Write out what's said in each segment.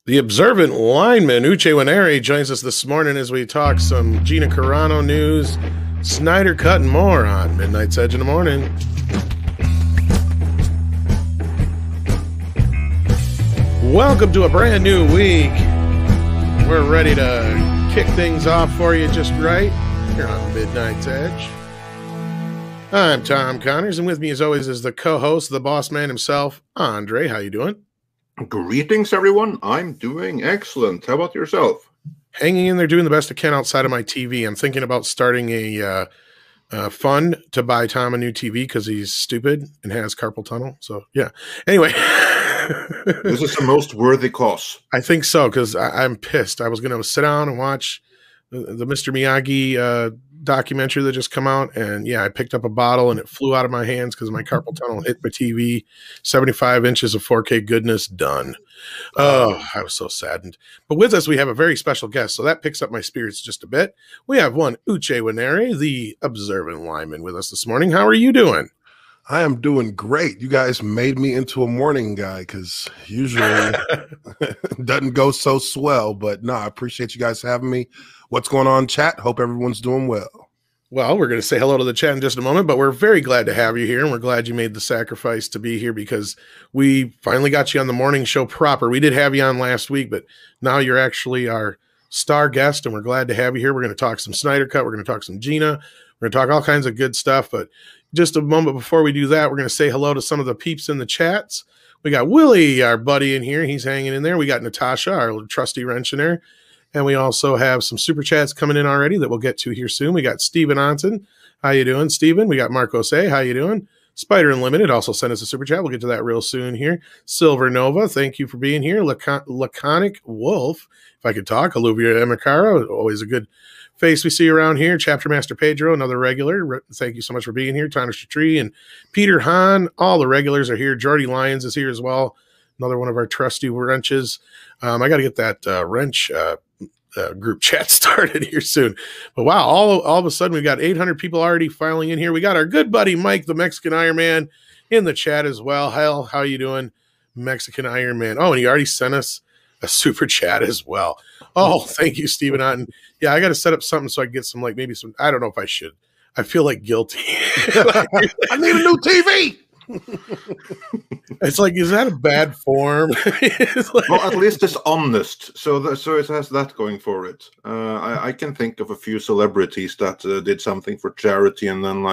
The observant lineman, Nwaneri, joins us this morning as we talk some Gina Carano news, Snyder Cut, and more on Midnight's Edge in the morning. Welcome to a brand new week. We're ready to kick things off for you just right here on Midnight's Edge. I'm Tom Connors, and with me as always is the co-host, the boss man himself, Andre. How you doing? Greetings, everyone. I'm doing excellent. How about yourself? Hanging in there, doing the best I can outside of my TV. I'm thinking about starting a fund to buy Tom a new TV because he's stupid and has carpal tunnel. So, yeah. Anyway. This is the most worthy cause. I think so, because I'm pissed. I was going to sit down and watch the Mr. Miyagi documentary that just come out, and yeah, I picked up a bottle and it flew out of my hands because my carpal tunnel hit my TV. 75 inches of 4K goodness done. Oh, I was so saddened. But with us, we have a very special guest, so that picks up my spirits just a bit. We have one Nwaneri, the observant lineman, with us this morning. How are you doing? I am doing great. You guys made me into a morning guy because usually it doesn't go so swell. But no, I appreciate you guys having me. What's going on, chat? Hope everyone's doing well. Well, we're going to say hello to the chat in just a moment, but we're very glad to have you here, and we're glad you made the sacrifice to be here because we finally got you on the morning show proper. We did have you on last week, but now you're actually our star guest, and we're glad to have you here. We're going to talk some Snyder Cut. We're going to talk some Gina. We're going to talk all kinds of good stuff, but just a moment before we do that, we're going to say hello to some of the peeps in the chats. We got Willie, our buddy in here. He's hanging in there. We got Natasha, our trusty wrench in there. And we also have some super chats coming in already that we'll get to here soon. We got Steven Onson. How you doing, Steven? We got Marco Say. How you doing? Spider Unlimited also sent us a super chat. We'll get to that real soon here. Silver Nova, thank you for being here. Laconic Wolf, if I could talk. Olivia Emicaro, always a good face we see around here. Chapter Master Pedro, another regular. Thank you so much for being here. Tonish Tree and Peter Hahn. All the regulars are here. Jordy Lyons is here as well. Another one of our trusty wrenches. I got to get that wrench group chat started here soon. But wow, all of a sudden we've got 800 people already filing in here. We got our good buddy Mike, the Mexican Iron Man, in the chat as well. Hell, how you doing, Mexican Iron Man? Oh, and he already sent us a super chat as well. Oh, thank you, Stephen Otten. Yeah, I got to set up something so I can get some, like maybe some, I don't know if I should. I feel like guilty. I need a new TV. It's like, is that a bad form? Well, at least it's honest. So it has that going for it. I can think of a few celebrities that did something for charity and then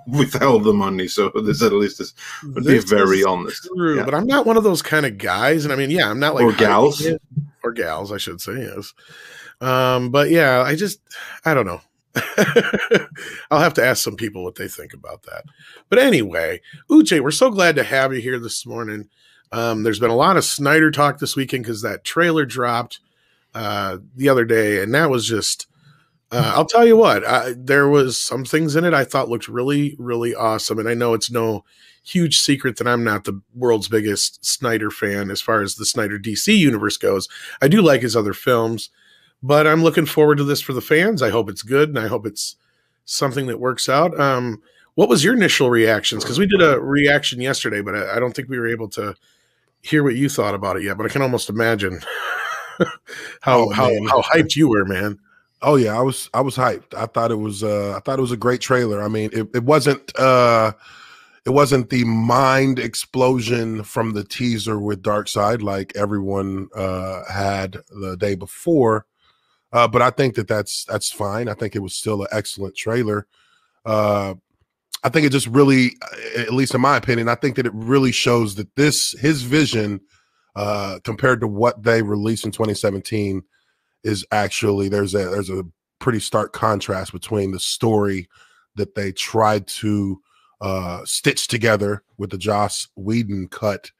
withheld the money. So this at least is be very honest. True, yeah. But I'm not one of those kind of guys. And I mean, yeah, I'm not like or gals. Or gals, I should say, yes. But yeah, I don't know. I'll have to ask some people what they think about that. But anyway, Uche, we're so glad to have you here this morning. There's been a lot of Snyder talk this weekend because that trailer dropped the other day, and that was just I'll tell you what, there was some things in it I thought looked really, really awesome. And I know it's no huge secret that I'm not the world's biggest Snyder fan as far as the Snyder DC universe goes. I do like his other films, but I'm looking forward to this for the fans. I hope it's good, and I hope it's something that works out. What was your initial reactions? Because we did a reaction yesterday, but I don't think we were able to hear what you thought about it yet. But I can almost imagine how hyped you were, man. Oh yeah, I was hyped. I thought it was a great trailer. I mean, it wasn't the mind explosion from the teaser with Darkseid like everyone had the day before. But I think that's fine. I think it was still an excellent trailer. I think it just really, at least in my opinion, I think that it really shows that his vision compared to what they released in 2017 is actually there's a pretty stark contrast between the story that they tried to stitch together with the Joss Whedon cut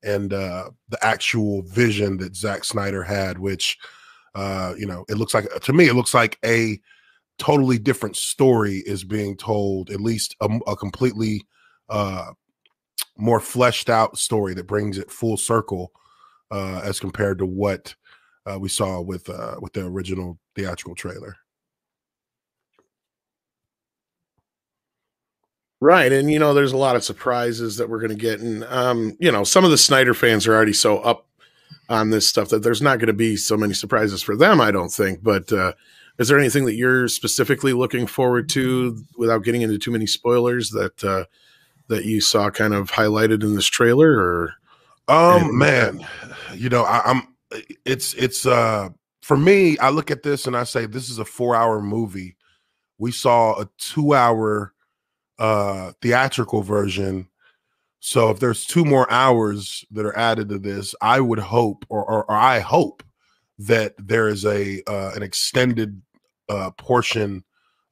and the actual vision that Zack Snyder had, which it looks like, to me, it looks like a totally different story is being told, at least a completely more fleshed out story that brings it full circle as compared to what we saw with the original theatrical trailer. Right. And, there's a lot of surprises that we're going to get. And, some of the Snyder fans are already so up on this stuff that there's not going to be so many surprises for them, I don't think. But is there anything that you're specifically looking forward to, without getting into too many spoilers, that that you saw kind of highlighted in this trailer? Or man, you know, it's for me, I look at this and I say, this is a 4-hour movie. We saw a 2-hour theatrical version. So if there's 2 more hours that are added to this, I would hope, or I hope, that there is an extended portion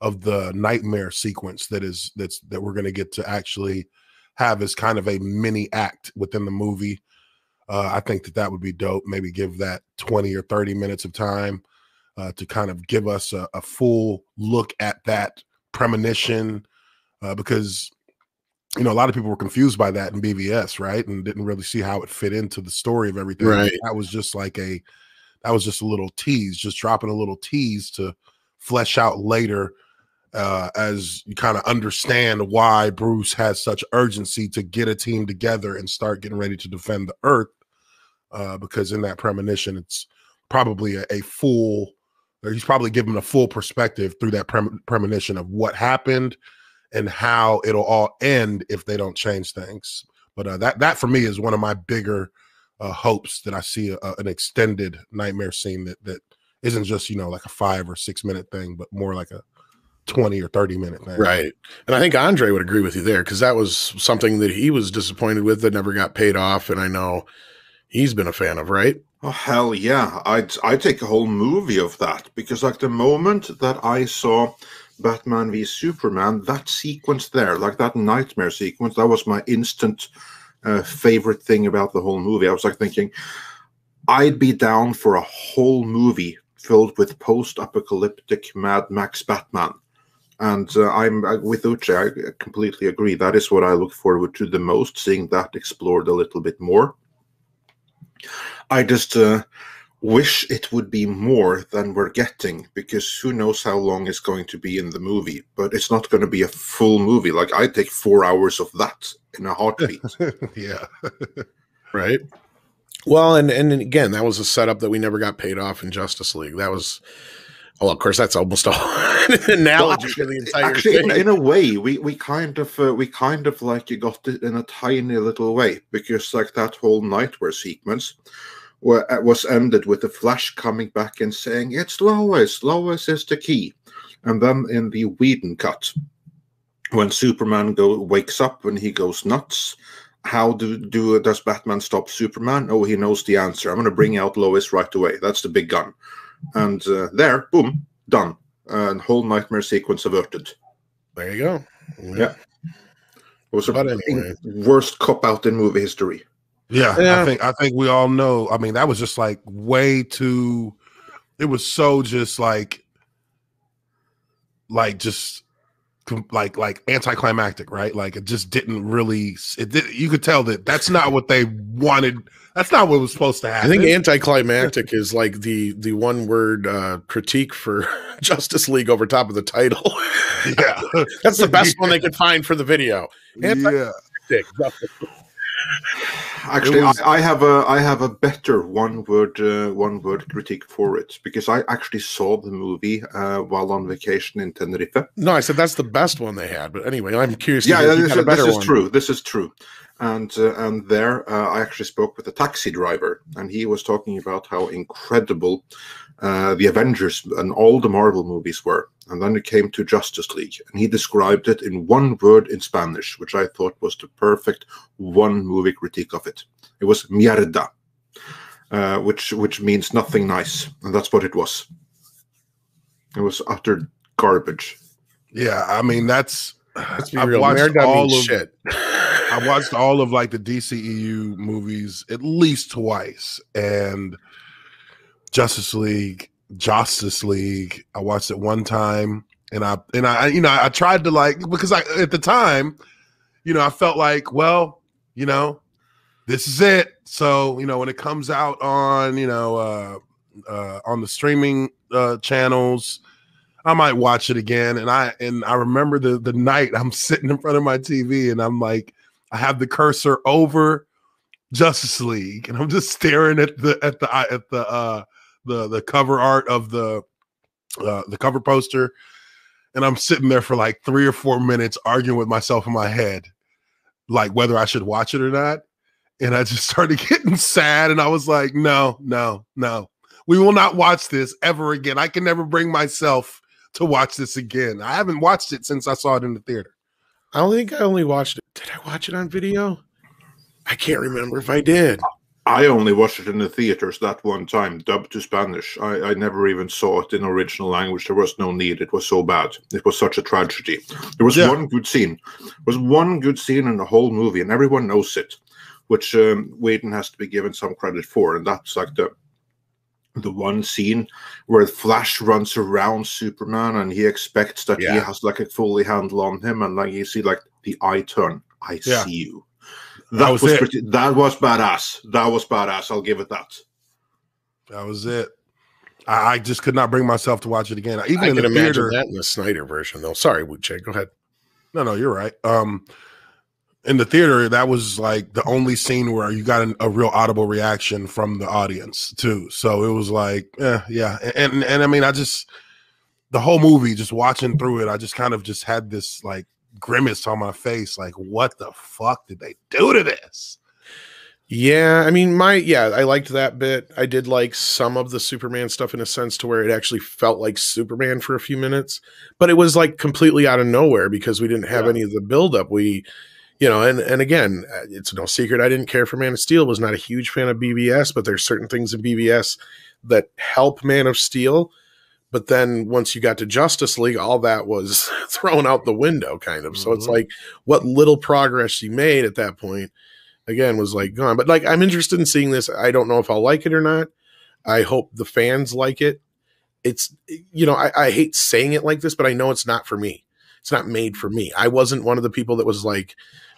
of the nightmare sequence that we're going to get to actually have as kind of a mini act within the movie. I think that would be dope. Maybe give that 20 or 30 minutes of time to kind of give us a full look at that premonition, because, you know, a lot of people were confused by that in BVS, right? And didn't really see how it fit into the story of everything. Right. That was just a little tease, just dropping a little tease to flesh out later, as you kind of understand why Bruce has such urgency to get a team together and start getting ready to defend the Earth. Because in that premonition, it's probably a full, or he's probably given a full perspective through that premonition of what happened and how it'll all end if they don't change things. But that for me is one of my bigger hopes, that I see an extended nightmare scene that isn't just, you know, like a 5 or 6 minute thing, but more like a 20 or 30 minute thing. Right. And I think Andre would agree with you there, because that was something that he was disappointed with that never got paid off. And I know he's been a fan of, right? Oh, hell yeah. I'd take a whole movie of that, because like the moment that I saw Batman v Superman, that sequence there, like that nightmare sequence, that was my instant favorite thing about the whole movie. I was like thinking, I'd be down for a whole movie filled with post-apocalyptic Mad Max Batman. And I'm with Uche, I completely agree. That is what I look forward to the most, seeing that explored a little bit more. I just wish it would be more than we're getting, because who knows how long it's going to be in the movie. But it's not going to be a full movie. Like, I'd take 4 hours of that in a heartbeat. Yeah. Right. Well, and again, that was a setup that we never got paid off in Justice League. That was, well, of course, that's almost all an analogy for the entire thing. In a way, we kind of like, you got it in a tiny little way, because like that whole Nightmare sequence was ended with the Flash coming back and saying, "It's Lois. Lois is the key." And then in the Whedon cut, when Superman wakes up and he goes nuts, how does Batman stop Superman? Oh, he knows the answer. I'm going to bring out Lois right away. That's the big gun. And there, boom, done. Whole Nightmare sequence averted. There you go. Yeah. It was the worst cop-out in movie history. Yeah, I think we all know. I mean, that was just like way too. It was so just like anticlimactic, right? Like, it just didn't really. You could tell that that's not what they wanted. That's not what was supposed to happen. I think anticlimactic is like the one word critique for Justice League over top of the title. Yeah, that's the best one they could find for the video. Anticlimactic. Actually, I have a better one word critique for it, because I actually saw the movie while on vacation in Tenerife. No, I said that's the best one they had. But anyway, I'm curious. Yeah, this is true. This is true. And there, I actually spoke with a taxi driver, and he was talking about how incredible the Avengers and all the Marvel movies were. And then it came to Justice League, and he described it in one word in Spanish, which I thought was the perfect one movie critique of it. It was mierda, which means nothing nice, and that's what it was. It was utter garbage. Yeah, I mean, let's be real. Shit. I watched all of like the DCEU movies at least twice, and Justice League, I watched it one time, and I you know, I tried to, like, because at the time, you know, I felt like, well, you know, this is it. So, you know, when it comes out on, you know, on the streaming channels, I might watch it again. And I remember the night I'm sitting in front of my TV, and I'm like, I have the cursor over Justice League, and I'm just staring at the cover art of the cover poster, and I'm sitting there for like 3 or 4 minutes arguing with myself in my head, like whether I should watch it or not. And I just started getting sad, and I was like, no, we will not watch this ever again. I can never bring myself to watch this again. I haven't watched it since I saw it in the theater. I don't think I only watched it. Did I watch it on video? I can't remember if I did. I only watched it in the theaters that one time, dubbed to Spanish. I never even saw it in original language. There was no need. It was so bad. It was such a tragedy. There was one good scene. There was one good scene in the whole movie, and everyone knows it, which Whedon has to be given some credit for. And that's like the one scene where Flash runs around Superman, and he expects that he has like a fully handle on him, and like you see like the eye turn. I see you. That was badass. That was badass. I'll give it that. That was it. I just could not bring myself to watch it again. Even I in can the imagine theater, that in the Snyder version, though. Sorry, Wuche, go ahead. No, you're right. In the theater, that was like the only scene where you got a real audible reaction from the audience too. So it was like, yeah. And I mean, the whole movie, just watching through it, I just kind of just had this like grimace on my face, like, what the fuck did they do to this? Yeah, I mean, I liked that bit. I did like some of the Superman stuff in a sense to where it actually felt like Superman for a few minutes, but it was like completely out of nowhere because we didn't have any of the buildup. And again, it's no secret I didn't care for Man of Steel, was not a huge fan of BVS, but there's certain things in BVS that help Man of Steel. But then once you got to Justice League, all that was thrown out the window kind of. So it's like what little progress you made at that point, again, was like gone. But like, I'm interested in seeing this. I don't know if I'll like it or not. I hope the fans like it. It's, I hate saying it like this, but I know it's not for me. It's not made for me. I wasn't one of the people that was like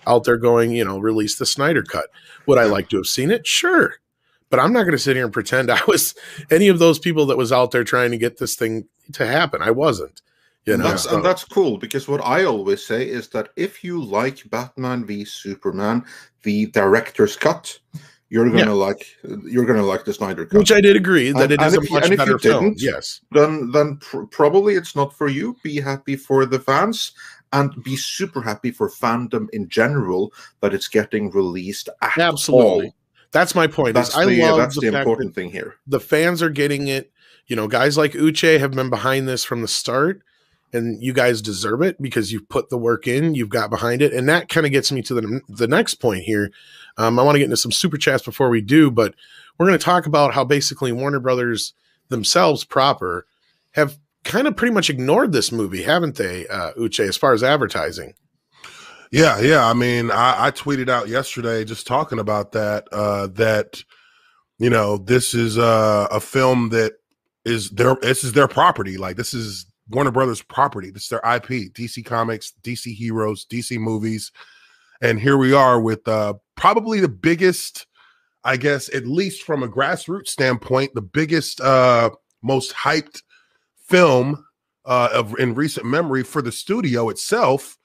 out there going, release the Snyder cut. Would I like to have seen it? Sure. But I'm not going to sit here and pretend I was any of those people that was out there trying to get this thing to happen. I wasn't. And that's cool, because what I always say is that if you like Batman v Superman, the director's cut, you're gonna like the Snyder cut, which I did agree that it is a much better film. Yes, then probably it's not for you. Be happy for the fans, and be super happy for fandom in general that it's getting released at absolutely all. That's my point. That's the important thing here. The fans are getting it. Guys like Uche have been behind this from the start, and you guys deserve it because you've put the work in, you've got behind it. And that kind of gets me to the next point here. I want to get into some super chats before we do, but we're going to talk about how basically Warner Brothers themselves proper have kind of pretty much ignored this movie, haven't they, Uche, as far as advertising? Yeah. I mean, I tweeted out yesterday just talking about that, this is a film that this is their property. Like, this is Warner Brothers property. This is their IP, DC Comics, DC Heroes, DC movies. And here we are with probably the biggest, I guess, at least from a grassroots standpoint, the biggest, most hyped film in recent memory for the studio itself.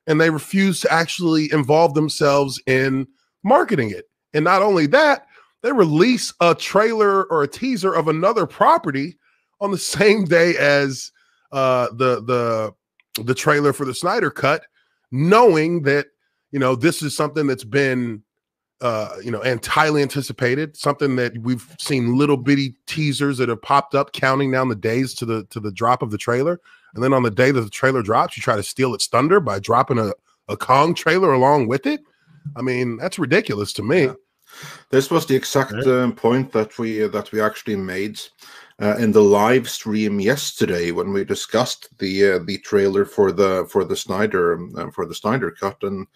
And they refuse to actually involve themselves in marketing it. And not only that, they release a trailer or a teaser of another property on the same day as the trailer for the Snyder Cut, knowing that, this is something that's been, highly anticipated, something that we've seen little bitty teasers that have popped up counting down the days to the drop of the trailer. And then on the day that the trailer drops, you try to steal its thunder by dropping a Kong trailer along with it. I mean, that's ridiculous to me. Yeah. This was the exact point that we actually made in the live stream yesterday when we discussed the trailer for the Snyder Cut, and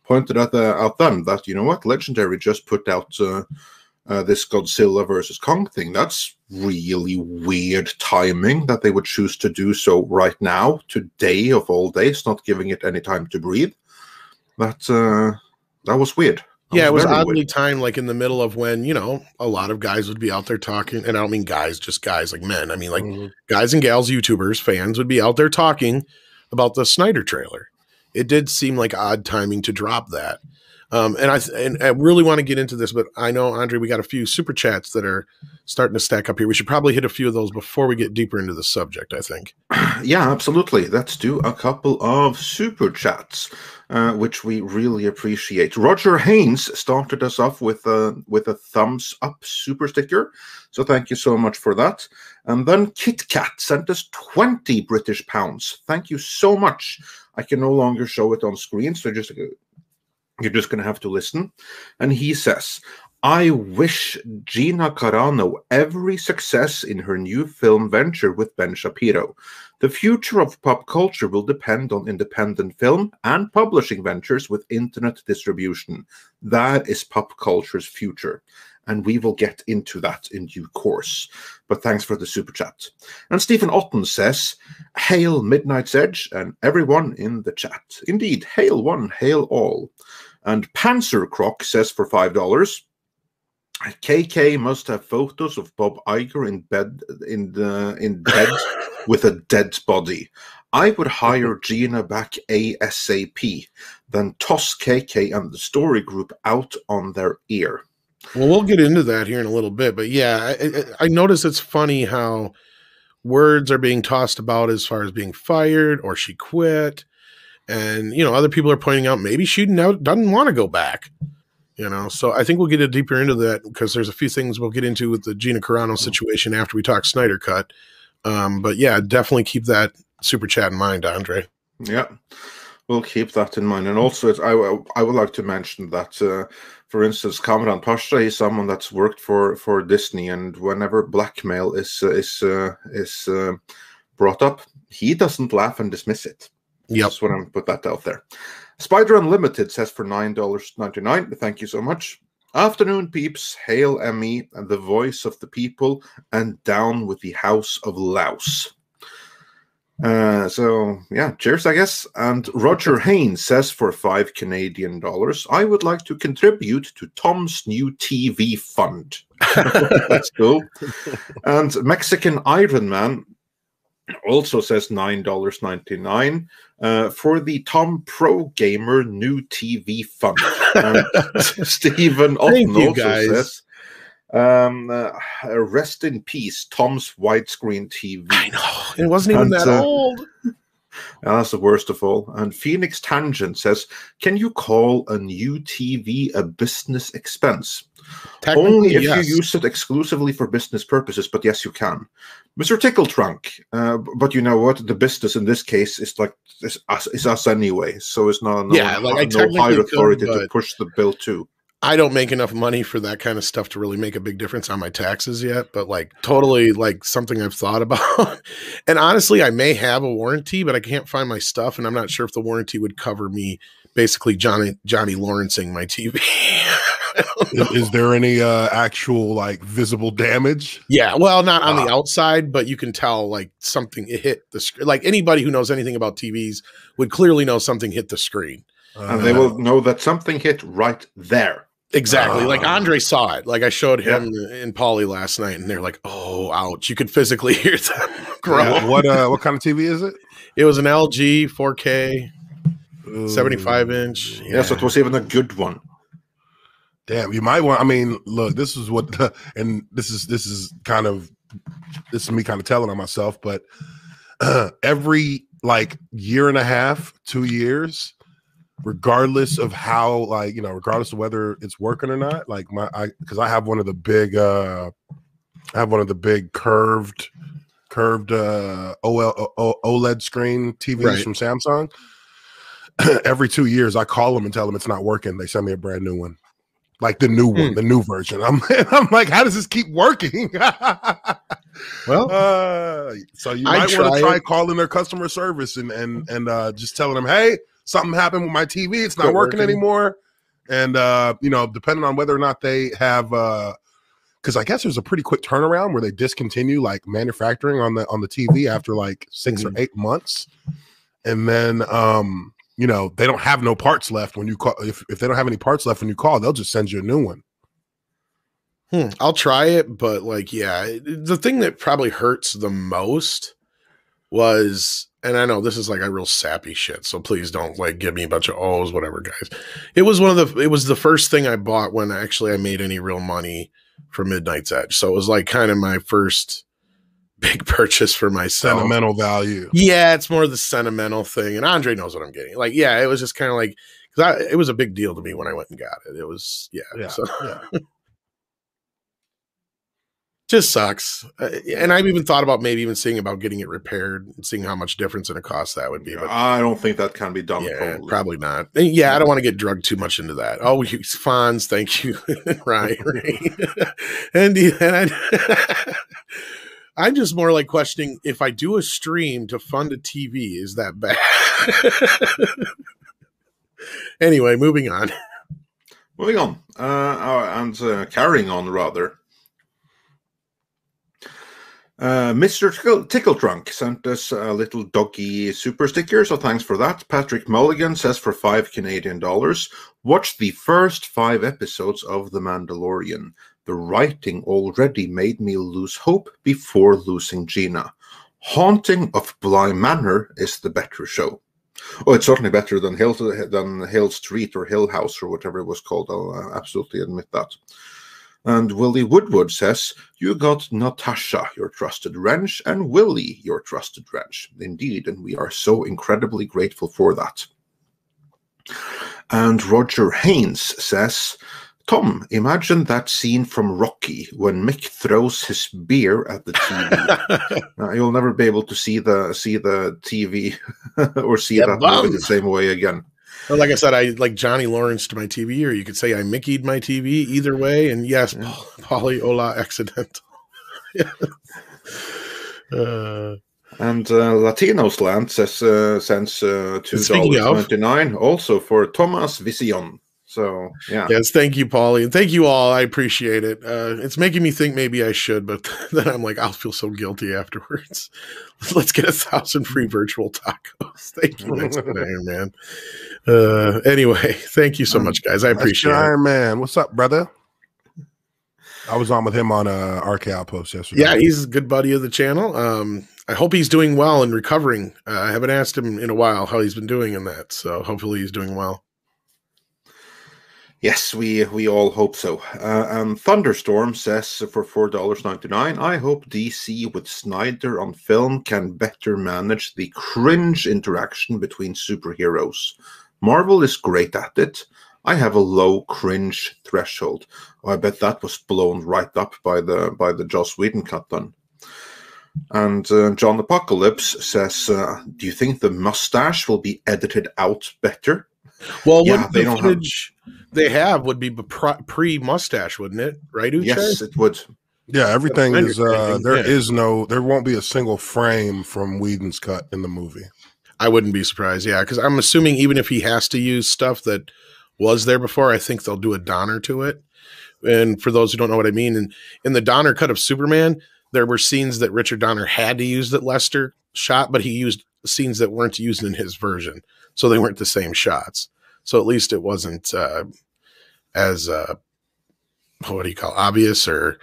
pointed at them that Legendary just put out this Godzilla versus Kong thing. That's really weird timing that they would choose to do so right now, today of all days, not giving it any time to breathe. That was weird. It was oddly timed, like in the middle of when, a lot of guys would be out there talking, and I don't mean guys, just guys like men. I mean, like guys and gals, YouTubers, fans would be out there talking about the Snyder trailer. It did seem like odd timing to drop that. And I really want to get into this, but I know, Andre, we got a few super chats that are starting to stack up here. We should probably hit a few of those before we get deeper into the subject, I think. Yeah, absolutely. Let's do a couple of super chats, which we really appreciate. Roger Haynes started us off with a thumbs up super sticker, so thank you so much for that. And then Kit Kat sent us 20 British pounds. Thank you so much. I can no longer show it on screen, so you're just going to have to listen. And he says, I wish Gina Carano every success in her new film venture with Ben Shapiro. The future of pop culture will depend on independent film and publishing ventures with internet distribution. That is pop culture's future. And we will get into that in due course. But thanks for the super chat. And Stephen Otten says, hail Midnight's Edge and everyone in the chat. Indeed, hail one, hail all. And Panzer Croc says for $5, KK must have photos of Bob Iger in bed with a dead body. I would hire Gina back ASAP, then toss KK and the story group out on their ear. Well, we'll get into that here in a little bit, but yeah, I notice it's funny how words are being tossed about as far as being fired or she quit. And, other people are pointing out maybe she doesn't want to go back, So I think we'll get deeper into that because there's a few things we'll get into with the Gina Carano situation after we talk Snyder Cut. But yeah, definitely keep that super chat in mind, Andre. Yeah, we'll keep that in mind. And also, I would like to mention that, for instance, Kamran Pasha is someone that's worked for Disney, and whenever blackmail is brought up, he doesn't laugh and dismiss it. Yep. Just want to put that out there. Spider Unlimited says for $9.99. Thank you so much. Afternoon, peeps. Hail ME and the voice of the people, and down with the House of Laos. So yeah, cheers, I guess. And Roger Haynes says for $5 Canadian, I would like to contribute to Tom's new TV fund. That's cool. And Mexican Iron Man also says $9.99 for the Tom Pro Gamer new TV fund. Stephen Otten also says, rest in peace, Tom's widescreen TV. I know. It wasn't even that old. That's the worst of all. And Phoenix Tangent says, can you call a new TV a business expense? Only if you use it exclusively for business purposes, but yes, you can. Mr. Tickle Trunk, but you know what? The business in this case is us anyway, so it's not no higher authority to push the bill to. I don't make enough money for that kind of stuff to really make a big difference on my taxes yet, but totally something I've thought about. And honestly, I may have a warranty, but I can't find my stuff, and I'm not sure if the warranty would cover me basically Johnny Lawrencing my TV. Is there any actual visible damage? Yeah, well, not on the outside, but you can tell something hit the screen. Anybody who knows anything about TVs would clearly know something hit the screen. And they will know that something hit right there. Exactly. Andre saw it. I showed him and Paulie last night, and they're like, "Oh, ouch!" You could physically hear them grow. Yeah, what kind of TV is it? It was an LG 4K, 75-inch. Yeah, so it was even a good one. Damn, you might want. I mean, look, this is what, and this is me kind of telling on myself, but every year and a half, 2 years, regardless of how regardless of whether it's working or not, because I have one of the big curved OLED screen TVs from Samsung. Every 2 years, I call them and tell them it's not working. They send me a brand new one. The new one, the new version. I'm like, how does this keep working? Well, so you might want to try calling their customer service and just telling them, hey, something happened with my TV. It's not working anymore. And depending on whether or not they have, because I guess there's a pretty quick turnaround where they discontinue manufacturing on the TV after 6 or 8 months, and then they don't have no parts left when you call. If they don't have any parts left when you call, they'll just send you a new one. I'll try it, but the thing that probably hurts the most was, and I know this is like a real sappy shit, so please don't like give me a bunch of O's, whatever, guys. It was the first thing I bought when actually I made any real money for Midnight's Edge. So it was like kind of my first big purchase for myself. Sentimental value. Yeah, it's more the sentimental thing. And Andre knows what I'm getting. Like, yeah, it was just kind of like, because it was a big deal to me when I went and got it. It was, yeah. So. Just sucks. And I've even thought about maybe even seeing about getting it repaired and seeing how much difference in a cost that would be. But I don't think that can be done. Yeah, probably not. And yeah, I don't want to get drugged too much into that. Oh, Fonz, thank you. right. And I'm just more like questioning if I do a stream to fund a TV, is that bad? Anyway, moving on. Moving on. And carrying on, rather. Mr. Tickletrunk sent us a little doggy super sticker, so thanks for that. Patrick Mulligan says for $5 Canadian, watch the first 5 episodes of The Mandalorian. The writing already made me lose hope before losing Gina. Haunting of Bly Manor is the better show. Oh, it's certainly better than Hill Street or Hill House or whatever it was called. I'll absolutely admit that. And Willie Woodward says, you got Natasha, your trusted wrench, and Willie, your trusted wrench. Indeed, and we are so incredibly grateful for that. And Roger Haynes says, Tom, imagine that scene from Rocky when Mick throws his beer at the TV. You'll never be able to see the TV or see that movie the same way again. Well, like I said, I like Johnny Lawrence to my TV, or you could say I Mickey'd my TV. Either way, and yes, Polly Ola accidental. And Latinos Land sends $2.99 also for Thomas Vision. So, yeah. Yes, thank you, Paulie. And thank you all. I appreciate it. It's making me think maybe I should, but then I'm like, I'll feel so guilty afterwards. Let's get 1,000 free virtual tacos. Thank you, Mexican Iron Man. Anyway, thank you so much, guys. I appreciate it. Iron Man, what's up, brother? I was on with him on RK Outpost yesterday. Yeah, he's a good buddy of the channel. I hope he's doing well and recovering. I haven't asked him in a while how he's been doing in that, so hopefully he's doing well. Yes, we all hope so. And Thunderstorm says for $4.99, I hope DC with Snyder on film can better manage the cringe interaction between superheroes. Marvel is great at it. I have a low cringe threshold. Oh, I bet that was blown right up by the Joss Whedon cut then. And John Apocalypse says, do you think the mustache will be edited out better? Well, yeah, the footage they have would be pre-mustache, wouldn't it? Right, Uche? Yes, it would. Yeah, everything is there won't be a single frame from Whedon's cut in the movie. I wouldn't be surprised, yeah, because I'm assuming even if he has to use stuff that was there before, I think they'll do a Donner to it. And for those who don't know what I mean, in the Donner cut of Superman, there were scenes that Richard Donner had to use that Lester shot, but he used scenes that weren't used in his version. So they weren't the same shots. So at least it wasn't as what do you call obvious or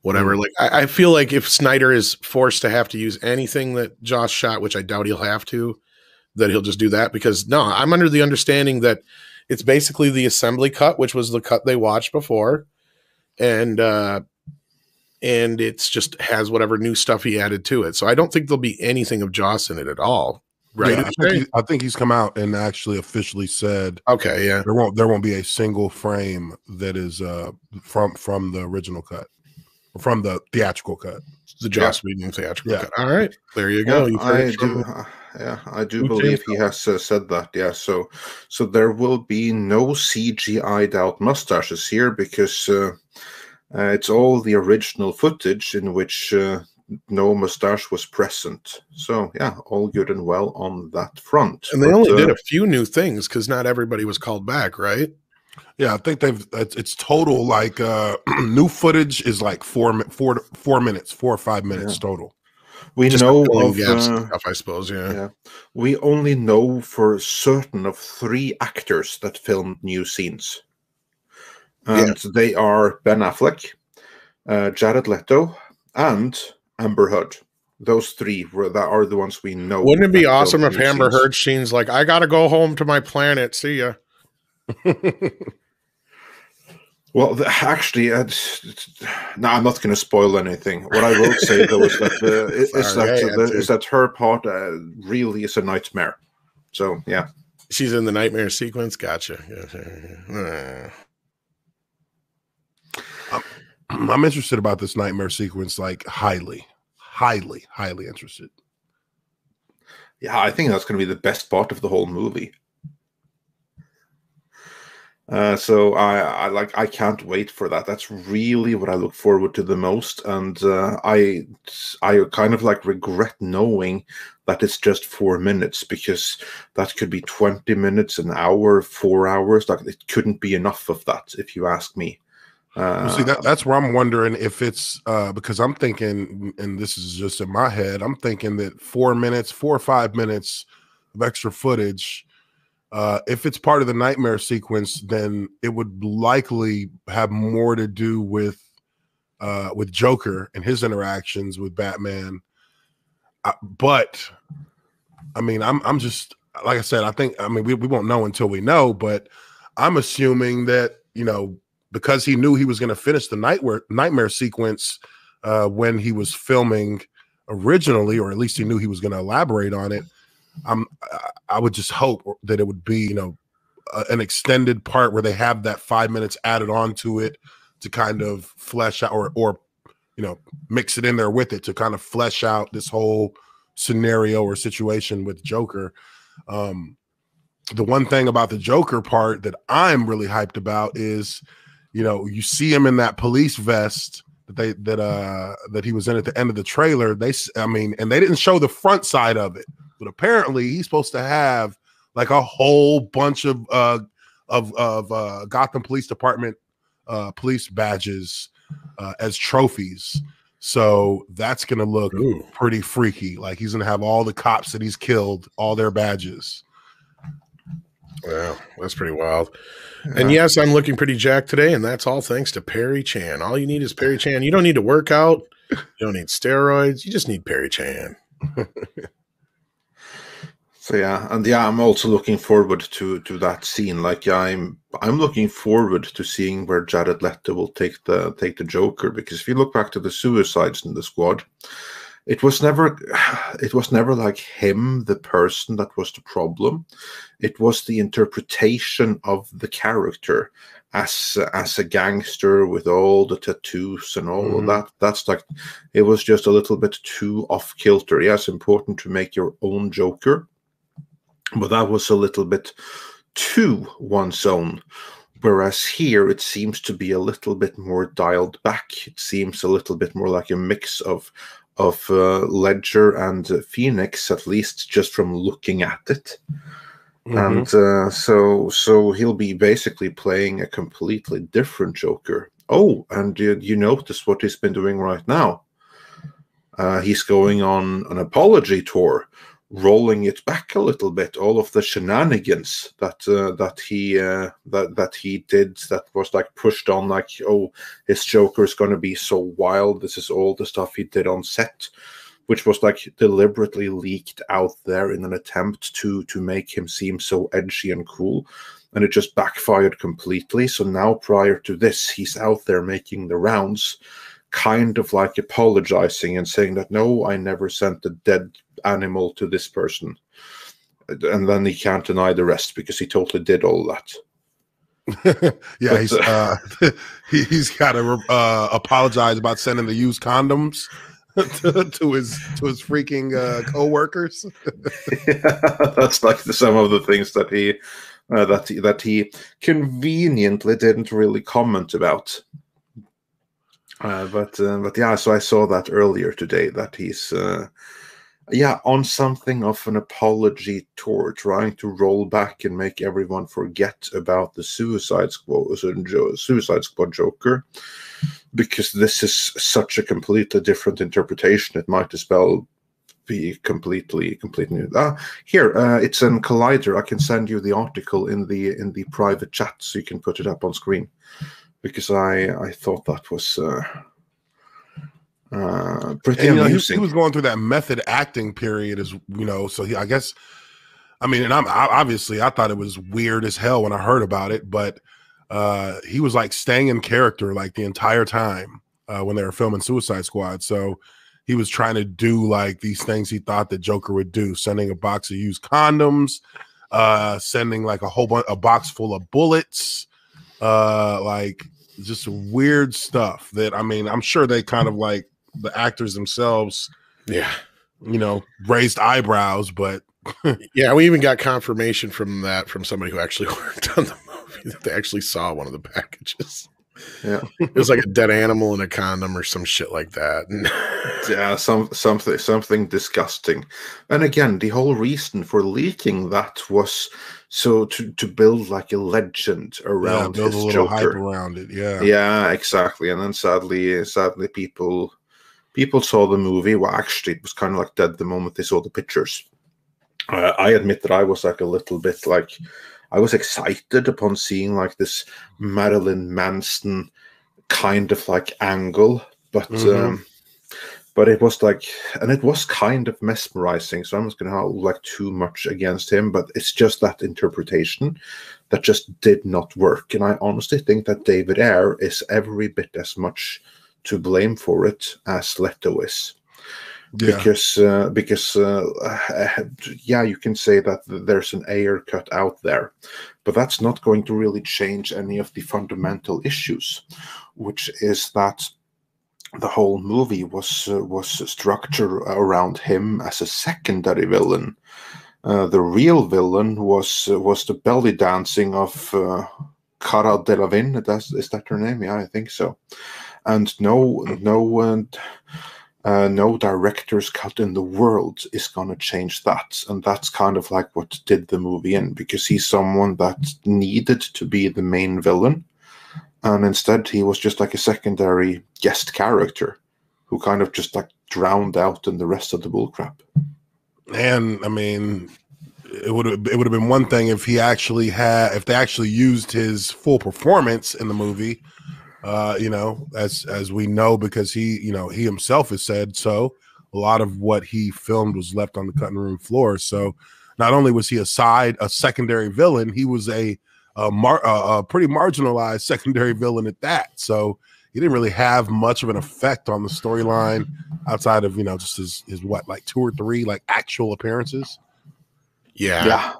whatever. Like I feel like if Snyder is forced to have to use anything that Joss shot, which I doubt he'll have to, that he'll just do that, because no, I'm under the understanding that it's basically the assembly cut, which was the cut they watched before, and it's just has whatever new stuff he added to it. So I don't think there'll be anything of Joss in it at all. Right. Yeah, I think he's come out and actually officially said, okay, yeah, there won't be a single frame that is from the original cut, or from the theatrical cut, the Joss Whedon theatrical cut. All right, there you go. I do believe he has said that. Yeah, so there will be no CGI'd out mustaches here because it's all the original footage in which no mustache was present. So yeah, all good and well on that front. And they only did a few new things because not everybody was called back, right? Yeah, I think it's total like new footage is like 4 or 5 minutes total. We just know of stuff, I suppose. Yeah, we only know for certain of 3 actors that filmed new scenes, and they are Ben Affleck, Jared Leto, and Amber Heard. Those three that are the ones we know. Wouldn't it be that awesome don't if use Amber scenes. Heard Sheen's like, I gotta go home to my planet. See ya. Well, actually, no, I'm not going to spoil anything. What I will say though is that is that her part really is a nightmare. So yeah, she's in the nightmare sequence. Gotcha. I'm interested about this nightmare sequence, like highly interested. Yeah, I think that's going to be the best part of the whole movie. So I can't wait for that. That's really what I look forward to the most, and I kind of like regret knowing that it's just 4 minutes, because that could be 20 minutes, an hour, 4 hours. Like, it couldn't be enough of that, if you ask me. Well, see, that's where I'm wondering if it's because I'm thinking, and this is just in my head, I'm thinking that 4 or 5 minutes of extra footage. If it's part of the nightmare sequence, then it would likely have more to do with Joker and his interactions with Batman. But I mean, I'm just, like I said, we won't know until we know, but I'm assuming that, because he knew he was going to finish the nightmare sequence when he was filming originally, or at least he knew he was going to elaborate on it. I would just hope that it would be, an extended part where they have that 5 minutes added on to it to kind of flesh out, or mix it in there with it to kind of flesh out this whole scenario or situation with Joker. The one thing about the Joker part that I'm really hyped about is, you see him in that police vest that he was in at the end of the trailer. And they didn't show the front side of it. But apparently he's supposed to have like a whole bunch of Gotham Police Department police badges as trophies. So that's going to look pretty freaky. Like, he's going to have all the cops that he's killed, all their badges. Wow, that's pretty wild. And yes, I'm looking pretty jacked today, and that's all thanks to Perry Chan. All you need is Perry Chan. You don't need to work out. You don't need steroids. You just need Perry Chan. So I'm also looking forward to that scene. Like, I'm looking forward to seeing where Jared Leto will take the Joker, because if you look back to the Suicides in the Squad, it was never like him, the person, that was the problem. It was the interpretation of the character as a gangster with all the tattoos and all of that. That's like, it was just a little bit too off kilter. Yes, important to make your own Joker, but that was a little bit too one's own. Whereas here, it seems to be a little bit more dialed back. It seems a little bit more like a mix of Ledger and Phoenix, at least just from looking at it. And so he'll be basically playing a completely different Joker. Oh, and you notice what he's been doing right now? He's going on an apology tour, rolling it back a little bit. All of the shenanigans that he did, that was like pushed on, like, oh, his Joker is going to be so wild. This is all the stuff he did on set, which was like deliberately leaked out there in an attempt to make him seem so edgy and cool, and it just backfired completely. So now, prior to this, he's out there making the rounds, kind of like apologizing and saying that, no, I never sent a dead animal to this person. And then he can't deny the rest because he totally did all that. Yeah, he's got to apologize about sending the used condoms to his freaking co-workers. Yeah, that's like some of the things that he conveniently didn't really comment about. But yeah, so I saw that earlier today, that he's on something of an apology tour, trying to roll back and make everyone forget about the Suicide Squad Joker, because this is such a completely different interpretation. It might as well be completely new. Here, it's in Collider. I can send you the article in the private chat, so you can put it up on screen, because I thought that was Pretty And amusing. he was going through that method acting period, as so I guess, I mean, and obviously I thought it was weird as hell when I heard about it, but he was like staying in character like the entire time when they were filming Suicide Squad. So he was trying to do like these things he thought that Joker would do, sending a box of used condoms, sending like a box full of bullets, like just weird stuff that, I mean, I'm sure they kind of like the actors themselves, raised eyebrows, but yeah, we even got confirmation from somebody who actually worked on the movie that they actually saw one of the packages. Yeah, it was like a dead animal in a condom or some shit like that. Yeah, something disgusting. And again, the whole reason for leaking that was so to build like a legend around build his a little hype Joker. around it. Yeah, exactly. And then sadly, people saw the movie. Well, actually, it was kind of like dead the moment they saw the pictures. I admit that I was like a little bit like, I was excited upon seeing like this Marilyn Manson kind of like angle, but it was like, and it was kind of mesmerizing. So I'm not going to hold like too much against him, but it's just that interpretation that just did not work. And I honestly think that David Ayer is every bit as much to blame for it as Leto is. Yeah. Because you can say that there's an Ayer cut out there, but that's not going to really change any of the fundamental issues, which is that the whole movie was structured around him as a secondary villain. The real villain was the belly dancing of Cara Delevingne. Is that her name? Yeah, I think so. And no director's cut in the world is going to change that. And that's kind of like what did the movie in, because he's someone that needed to be the main villain. And instead, he was just like a secondary guest character who kind of just like drowned out in the rest of the bullcrap. And I mean, it would have been one thing if they actually used his full performance in the movie. As we know, because he himself has said so. A lot of what he filmed was left on the cutting room floor. So not only was he a secondary villain, he was a pretty marginalized secondary villain at that. So he didn't really have much of an effect on the storyline outside of just his what, like 2 or 3 like actual appearances. Yeah.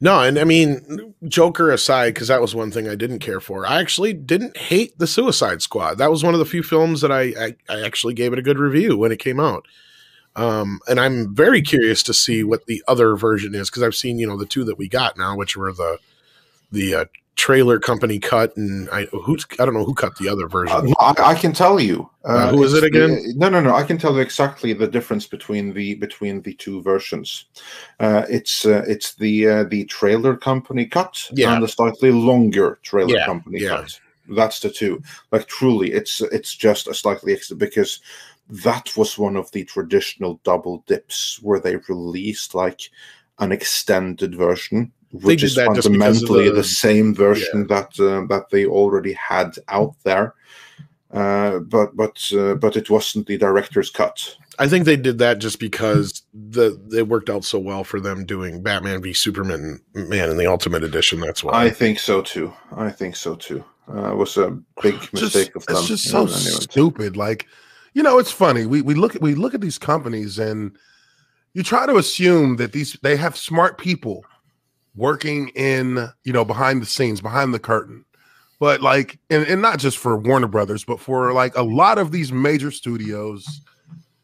No, and I mean, Joker aside, because that was one thing I didn't care for. I actually didn't hate the Suicide Squad. That was one of the few films that I actually gave it a good review when it came out. And I'm very curious to see what the other version is, because I've seen, the 2 that we got now, which were the trailer company cut, and I don't know who cut the other version. I can tell you. Who is it again? No. I can tell you exactly the difference between the 2 versions. It's the trailer company cut and the slightly longer trailer company cut. That's the 2. Like truly, it's just a slightly extra, because that was one of the traditional double dips where they released like an extended version, which is fundamentally the same version that they already had out there, but it wasn't the director's cut. I think they did that just because it worked out so well for them doing Batman v Superman in the Ultimate Edition. That's why. I think so too. It was a big mistake of them. It's just so stupid. Like, it's funny. We look at these companies, and you try to assume that they have smart people working in, behind the scenes, behind the curtain. But like, and not just for Warner Brothers, but for like a lot of these major studios,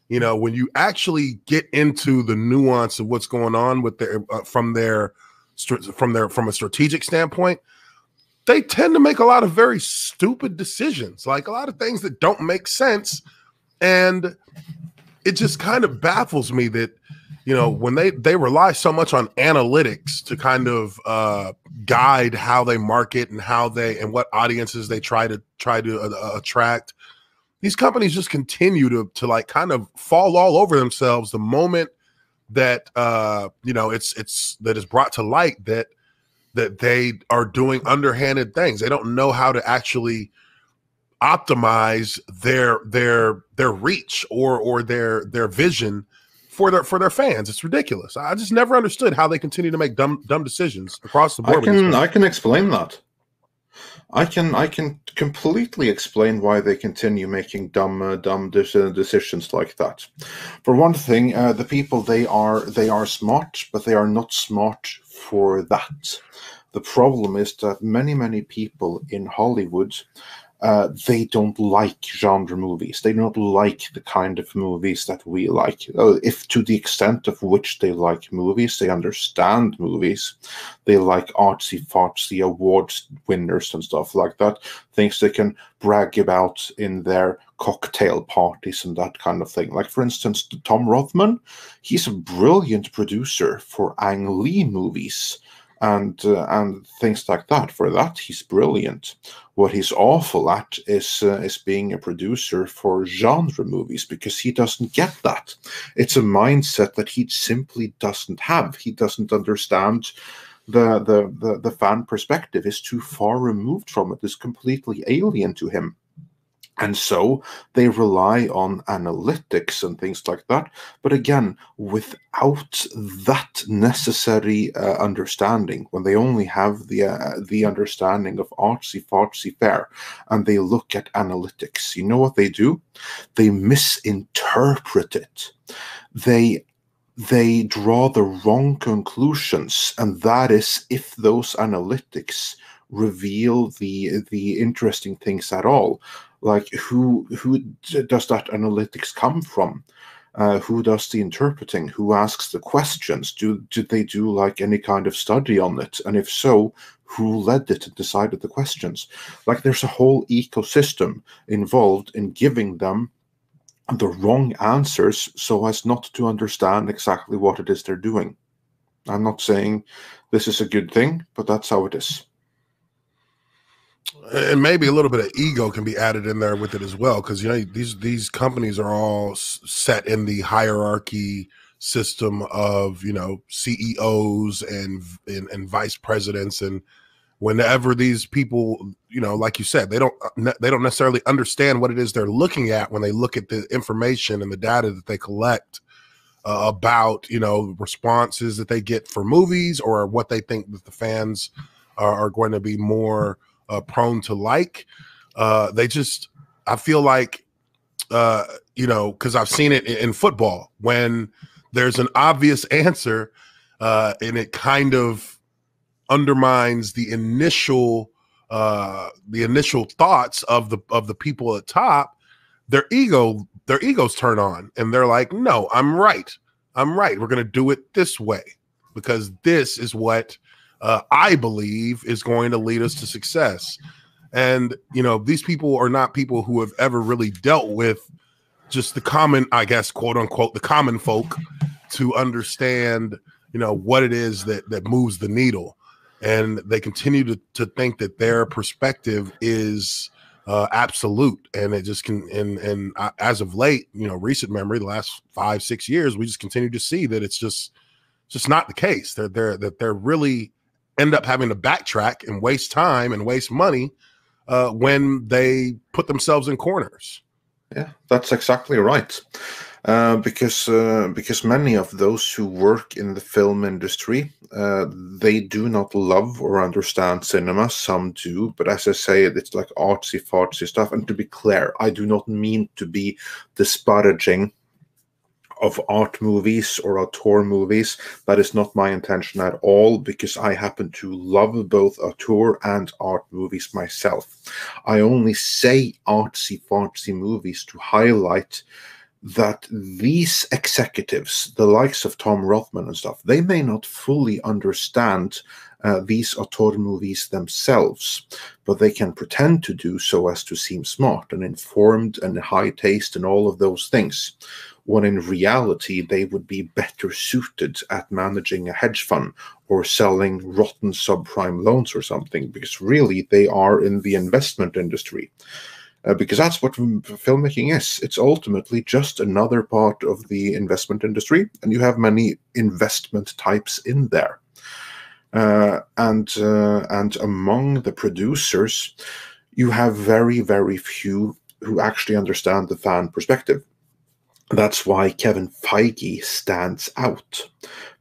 when you actually get into the nuance of what's going on with from a strategic standpoint, they tend to make a lot of very stupid decisions, like a lot of things that don't make sense. And it just kind of baffles me that, when they rely so much on analytics to kind of guide how they market and what audiences they try to attract, these companies just continue to like kind of fall all over themselves the moment that it's brought to light that they are doing underhanded things. They don't know how to actually optimize their reach or their vision for their fans. It's ridiculous. I just never understood how they continue to make dumb decisions across the board. I can explain that. I can completely explain why they continue making dumb decisions like that. For one thing, the people, they are smart, but they are not smart for that. The problem is that many people in Hollywood, they don't like genre movies. They don't like the kind of movies that we like. If to the extent of which they like movies, they understand movies. They like artsy-fartsy awards winners and stuff like that. Things they can brag about in their cocktail parties and that kind of thing. Like, for instance, Tom Rothman, he's a brilliant producer for Ang Lee movies. And things like that. For that, he's brilliant. What he's awful at is being a producer for genre movies, because he doesn't get that. It's a mindset that he simply doesn't have. He doesn't understand the fan perspective. Is too far removed from it. Is completely alien to him. And so they rely on analytics and things like that. But again, without that necessary understanding, when they only have the understanding of artsy-fartsy fare, and they look at analytics, you know what they do? They misinterpret it. They draw the wrong conclusions, and that is if those analytics reveal the interesting things at all. Like, who does that analytics come from? Who does the interpreting? Who asks the questions? Did they do like any kind of study on it? And if so, who led it and decided the questions? Like, there's a whole ecosystem involved in giving them the wrong answers so as not to understand exactly what it is they're doing. I'm not saying this is a good thing, but that's how it is. And maybe a little bit of ego can be added in there with it as well, because you know these companies are all set in the hierarchy system of, you know, CEOs and vice presidents, and whenever these people, you know, like you said, they don't necessarily understand what it is they're looking at when they look at the information and the data that they collect about, you know, responses that they get for movies, or what they think that the fans are going to be more prone to like. I feel like, you know, because I've seen it in football, when there's an obvious answer and it kind of undermines the initial thoughts of the people at top, their egos turn on, and they're like, no, I'm right. We're going to do it this way because this is what I believe is going to lead us to success. And, you know, these people are not people who have ever really dealt with just the common, I guess, quote unquote, the common folk, to understand, you know, what it is that moves the needle. And they continue to think that their perspective is absolute. And it just can, and as of late, you know, recent memory, the last 5-6 years, we just continue to see that it's just not the case. They're really end up having to backtrack and waste time and waste money when they put themselves in corners. Yeah, that's exactly right. Because many of those who work in the film industry, they do not love or understand cinema. Some do, but as I say, it's like artsy-fartsy stuff. And to be clear, I do not mean to be disparaging of art movies or auteur movies. That is not my intention at all, because I happen to love both auteur and art movies myself. I only say artsy-fartsy movies to highlight that these executives, the likes of Tom Rothman and stuff, they may not fully understand these auteur movies themselves, but they can pretend to do so as to seem smart and informed and high taste and all of those things, when in reality they would be better suited at managing a hedge fund or selling rotten subprime loans or something, because really they are in the investment industry. Because that's what filmmaking is. It's ultimately just another part of the investment industry, and you have many investment types in there. And among the producers, you have very, very few who actually understand the fan perspective. That's why Kevin Feige stands out,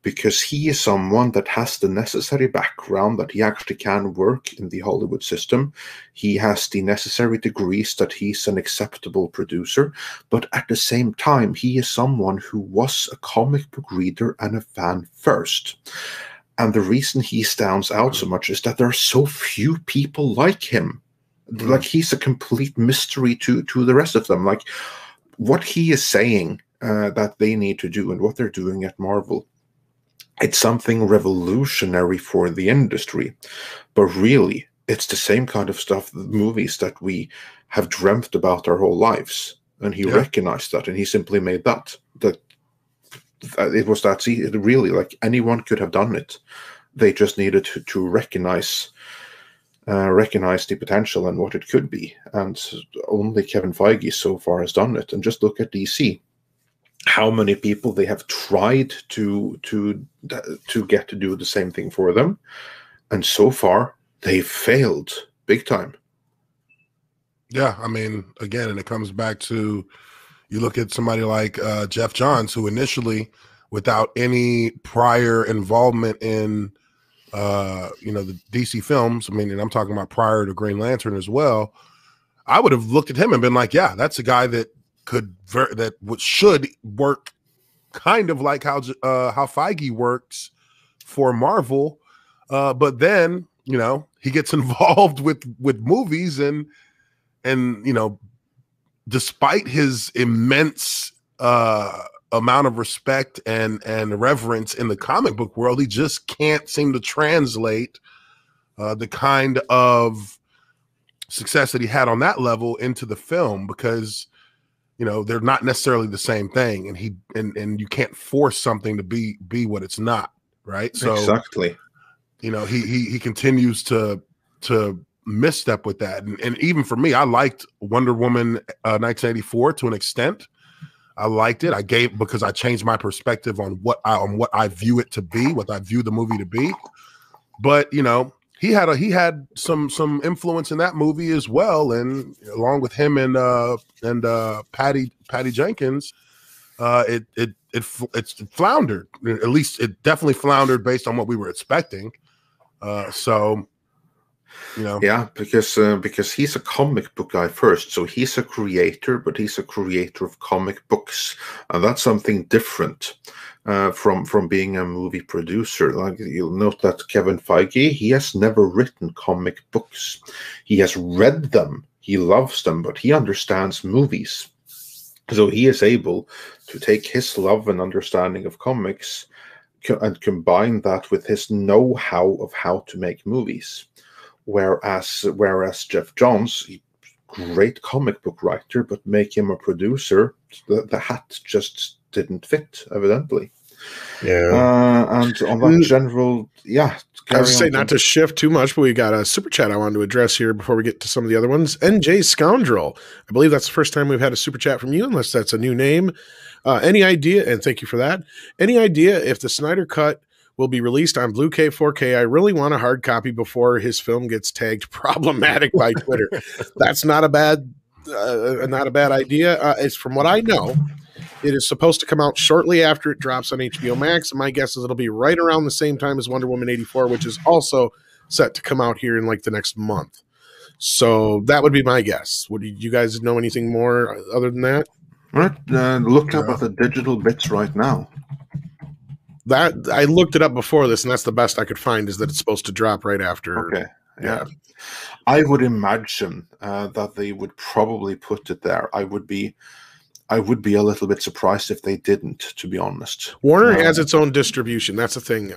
because he is someone that has the necessary background, that he actually can work in the Hollywood system. He has the necessary degrees that he's an acceptable producer, but at the same time, he is someone who was a comic book reader and a fan first. And the reason he stands out so much is that there are so few people like him. Like, he's a complete mystery to the rest of them. Like, what he is saying that they need to do and what they're doing at Marvel, it's something revolutionary for the industry. But really, it's the same kind of stuff, movies that we have dreamt about our whole lives. And he recognized that, and he simply made that it was that really, like, anyone could have done it. They just needed to recognize the potential and what it could be, and only Kevin Feige so far has done it. And just look at DC, how many people they have tried to get to do the same thing for them, and so far they've failed big time. Yeah, I mean, again, and it comes back to, you look at somebody like Jeff Johns, who initially, without any prior involvement in the DC films, I mean, and I'm talking about prior to Green Lantern as well, I would have looked at him and been like, yeah, that's a guy that should work kind of like how Feige works for Marvel, but then he gets involved with movies, and despite his immense amount of respect and reverence in the comic book world, he just can't seem to translate the kind of success that he had on that level into the film, because they're not necessarily the same thing, and you can't force something to be what it's not, right? So exactly, he continues to misstep with that, and even for me, I liked Wonder Woman 1984 to an extent. I liked it. Because I changed my perspective on what I view it to be, what I view the movie to be. But he had some influence in that movie as well, and along with him and Patty Jenkins, it floundered. At least it definitely floundered based on what we were expecting. Yeah, because he's a comic book guy first, so he's a creator, but he's a creator of comic books, and that's something different from being a movie producer. Like, you'll note that Kevin Feige, he has never written comic books. He has read them, he loves them, but he understands movies. So he is able to take his love and understanding of comics and combine that with his know-how of how to make movies. Whereas Jeff Johns, great comic book writer, but make him a producer, the hat just didn't fit, evidently. Yeah. And on that general, I was saying not to shift too much, but we got a super chat I wanted to address here before we get to some of the other ones. NJ Scoundrel, I believe that's the first time we've had a super chat from you, unless that's a new name. Any idea, and thank you for that, any idea if the Snyder Cut will be released on Blu-ray 4K? I really want a hard copy before his film gets tagged problematic by Twitter. That's not a bad idea. It's from what I know, it is supposed to come out shortly after it drops on HBO Max, and my guess is it'll be right around the same time as Wonder Woman 84, which is also set to come out here in like the next month. So that would be my guess. Would you guys know anything more other than that? Look up at the digital bits right now. That I looked it up before this, and that's the best I could find, is that it's supposed to drop right after. Okay. Yeah. I would imagine that they would probably put it there. I would be a little bit surprised if they didn't, to be honest. Warner has its own distribution. That's the thing.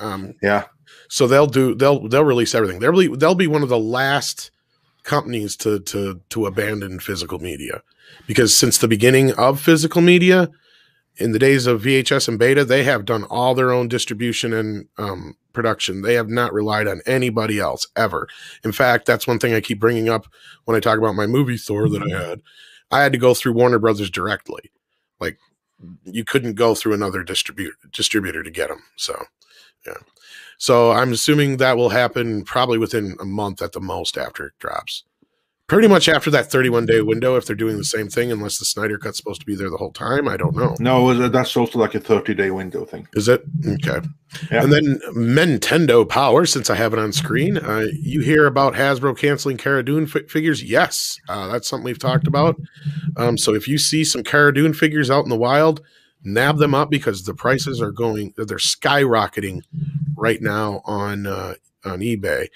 So they'll release everything. They'll be one of the last companies to abandon physical media, because since the beginning of physical media, in the days of VHS and beta, they have done all their own distribution and production. They have not relied on anybody else ever. In fact, that's one thing I keep bringing up when I talk about my movie Thor that I had. I had to go through Warner Brothers directly. Like, you couldn't go through another distributor to get them. So, yeah. So I'm assuming that will happen probably within a month at the most after it drops. pretty much after that 31-day window, if they're doing the same thing, unless the Snyder Cut's supposed to be there the whole time. I don't know. No, that's also like a 30-day window thing. Is it? Okay. Yeah. And then Nintendo Power, since I have it on screen, you hear about Hasbro canceling Cara Dune figures? Yes, that's something we've talked about. So if you see some Cara Dune figures out in the wild, nab them up because the prices they're skyrocketing right now on eBay.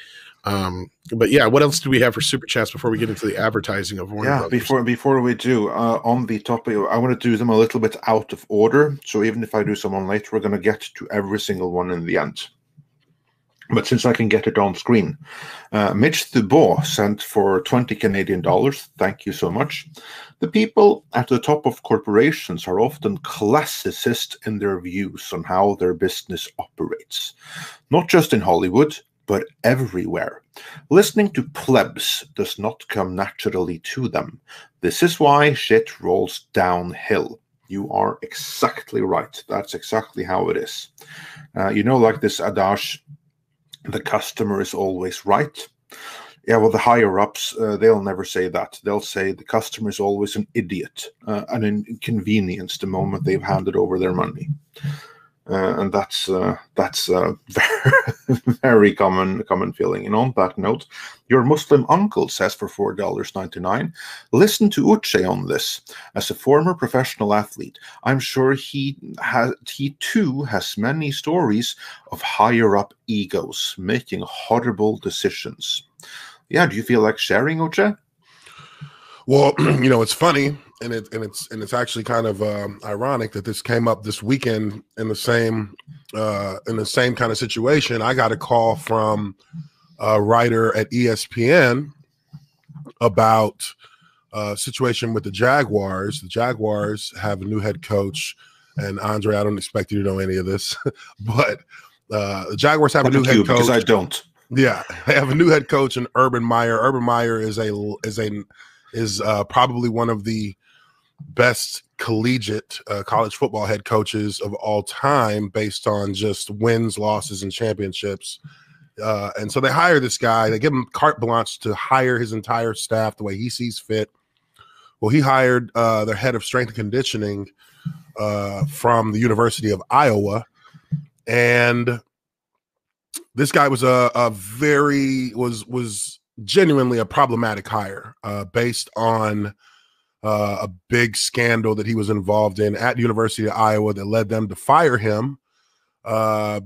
But yeah, what else do we have for super chats before we get into the advertising of Warner Brothers? Before we do, on the topic, I want to do them a little bit out of order. So even if I do someone later, we're going to get to every single one in the end. But since I can get it on screen, Mitch Thubault sent for $20 Canadian. Thank you so much. The people at the top of corporations are often classicist in their views on how their business operates, not just in Hollywood, but everywhere. Listening to plebs does not come naturally to them. This is why shit rolls downhill. You are exactly right. That's exactly how it is. Like this adage, the customer is always right. Yeah, well, the higher-ups, they'll never say that. They'll say the customer is always an idiot, an inconvenience the moment they've handed over their money. And that's very common feeling. And on that note, your Muslim uncle says for $4.99, listen to Uche on this. As a former professional athlete, I'm sure he too has many stories of higher up egos making horrible decisions. Yeah, do you feel like sharing, Uche? Well, it's funny, and it's actually kind of ironic that this came up this weekend in the same kind of situation. I got a call from a writer at ESPN about a situation with the Jaguars. The Jaguars have a new head coach, and Andre, I don't expect you to know any of this, but the Jaguars have a new head coach. Because I don't. Yeah, they have a new head coach in Urban Meyer. Urban Meyer is probably one of the best collegiate college football head coaches of all time based on just wins, losses, and championships. And so they hire this guy. They give him carte blanche to hire his entire staff the way he sees fit. Well, he hired their head of strength and conditioning from the University of Iowa. And this guy was was genuinely a problematic hire based on a big scandal that he was involved in at the University of Iowa that led them to fire him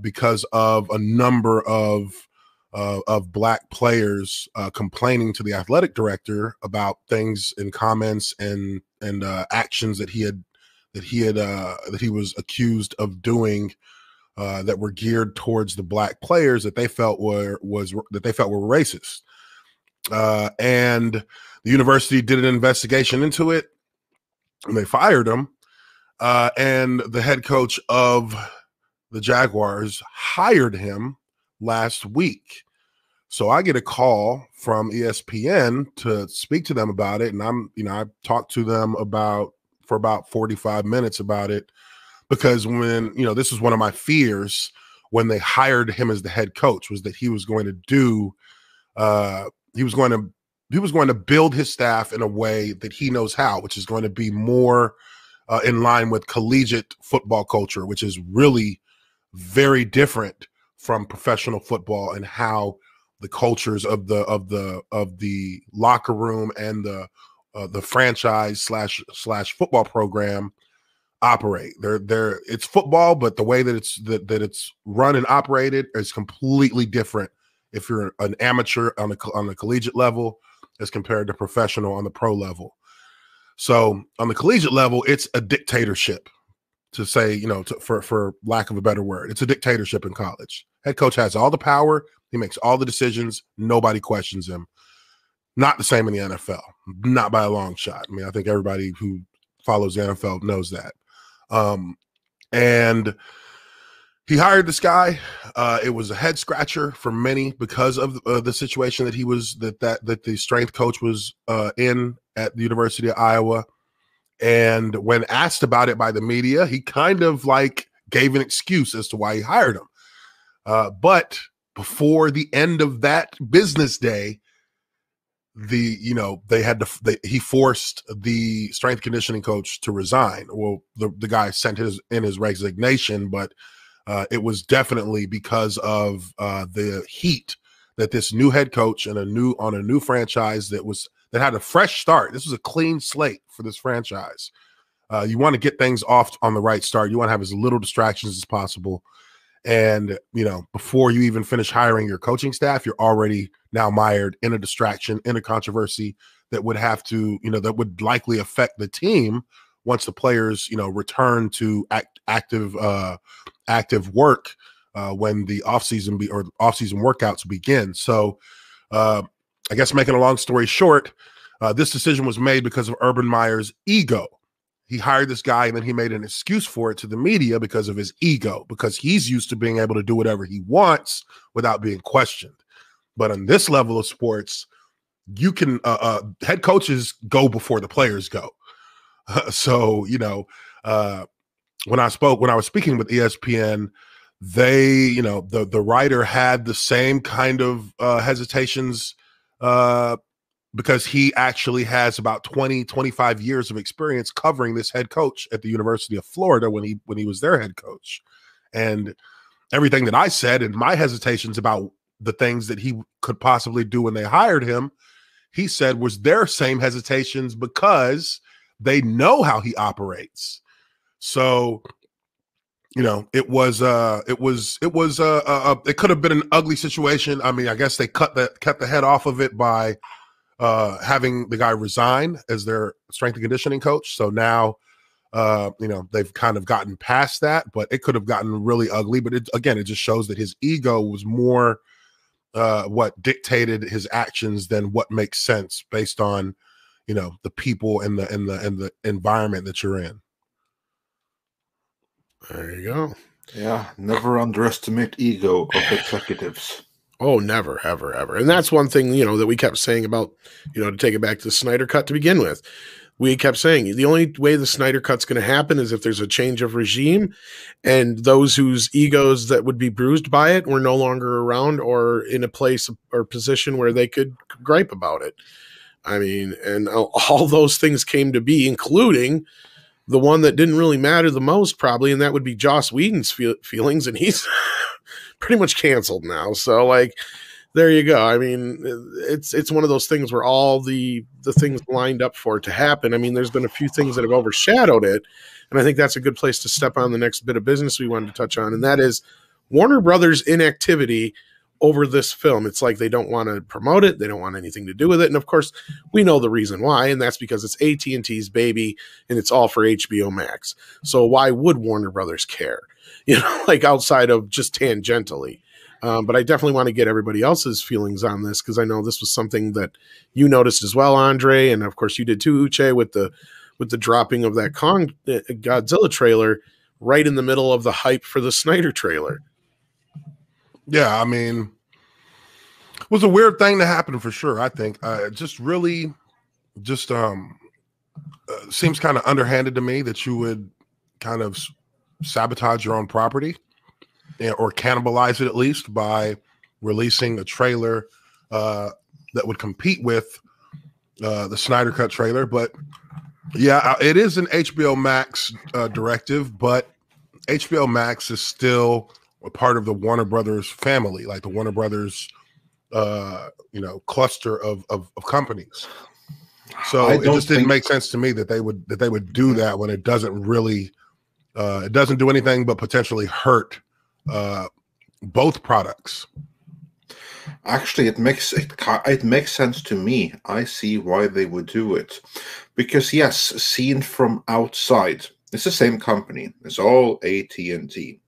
because of a number of black players complaining to the athletic director about things and comments and actions that he was accused of doing that were geared towards the black players that they felt were racist. And the university did an investigation into it, and they fired him. And the head coach of the Jaguars hired him last week. So I get a call from ESPN to speak to them about it, and I talked to them for about 45 minutes about it, because when this was one of my fears when they hired him as the head coach, was that he was going to do he was going to build his staff in a way that he knows how, which is going to be more in line with collegiate football culture, which is really very different from professional football and how the cultures of the locker room and the franchise slash football program operate. It's football, but the way that it's run and operated is completely different if you're an amateur on the collegiate level as compared to professional on the pro level. So on the collegiate level, it's a dictatorship, to say, for lack of a better word. It's a dictatorship in college. Head coach has all the power. He makes all the decisions. Nobody questions him. Not the same in the NFL. Not by a long shot. I mean, I think everybody who follows the NFL knows that. And he hired this guy. It was a head scratcher for many because of the situation that he was that the strength coach was in at the University of Iowa. And when asked about it by the media, he kind of gave an excuse as to why he hired him. But before the end of that business day, he forced the strength conditioning coach to resign. Well, the guy sent his resignation, but it was definitely because of the heat that this new head coach and a new franchise that had a fresh start. This was a clean slate for this franchise. You want to get things off on the right start. You want to have as little distractions as possible. And, before you even finish hiring your coaching staff, you're already now mired in a distraction, in a controversy that would have to, that would likely affect the team once the players, return to active work when the offseason offseason workouts begin. So I guess making a long story short, this decision was made because of Urban Meyer's ego. He hired this guy and then he made an excuse for it to the media because of his ego, because he's used to being able to do whatever he wants without being questioned. But on this level of sports, you can head coaches go before the players go. So, when I was speaking with ESPN, they, the writer had the same kind of hesitations because he actually has about 25 years of experience covering this head coach at the University of Florida when he was their head coach. And everything that I said and my hesitations about the things that he could possibly do when they hired him, he said was their same hesitations because they know how he operates. So, it could have been an ugly situation. I mean, I guess they cut the head off of it by having the guy resign as their strength and conditioning coach. So now, they've kind of gotten past that, but it could have gotten really ugly. But it just shows that his ego was more what dictated his actions than what makes sense based on, the people and the environment that you're in. There you go. Yeah, never underestimate ego of executives. Oh, never, ever, ever. And that's one thing, that we kept saying about, to take it back to the Snyder Cut to begin with. We kept saying the only way the Snyder Cut's going to happen is if there's a change of regime and those whose egos that would be bruised by it were no longer around or in a place or position where they could gripe about it. I mean, and all those things came to be, including the one that didn't really matter the most probably, and that would be Joss Whedon's feelings, and he's pretty much canceled now. So, there you go. I mean, it's one of those things where all the things lined up for it to happen. I mean, there's been a few things that have overshadowed it, and I think that's a good place to step on the next bit of business we wanted to touch on, and that is Warner Brothers' inactivity over this film. It's like they don't want to promote it. They don't want anything to do with it. And of course, we know the reason why, and that's because it's AT&T's baby and it's all for HBO Max. So why would Warner Brothers care? Outside of just tangentially. But I definitely want to get everybody else's feelings on this because I know this was something that you noticed as well, Andre, and of course you did too, Uche, with the dropping of that Godzilla trailer right in the middle of the hype for the Snyder trailer. Yeah, I mean, it was a weird thing to happen for sure. I think seems kind of underhanded to me that you would kind of sabotage your own property or cannibalize it at least by releasing a trailer that would compete with the Snyder Cut trailer. But yeah, it is an HBO Max directive, but HBO Max is still a part of the Warner Brothers family, like the Warner Brothers, cluster of companies. So it just didn't make sense to me that they would do that when it doesn't really, it doesn't do anything but potentially hurt both products. Actually, it makes sense to me. I see why they would do it, because yes, seen from outside, it's the same company. It's all AT&T.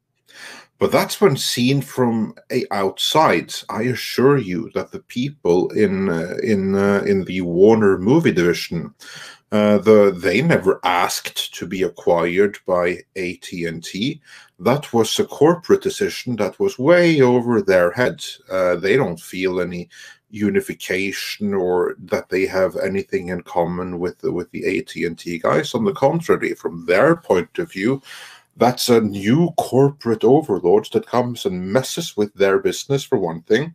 But that's when seen from outside. I assure you that the people in the Warner movie division, they never asked to be acquired by AT&T. That was a corporate decision that was way over their heads. They don't feel any unification or that they have anything in common with the AT&T guys. On the contrary, from their point of view, that's a new corporate overlord that comes and messes with their business, for one thing.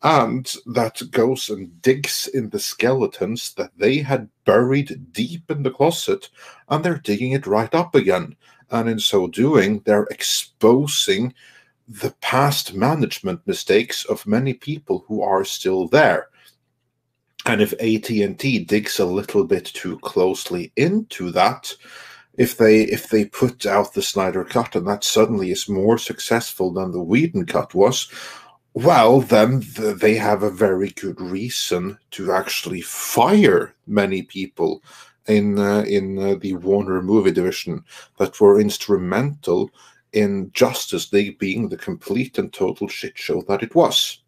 and that goes and digs in the skeletons that they had buried deep in the closet, and they're digging it right up again. And in so doing, they're exposing the past management mistakes of many people who are still there. And if AT&T digs a little bit too closely into that, if they put out the Snyder Cut and that suddenly is more successful than the Whedon Cut was, well, then they have a very good reason to actually fire many people in the Warner movie division that were instrumental in Justice League being the complete and total shit show that it was.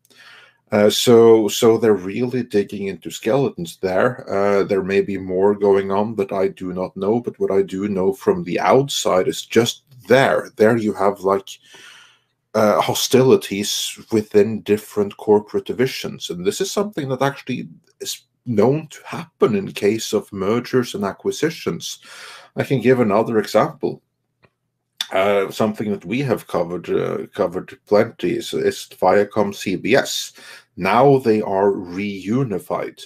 So they're really digging into skeletons there. There may be more going on that I do not know, but what I do know from the outside is just there. There you have like hostilities within different corporate divisions, and this is something that actually is known to happen in case of mergers and acquisitions. I can give another example. Something that we have covered plenty is Viacom CBS. Now they are reunified,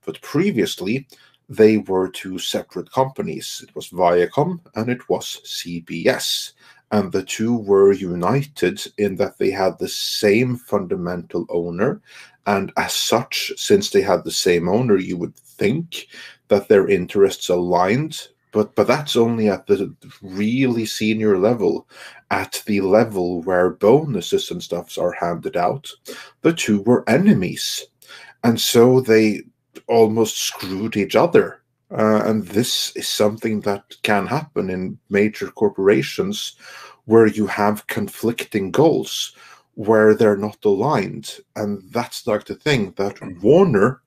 but previously they were two separate companies. It was Viacom and it was CBS, and the two were united in that they had the same fundamental owner, and as such, since they had the same owner, you would think that their interests aligned. But that's only at the really senior level. At the level where bonuses and stuffs are handed out, the two were enemies. And so they almost screwed each other. And this is something that can happen in major corporations where you have conflicting goals, where they're not aligned. And that's like the thing, that Warner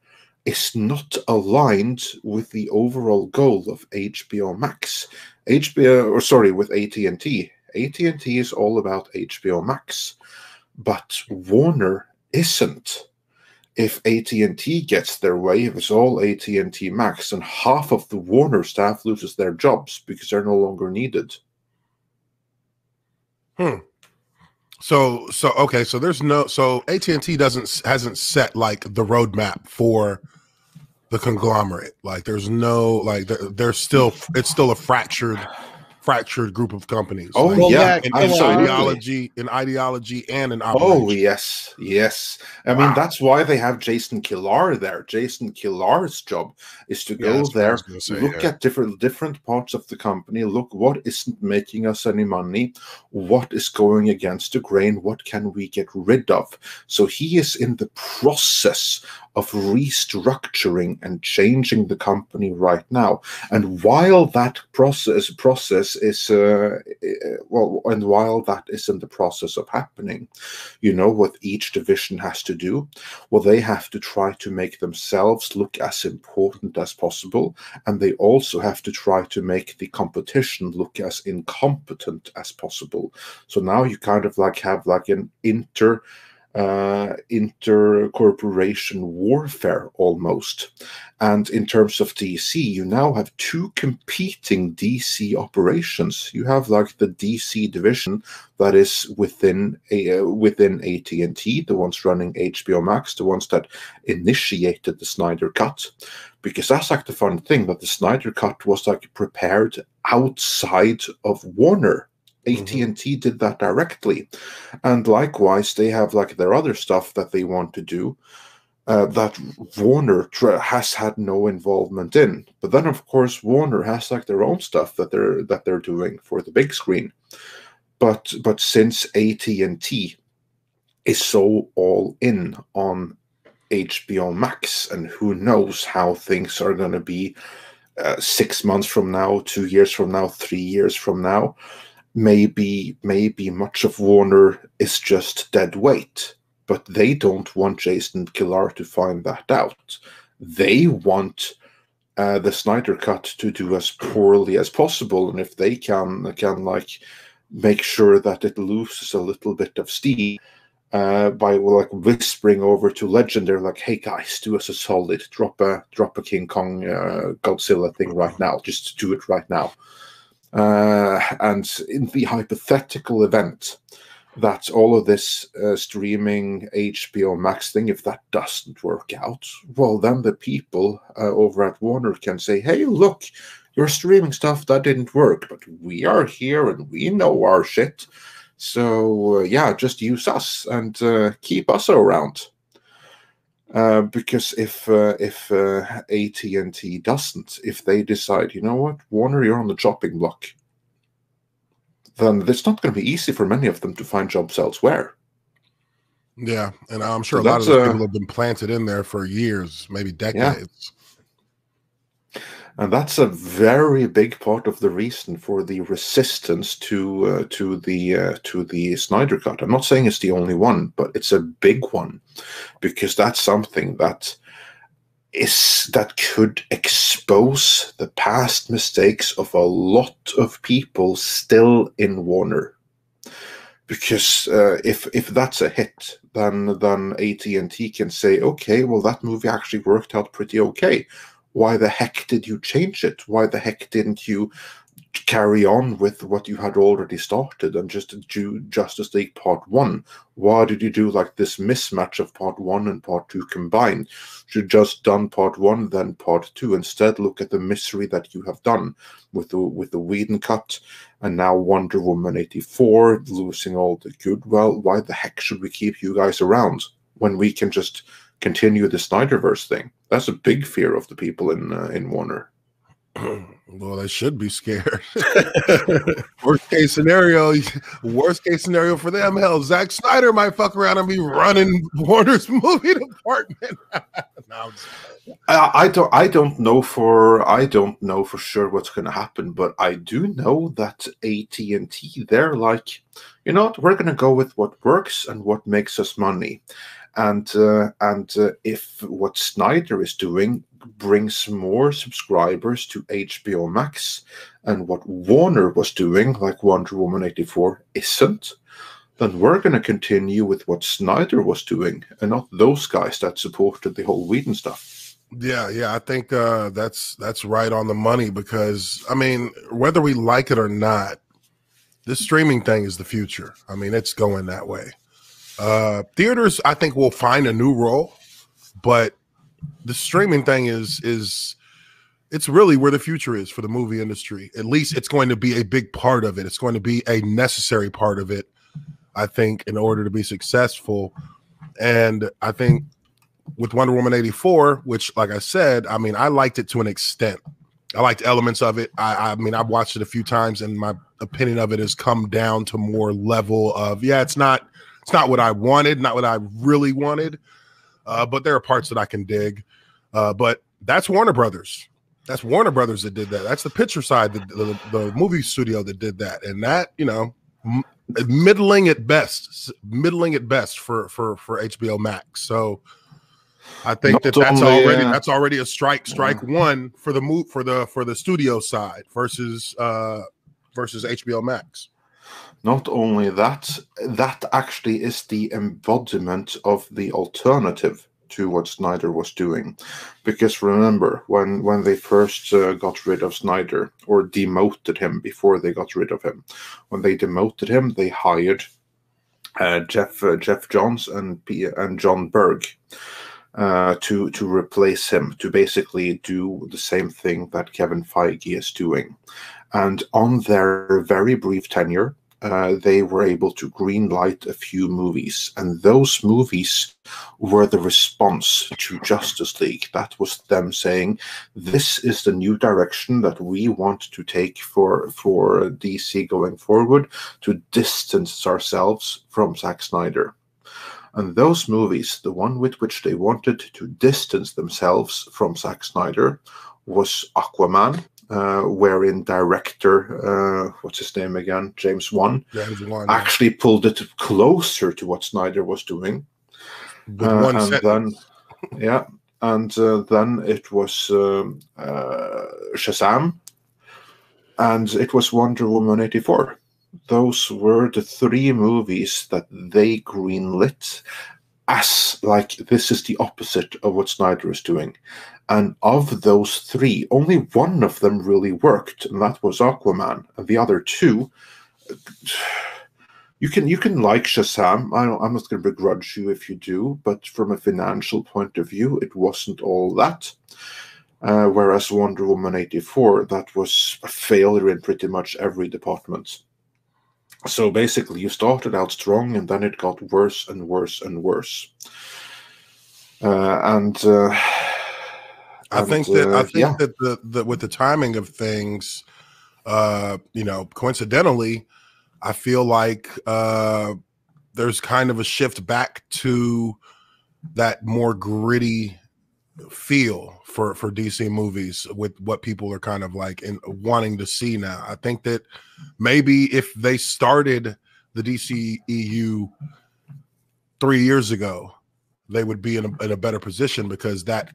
is not aligned with the overall goal of HBO Max. With AT&T. AT&T is all about HBO Max, but Warner isn't. If AT&T gets their way, if it's all AT&T Max, then half of the Warner staff loses their jobs because they're no longer needed. So there's no, so AT&T hasn't set like the roadmap for the conglomerate. Like there's no, like there's still, it's still a fractured group of companies. Oh, like, yeah, in absolutely. ideology and in operation. Oh, yes. I mean, that's why they have Jason Killar there. Jason Killar's job is to go there, look at different parts of the company, look what isn't making us any money, what is going against the grain, what can we get rid of. So he is in the process of restructuring and changing the company right now. And while that process is while that is in the process of happening, you know what each division has to do? Well, they have to try to make themselves look as important as possible, and they also have to try to make the competition look as incompetent as possible. So now you kind of like have like an intercorporation warfare almost. And in terms of DC, you now have two competing DC operations. You have like the DC division that is within AT&T, the ones running HBO Max, the ones that initiated the Snyder Cut. Because that's like the fun thing, that the Snyder Cut was like prepared outside of Warner. AT&T did that directly, and likewise they have like their other stuff that they want to do that Warner has had no involvement in. But then of course Warner has like their own stuff that they're doing for the big screen. But since AT&T is so all in on HBO Max, and who knows how things are going to be 6 months from now, 2 years from now, 3 years from now. Maybe much of Warner is just dead weight, but they don't want Jason Killar to find that out. They want the Snyder Cut to do as poorly as possible, and if they can like make sure that it loses a little bit of steam by like whispering over to Legend, they're like, "Hey guys, do us a solid, drop a King Kong Godzilla thing right now, just do it right now." And in the hypothetical event that all of this streaming HBO Max thing, if that doesn't work out, well, then the people over at Warner can say, hey, look, your streaming stuff, that didn't work, but we are here and we know our shit. So, yeah, just use us and keep us around. Because if AT&T doesn't, if they decide, you know what, Warner, you're on the chopping block, then it's not going to be easy for many of them to find jobs elsewhere. Yeah, and I'm sure So a lot of those people have been planted in there for years, maybe decades. Yeah. And that's a very big part of the reason for the resistance to the Snyder Cut. I'm not saying it's the only one, but it's a big one, because that's something that could expose the past mistakes of a lot of people still in Warner. Because if that's a hit, then AT&T can say, okay, well, that movie actually worked out pretty okay. Why the heck did you change it? Why the heck didn't you carry on with what you had already started and just do Justice League Part 1? Why did you do like this mismatch of Part 1 and Part 2 combined? Should just done Part 1, then Part 2. Instead, look at the misery that you have done with the Whedon cut, and now Wonder Woman 84 losing all the goodwill. Why the heck should we keep you guys around when we can just continue the Snyderverse thing? That's a big fear of the people in Warner. Well, they should be scared. Worst case scenario for them, hell, Zack Snyder might fuck around and be running Warner's movie department. No, I don't know for sure what's going to happen, but I do know that AT&T, they're like, you know what, we're going to go with what works and what makes us money. And if what Snyder is doing brings more subscribers to HBO Max, and what Warner was doing, like Wonder Woman 84, isn't, then we're going to continue with what Snyder was doing, and not those guys that supported the whole Whedon stuff. Yeah, I think that's right on the money, because, I mean, whether we like it or not, this streaming thing is the future. I mean, it's going that way. Theaters, I think, will find a new role, but the streaming thing is it's really where the future is for the movie industry. At least it's going to be a big part of it. It's going to be a necessary part of it, I think, in order to be successful. And I think with Wonder Woman 84, which, like I said, I mean, I liked it to an extent. I liked elements of it. I mean, I've watched it a few times, and my opinion of it has come down to more level of, yeah, it's not what I wanted, not what I really wanted, but there are parts that I can dig. But that's Warner Brothers. That's Warner Brothers that did that. That's the picture side, the movie studio that did that. And that, you know, middling at best for HBO Max. So I think that's already a strike one for the studio side versus HBO Max. Not only that, that actually is the embodiment of the alternative to what Snyder was doing. Because remember, when they first got rid of Snyder, or demoted him before they got rid of him, when they demoted him, they hired Jeff Johns and John Berg to replace him, to basically do the same thing that Kevin Feige is doing. And on their very brief tenure, they were able to greenlight a few movies, and those movies were the response to Justice League. That was them saying, this is the new direction that we want to take for DC going forward, to distance ourselves from Zack Snyder. And those movies, the one with which they wanted to distance themselves from Zack Snyder, was Aquaman, wherein director, what's his name again, James Wan, actually pulled it closer to what Snyder was doing. Then it was Shazam, and it was Wonder Woman 84. Those were the three movies that they greenlit as, like, this is the opposite of what Snyder is doing. And of those three, only one of them really worked, and that was Aquaman. And the other two, You can like Shazam. I'm not going to begrudge you if you do, but from a financial point of view, it wasn't all that. Whereas Wonder Woman 84, that was a failure in pretty much every department. So basically, you started out strong, and then it got worse and worse and worse. I think that the with the timing of things, coincidentally, I feel like there's kind of a shift back to that more gritty feel for DC movies with what people are kind of like wanting to see now. I think that maybe if they started the DCEU 3 years ago, they would be in a better position, because that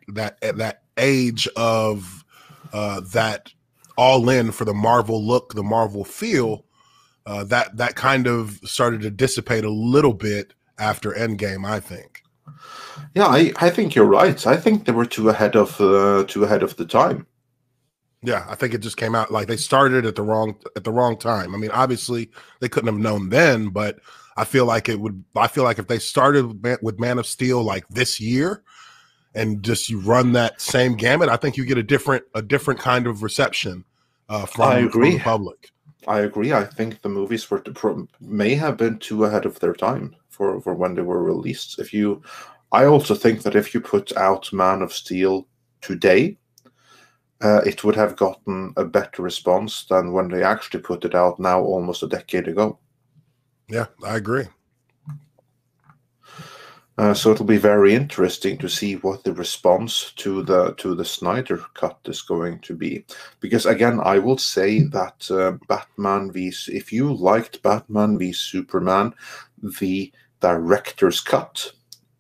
age of that all in for the Marvel look, the Marvel feel, that kind of started to dissipate a little bit after Endgame, I think. Yeah, I think you're right. I think they were too ahead of the time. Yeah, I think it just came out like they started at the wrong time. I mean, obviously they couldn't have known then, but I feel like if they started with Man of Steel like this year and just you run that same gamut, I think you get a different kind of reception from the public. I agree. I think the movies may have been too ahead of their time for when they were released. I also think that if you put out Man of Steel today, it would have gotten a better response than when they actually put it out now, almost a decade ago. Yeah, I agree. So it'll be very interesting to see what the response to the Snyder cut is going to be. Because again, I will say that if you liked Batman v Superman, the director's cut,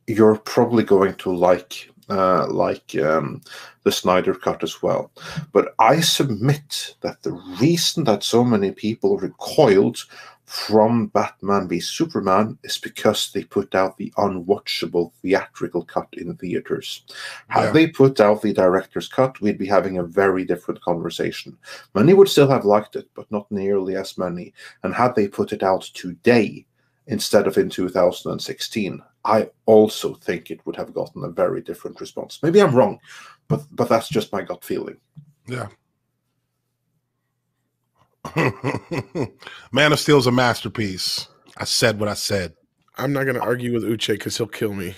you're probably going to like the Snyder cut as well. But I submit that the reason that so many people recoiled from Batman v Superman is because they put out the unwatchable theatrical cut in theaters. Had they put out the director's cut, we'd be having a very different conversation. Many would still have liked it, but not nearly as many. And had they put it out today instead of in 2016, I also think it would have gotten a very different response. Maybe I'm wrong, but that's just my gut feeling. Yeah. Man of Steel's a masterpiece. I said what I said. I'm not going to argue with Uche because he'll kill me.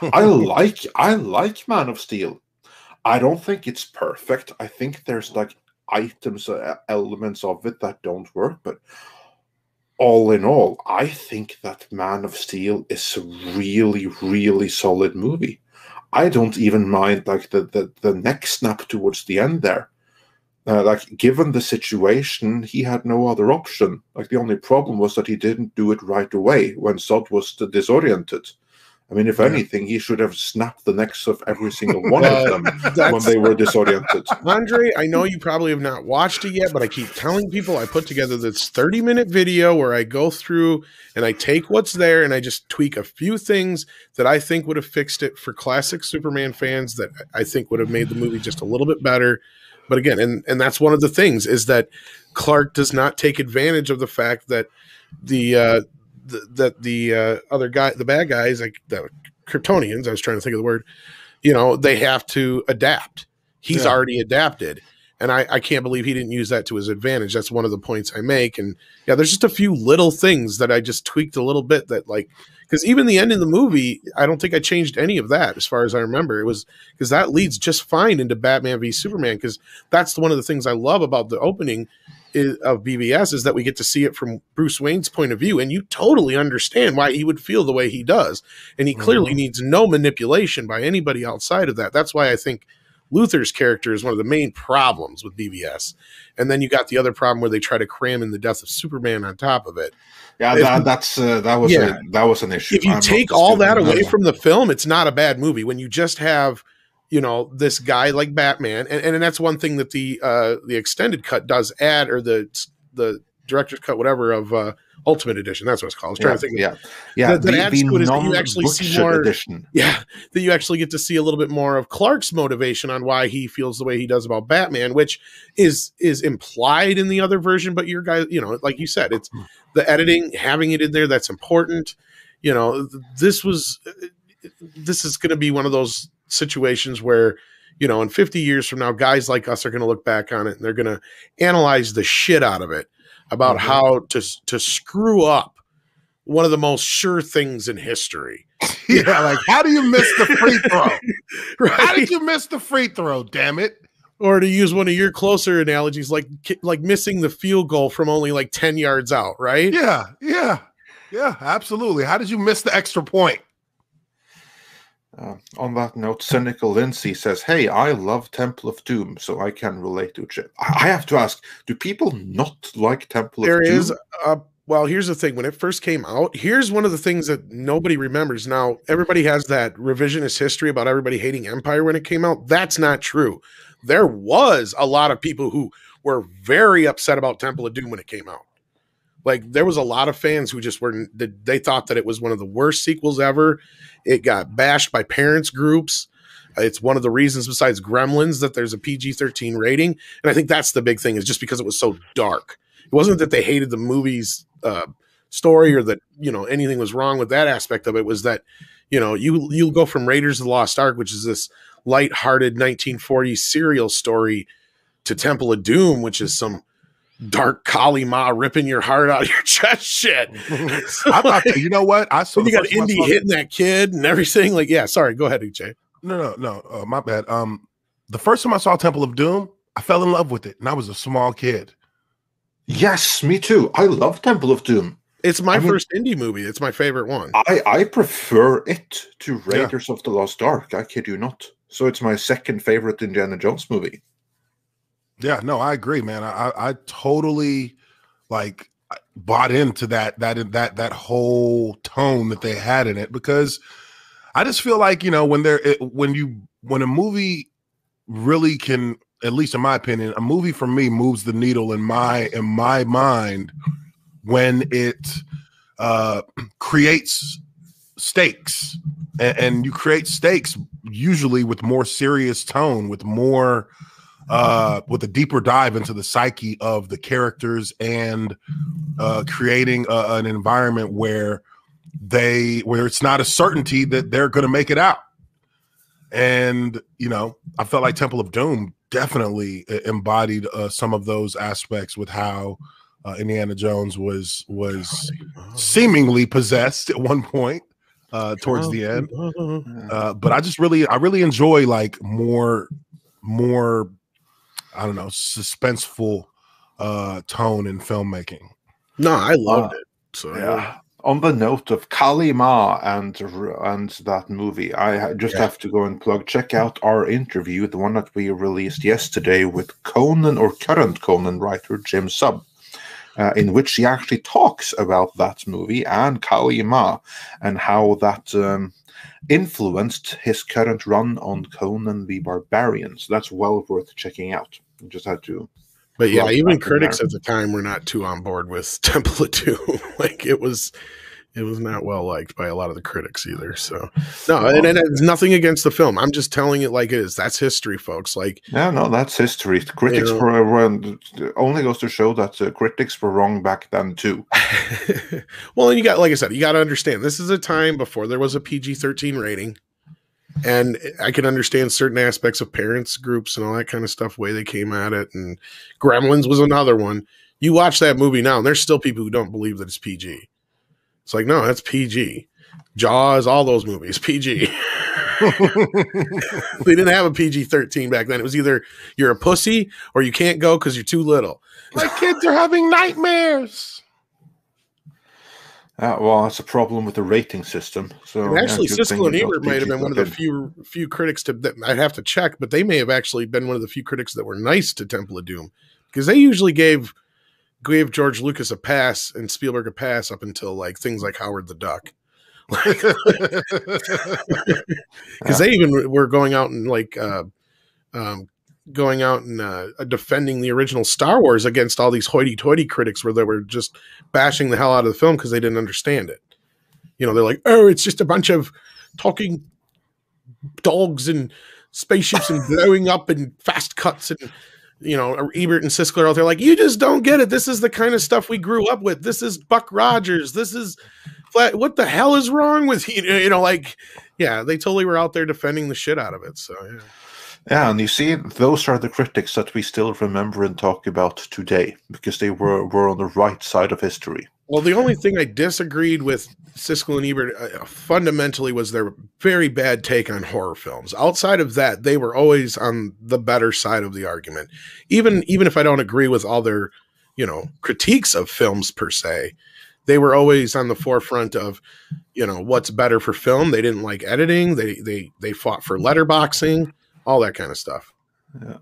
I like Man of Steel. I don't think it's perfect. I think there's like elements of it that don't work, but all in all, I think that Man of Steel is a really, really solid movie. I don't even mind like the neck snap towards the end there. Like, given the situation, he had no other option. Like, the only problem was that he didn't do it right away when Zod was disoriented. I mean, if anything, he should have snapped the necks of every single one of them when they were disoriented. Andre, I know you probably have not watched it yet, but I keep telling people I put together this 30-minute video where I go through and I take what's there and I just tweak a few things that I think would have fixed it for classic Superman fans, that I think would have made the movie just a little bit better. But again, and that's one of the things, is that Clark does not take advantage of the fact that the other guy, the bad guys, like the Kryptonians, I was trying to think of the word, they have to adapt. He's already adapted. And I can't believe he didn't use that to his advantage. That's one of the points I make. And yeah, there's just a few little things that I just tweaked a little bit, that like, because even the end of the movie, I don't think I changed any of that as far as I remember. It was because that leads just fine into Batman v Superman, because that's one of the things I love about the opening of BVS, is that we get to see it from Bruce Wayne's point of view, and you totally understand why he would feel the way he does. And he clearly needs no manipulation by anybody outside of that. That's why I think Luthor's character is one of the main problems with BVS. And then you got the other problem where they try to cram in the death of Superman on top of it. Yeah, that was an issue. If you take all that away from the film, it's not a bad movie. When you just have, this guy like Batman, and that's one thing that the extended cut does add, or the director's cut, whatever, of Ultimate Edition. That's what it's called. I was trying to think. The adds to it is that you actually see more edition. Yeah, that you actually get to see a little bit more of Clark's motivation on why he feels the way he does about Batman, which is implied in the other version. But your guy, like you said, it's the editing, having it in there that's important. This is going to be one of those situations where, in 50 years from now, guys like us are going to look back on it and they're going to analyze the shit out of it about how to screw up one of the most sure things in history. Yeah, like how do you miss the free throw? Right? How did you miss the free throw? Damn it! Or to use one of your closer analogies, like missing the field goal from only like 10 yards out, right? Yeah, absolutely. How did you miss the extra point? On that note, Cynical Lindsay says, "Hey, I love Temple of Doom, so I can relate to it." I have to ask, do people not like Temple of Doom? There is well, here's the thing. When it first came out, here's one of the things that nobody remembers. Now, everybody has that revisionist history about everybody hating Empire when it came out. That's not true. There was a lot of people who were very upset about Temple of Doom when it came out. Like, there was a lot of fans who just they thought that it was one of the worst sequels ever. It got bashed by parents groups. It's one of the reasons, besides Gremlins, that there's a PG-13 rating. And I think that's the big thing, is just because it was so dark. It wasn't that they hated the movie's story or that, anything was wrong with that aspect of it. It was that, you go from Raiders of the Lost Ark, which is this lighthearted 1940s serial story, to Temple of Doom, which is some dark Kali Ma ripping your heart out of your chest shit. You know what? I saw. You got Indy hitting that kid and everything. Like, yeah, sorry, go ahead, Uche. No, my bad. The first time I saw Temple of Doom, I fell in love with it, and I was a small kid. Yes, me too. I love Temple of Doom. It's my first indie movie. It's my favorite one. I prefer it to Raiders of the Lost Ark. I kid you not. So it's my second favorite Indiana Jones movie. Yeah, no, I agree, man. I totally bought into that whole tone that they had in it, because I just feel like, when a movie really can, at least in my opinion, a movie for me moves the needle in my mind when it creates stakes, and you create stakes usually with more serious tone, with more with a deeper dive into the psyche of the characters, and creating an environment where it's not a certainty that they're going to make it out. And I felt like Temple of Doom definitely embodied some of those aspects with how Indiana Jones was seemingly possessed at one point towards the end. But I really enjoy more I don't know, suspenseful tone in filmmaking. No, I loved it. So yeah. On the note of Kali Ma and that movie, I just have to go and plug. Check out our interview, the one that we released yesterday with current Conan writer Jim Sub, in which he actually talks about that movie and Kali Ma and how that influenced his current run on Conan the Barbarian. So that's well worth checking out. You just had to. But yeah, even critics at the time were not too on board with Temple of Doom. Like, it was not well liked by a lot of the critics either. So no, and it's nothing against the film. I'm just telling it like it is. That's history, folks. Like, no, that's history. Critics only goes to show that critics were wrong back then too. Well, and like I said, you got to understand, this is a time before there was a PG-13 rating. And I can understand certain aspects of parents groups and all that kind of stuff, way they came at it. And Gremlins was another one. You watch that movie now, and there's still people who don't believe that it's PG. It's like, no, that's PG. Jaws, all those movies, PG. They didn't have a PG-13 back then. It was either you're a pussy or you can't go because you're too little. My kids are having nightmares. Well, that's a problem with the rating system. So and actually, Siskel and Ebert might have been one of the few critics that I'd have to check, but they may have actually been one of the few critics that were nice to Temple of Doom, because they usually gave George Lucas a pass and Spielberg a pass up until like things like Howard the Duck, because they even were going out and like going out and defending the original Star Wars against all these hoity-toity critics where they were just bashing the hell out of the film because they didn't understand it. You know, they're like, oh, it's just a bunch of talking dogs and spaceships and blowing up and fast cuts. And, you know, Ebert and Siskel are out there like, you just don't get it. This is the kind of stuff we grew up with. This is Buck Rogers. This is what the hell is wrong with you? You know, like, yeah, they totally were out there defending the shit out of it. So, yeah. Yeah, and you see, those are the critics that we still remember and talk about today because they were on the right side of history. Well, the only thing I disagreed with Siskel and Ebert fundamentally was their very bad take on horror films. Outside of that, they were always on the better side of the argument. Even if I don't agree with all their, you know, critiques of films per se, they were always on the forefront of, you know, what's better for film. They didn't like editing. They fought for letterboxing, all that kind of stuff. Yeah.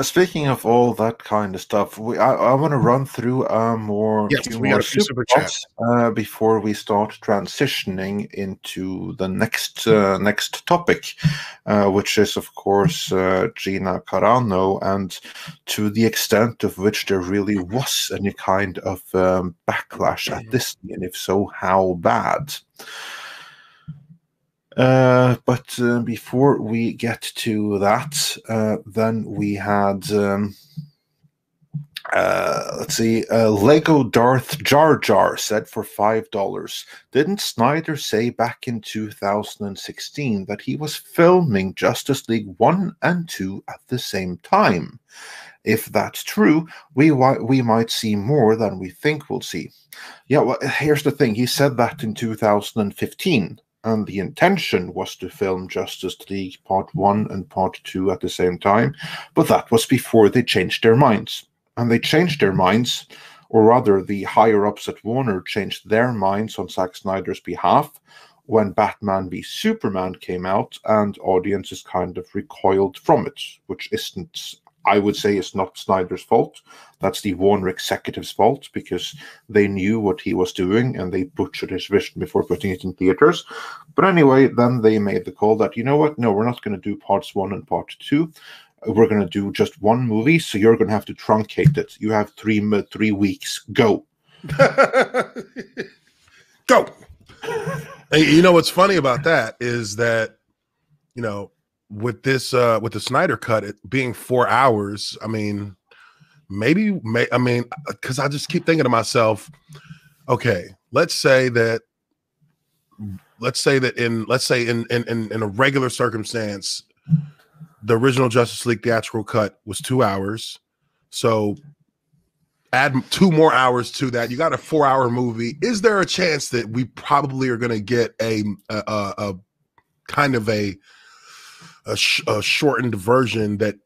Speaking of all that kind of stuff, I want to run through more super chats before we start transitioning into the next topic, which is of course Gina Carano, and to the extent of which there really was any kind of backlash at Disney, and if so, how bad. But before we get to that, then we had, let's see, Lego Darth Jar Jar said for $5. Didn't Snyder say back in 2016 that he was filming Justice League 1 and 2 at the same time? If that's true, we might see more than we think we'll see. Yeah, well, here's the thing. He said that in 2015. And the intention was to film Justice League Part 1 and Part 2 at the same time, but that was before they changed their minds. And they changed their minds, or rather the higher-ups at Warner changed their minds on Zack Snyder's behalf when Batman v Superman came out, and audiences kind of recoiled from it, which isn't, I would say, is not Snyder's fault. That's the Warner executive's fault, because they knew what he was doing and they butchered his vision before putting it in theaters. But anyway, then they made the call that, you know what, no, we're not going to do parts 1 and part 2. We're going to do just one movie, so you're going to have to truncate it. You have 3 weeks. Go. Go. And you know what's funny about that is that, you know, with this with the Snyder cut, it being 4 hours, I mean, because I just keep thinking to myself, okay, let's say in a regular circumstance, the original Justice League theatrical cut was 2 hours, so add 2 more hours to that, you got a 4-hour movie. Is there a chance that we probably are going to get a kind of a shortened version that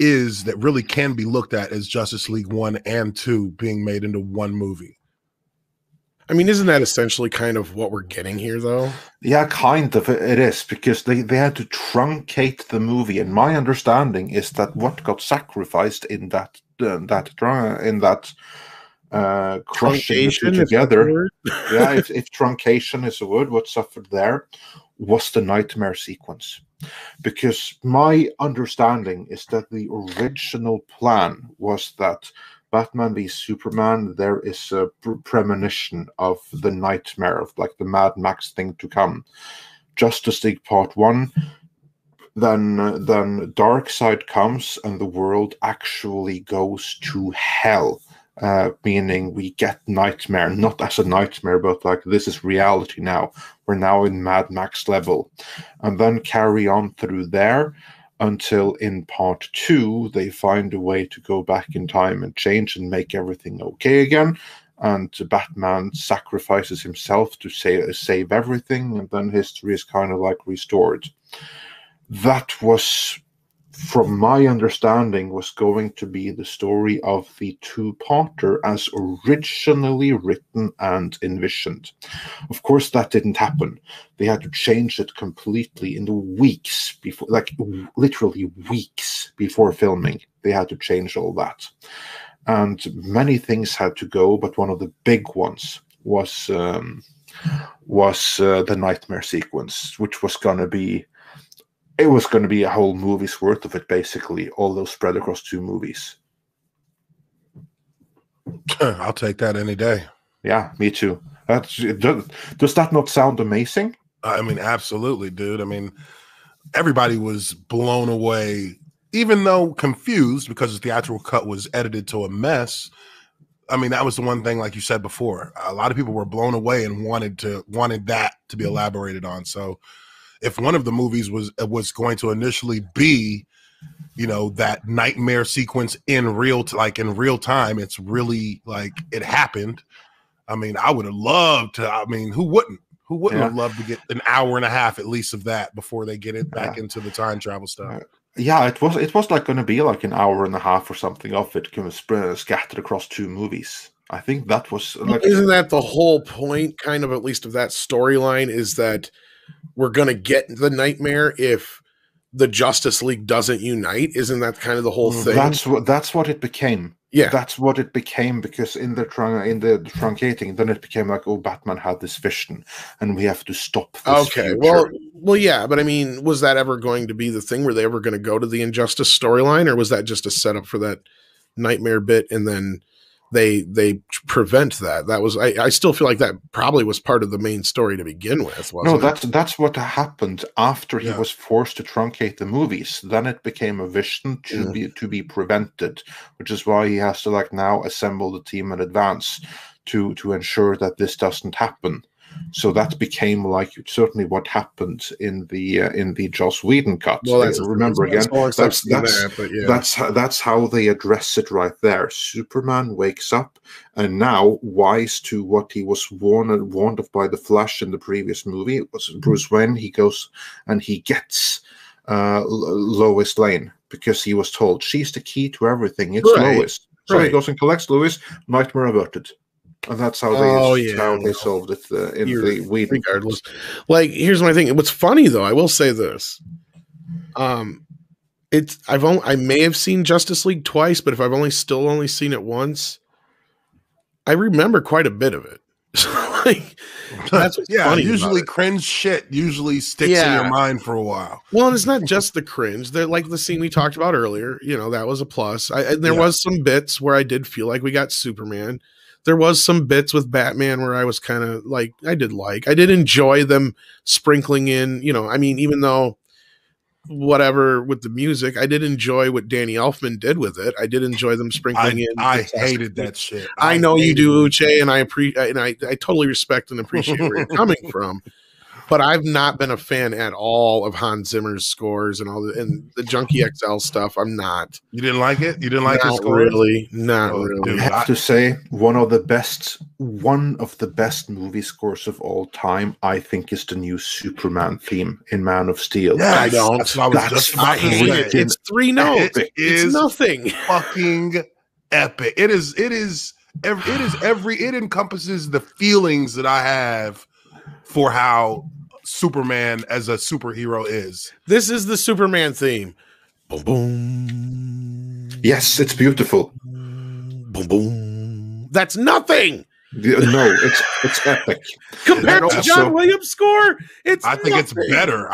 really can be looked at as Justice League 1 and 2 being made into one movie? I mean, isn't that essentially kind of what we're getting here, though? Yeah, kind of. It is, because they had to truncate the movie, and my understanding is that what got sacrificed in that crushing the two together. Yeah, if truncation is a word, what suffered there was the nightmare sequence. Because my understanding is that the original plan was that Batman v Superman, there is a premonition of the nightmare, of like the Mad Max thing to come. Justice League Part 1, then Darkseid comes and the world actually goes to hell. Meaning we get nightmare, not as a nightmare, but like this is reality now. We're now in Mad Max level. And then carry on through there until in part 2, they find a way to go back in time and change and make everything okay again. And Batman sacrifices himself to save everything, and then history is kind of like restored. That was, from my understanding, was going to be the story of the two-parter as originally written and envisioned. Of course, that didn't happen. They had to change it completely in the weeks before, like literally weeks before filming. They had to change all that. And many things had to go, but one of the big ones was the nightmare sequence, which was going to be it was going to be a whole movie's worth of it, basically, all those spread across 2 movies. I'll take that any day. Yeah, me too. Does that not sound amazing? I mean, absolutely, dude. I mean, everybody was blown away, even though confused because the theatrical cut was edited to a mess. I mean, that was the one thing, like you said before, a lot of people were blown away and wanted that to be elaborated on. So if one of the movies was going to initially be, you know, that nightmare sequence in real time, it's really like it happened. I mean, I would have loved to. I mean, who wouldn't have loved to get an hour and a half at least of that before they get it back into the time travel stuff? Yeah, it was like going to be like an hour and a half or something of it kind of scattered across 2 movies. I think that was like, isn't that the whole point, kind of, at least of that storyline, is that we're going to get the nightmare if the Justice League doesn't unite? Isn't that kind of the whole thing? That's what it became. Yeah, that's what it became, because in the truncating, then it became like, oh, Batman had this vision, and we have to stop this future. Well, yeah, but I mean, was that ever going to be the thing? Were they ever going to go to the Injustice storyline, or was that just a setup for that nightmare bit, and then they prevent that? That was I still feel like that probably was part of the main story to begin with. Wasn't it? That's what happened after he was forced to truncate the movies. Then it became a vision to be prevented, which is why he has to like now assemble the team in advance to ensure that this doesn't happen. So that became like certainly what happened in the Joss Whedon cut. Well, that's how they address it right there. Superman wakes up, and now, wise to what he was warned of by the Flash in the previous movie, it was Bruce Wayne. He goes and he gets Lois Lane, because he was told she's the key to everything. It's Lois. So he goes and collects Lois. Nightmare averted. And that's how they solved it in the Whedon. Regardless, like, here's my thing. What's funny though, I will say this: I may have seen Justice League twice, but if I've only seen it once, I remember quite a bit of it. Like, that's what's funny. Usually cringe shit usually sticks in your mind for a while. Well, and it's not just the cringe. They're like the scene we talked about earlier. You know, that was a plus. There was some bits where I did feel like we got Superman. There was some bits with Batman where I was kind of like, I did enjoy them sprinkling in, you know, I mean, even though whatever with the music, I did enjoy what Danny Elfman did with it. I did enjoy them sprinkling in. I hated that shit. I know you do, Uche, and I totally respect and appreciate where you're coming from. But I've not been a fan at all of Hans Zimmer's scores and the Junkie XL stuff. I'm not. You didn't like it? You didn't like his scores? Not really. Dude, I have to say, one of the best movie scores of all time, I think, is the new Superman theme in Man of Steel. Yeah, I don't. I hate it. It's 3 notes. It's nothing. Fucking epic. It encompasses the feelings that I have for how Superman as a superhero is. This is the Superman theme. Boom, boom. Yes, it's beautiful. Boom, boom. That's nothing. No, it's epic. Compared to John Williams' score, I think it's better.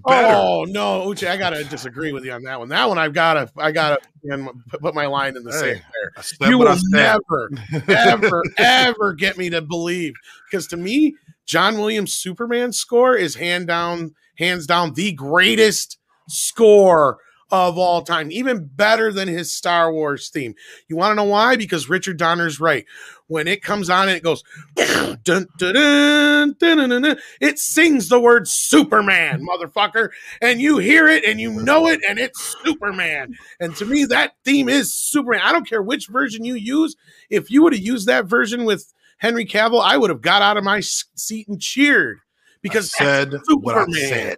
Oh no, Uche, I gotta disagree with you on that one. That one, I gotta put my line in the same there. You will never, ever get me to believe, because to me, John Williams' Superman score is hands down the greatest score of all time, even better than his Star Wars theme. You want to know why? Because Richard Donner's right. When it comes on and it goes, dun, dun, dun, dun, dun, dun, dun, it sings the word Superman, motherfucker, and you hear it and you know it, and it's Superman. And to me, that theme is Superman. I don't care which version you use. If you would have used that version with Henry Cavill, I would have got out of my seat and cheered, because I said what I said.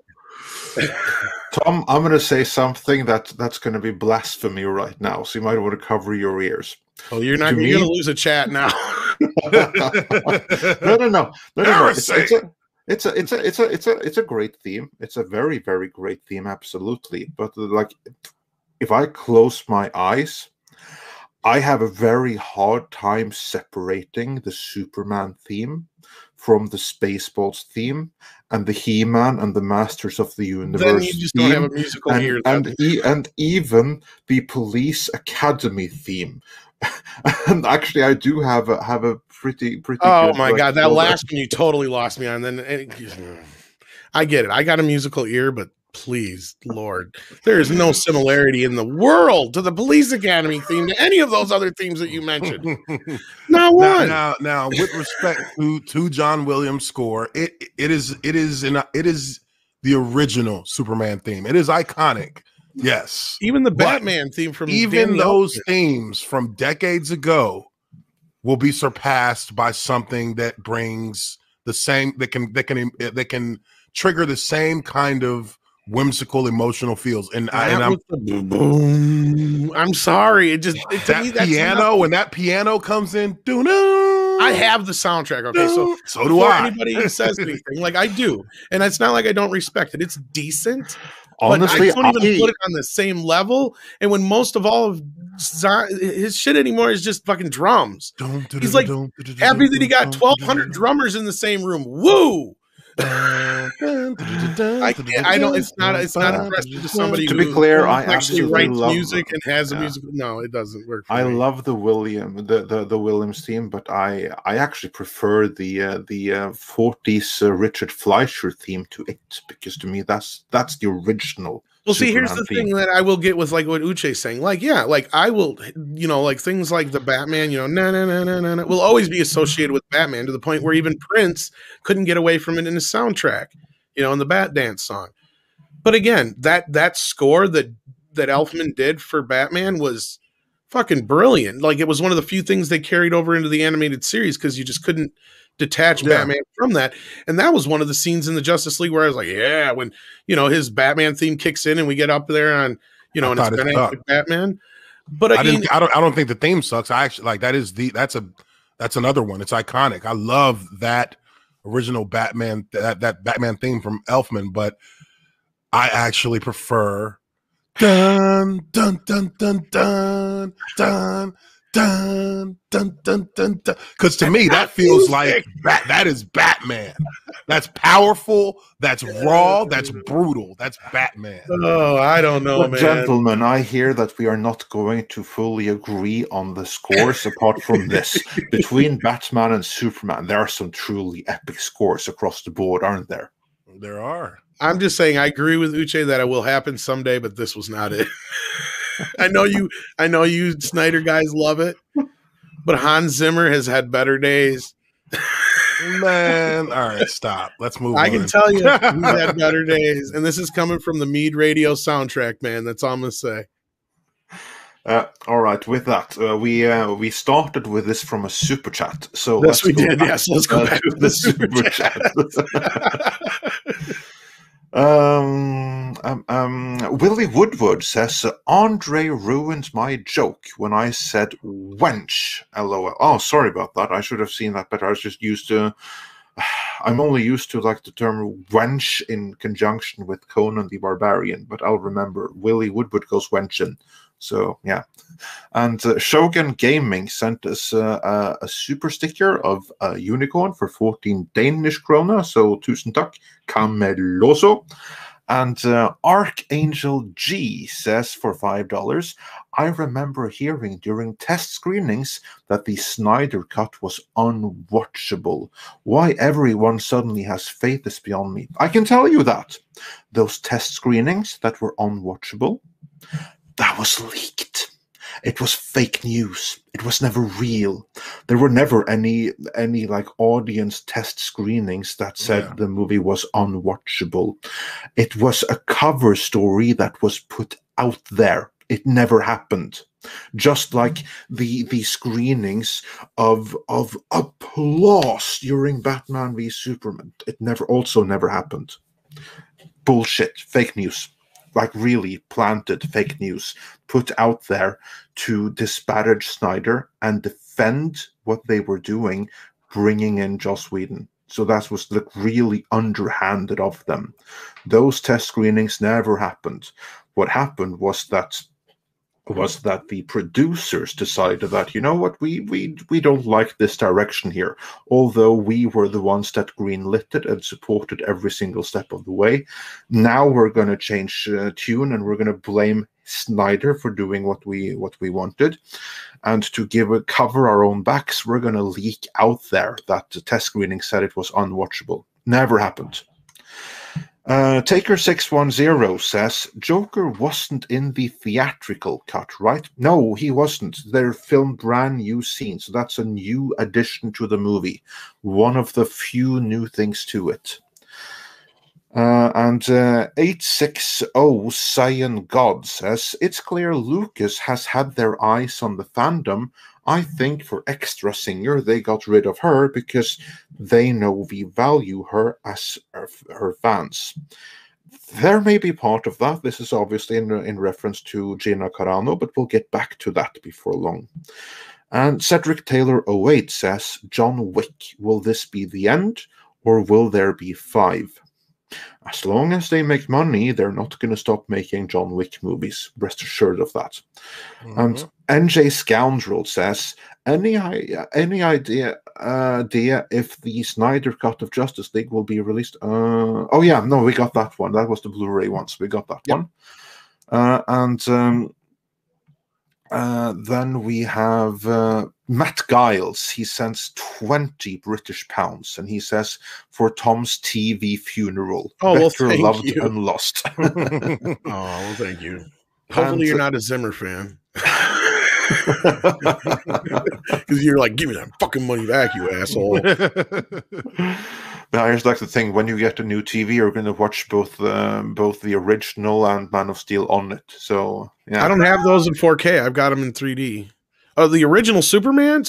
Tom, I'm going to say something that's going to be blasphemy right now, so you might want to cover your ears. Oh, you're not going to lose a chat now. No. It's a great theme. It's a very, very great theme, absolutely. But like, if I close my eyes, I have a very hard time separating the Superman theme from the Spaceballs theme and the He-Man and the Masters of the Universe Then you just theme, don't have a musical ear. and even the Police Academy theme. And actually, I do have a pretty. Oh good, my like, God, that last one you totally lost me on. Then I get it. I got a musical ear, but please, Lord, there is no similarity in the world to the Police Academy theme to any of those other themes that you mentioned. Not one. Now, with respect to John Williams' score, it is the original Superman theme. It is iconic. Yes, even the Batman theme from even those themes from decades ago will be surpassed by something that brings the same that can trigger the same kind of whimsical emotional feels. And I'm sorry, when that piano comes in, I have the soundtrack. Okay, so do I. Anybody says anything, like, I do, and it's not like I don't respect it. It's decent. Honestly, but I don't even put it on the same level. And when most of all of his shit anymore is just fucking drums. He's like happy that he got 1,200 drummers in the same room. Woo! I don't. It's not impressive to somebody. To be clear, I actually absolutely writes love music and has a musical. No, it doesn't work. I love the Williams theme, but I actually prefer the 40s Richard Fleischer theme to it, because to me that's the original. Well, see, Superman here's the theme. thing that I will get with, like, what Uche's saying. Like, yeah, like, I will, like things like the Batman, na will always be associated with Batman, to the point where even Prince couldn't get away from it in his soundtrack, in the Bat Dance song. But again, that score that Elfman did for Batman was fucking brilliant. Like, it was one of the few things they carried over into the animated series, because you just couldn't detach Batman from that. And that was one of the scenes in the Justice League where I was like, yeah, when his Batman theme kicks in and we get up there on and it's Ben Affleck Batman. But I don't think the theme sucks. I actually like that's another one. It's iconic. I love that original Batman, that Batman theme from Elfman, but I actually prefer dun dun dun dun dun dun dun dun dun dun dun, because to me that feels like that is Batman. That's powerful, that's raw, that's brutal, that's Batman. Oh, I don't know, man. Gentlemen, I hear that we are not going to fully agree on the scores apart from this. Between Batman and Superman, there are some truly epic scores across the board, aren't there? There are. I'm just saying, I agree with Uche that it will happen someday, but this was not it. I know you Snyder guys love it, but Hans Zimmer has had better days. Man, all right, stop. Let's move on. I can tell you he's had better days, and this is coming from the Mead Radio soundtrack, man. That's all I'm gonna say. All right, with that, we started with this from a super chat. So yes, we did. Yes, let's go back to the super chat. Willie Woodward says, Andre ruined my joke when I said wench. LOL. Oh, sorry about that. I should have seen that better. I was just used to. I'm only used to like the term wench in conjunction with Conan the Barbarian, but I'll remember Willie Woodward goes wenchen. So yeah, and Shogun Gaming sent us a super sticker of a unicorn for 14 Danish krona. So tusen takk, Cameloso. And Archangel G says for $5, I remember hearing during test screenings that the Snyder Cut was unwatchable. Why everyone suddenly has faith is beyond me. I can tell you that. Those test screenings that were unwatchable, that was leaked. It was fake news. It was never real. There were never any like audience test screenings that said the movie was unwatchable. It was a cover story that was put out there. It never happened. Just like the screenings of applause during Batman v Superman. It never happened. Bullshit. Fake news. Like really planted fake news put out there to disparage Snyder and defend what they were doing, bringing in Joss Whedon. So that was like really underhanded of them. Those test screenings never happened. What happened was that was that the producers decided that, you know what, we don't like this direction here. Although we were the ones that greenlit it and supported every single step of the way, now we're going to change tune, and we're going to blame Snyder for doing what we wanted. And to cover our own backs, we're going to leak out there that the test screening said it was unwatchable. Never happened. Taker610 says, Joker wasn't in the theatrical cut, right? No, he wasn't. They filmed brand new scenes, so that's a new addition to the movie. One of the few new things to it. And 860 Cyan God says, it's clear Lucas has had their eyes on the fandom. I think for Extra Singer, they got rid of her because they know we value her as her fans. There may be part of that. This is obviously in reference to Gina Carano, but we'll get back to that before long. And Cedric Taylor 08 says, John Wick, will this be the end, or will there be 5? As long as they make money, they're not going to stop making John Wick movies. Rest assured of that. Mm-hmm. And NJ Scoundrel says, any idea if the Snyder Cut of Justice League will be released? Oh yeah, no, we got that one. That was the Blu-ray one, so we got that one. Then we have Matt Giles. He sends 20 British pounds, and he says, for Tom's TV funeral. Oh, better well, loved you. and lost. Oh, well, thank you. Hopefully you're not a Zimmer fan. Because you're like, give me that fucking money back, you asshole. Now, here's like the thing: when you get a new TV, you're going to watch both the original and Man of Steel on it. So, yeah. I don't have those in 4K. I've got them in 3D. Oh, the original Superman,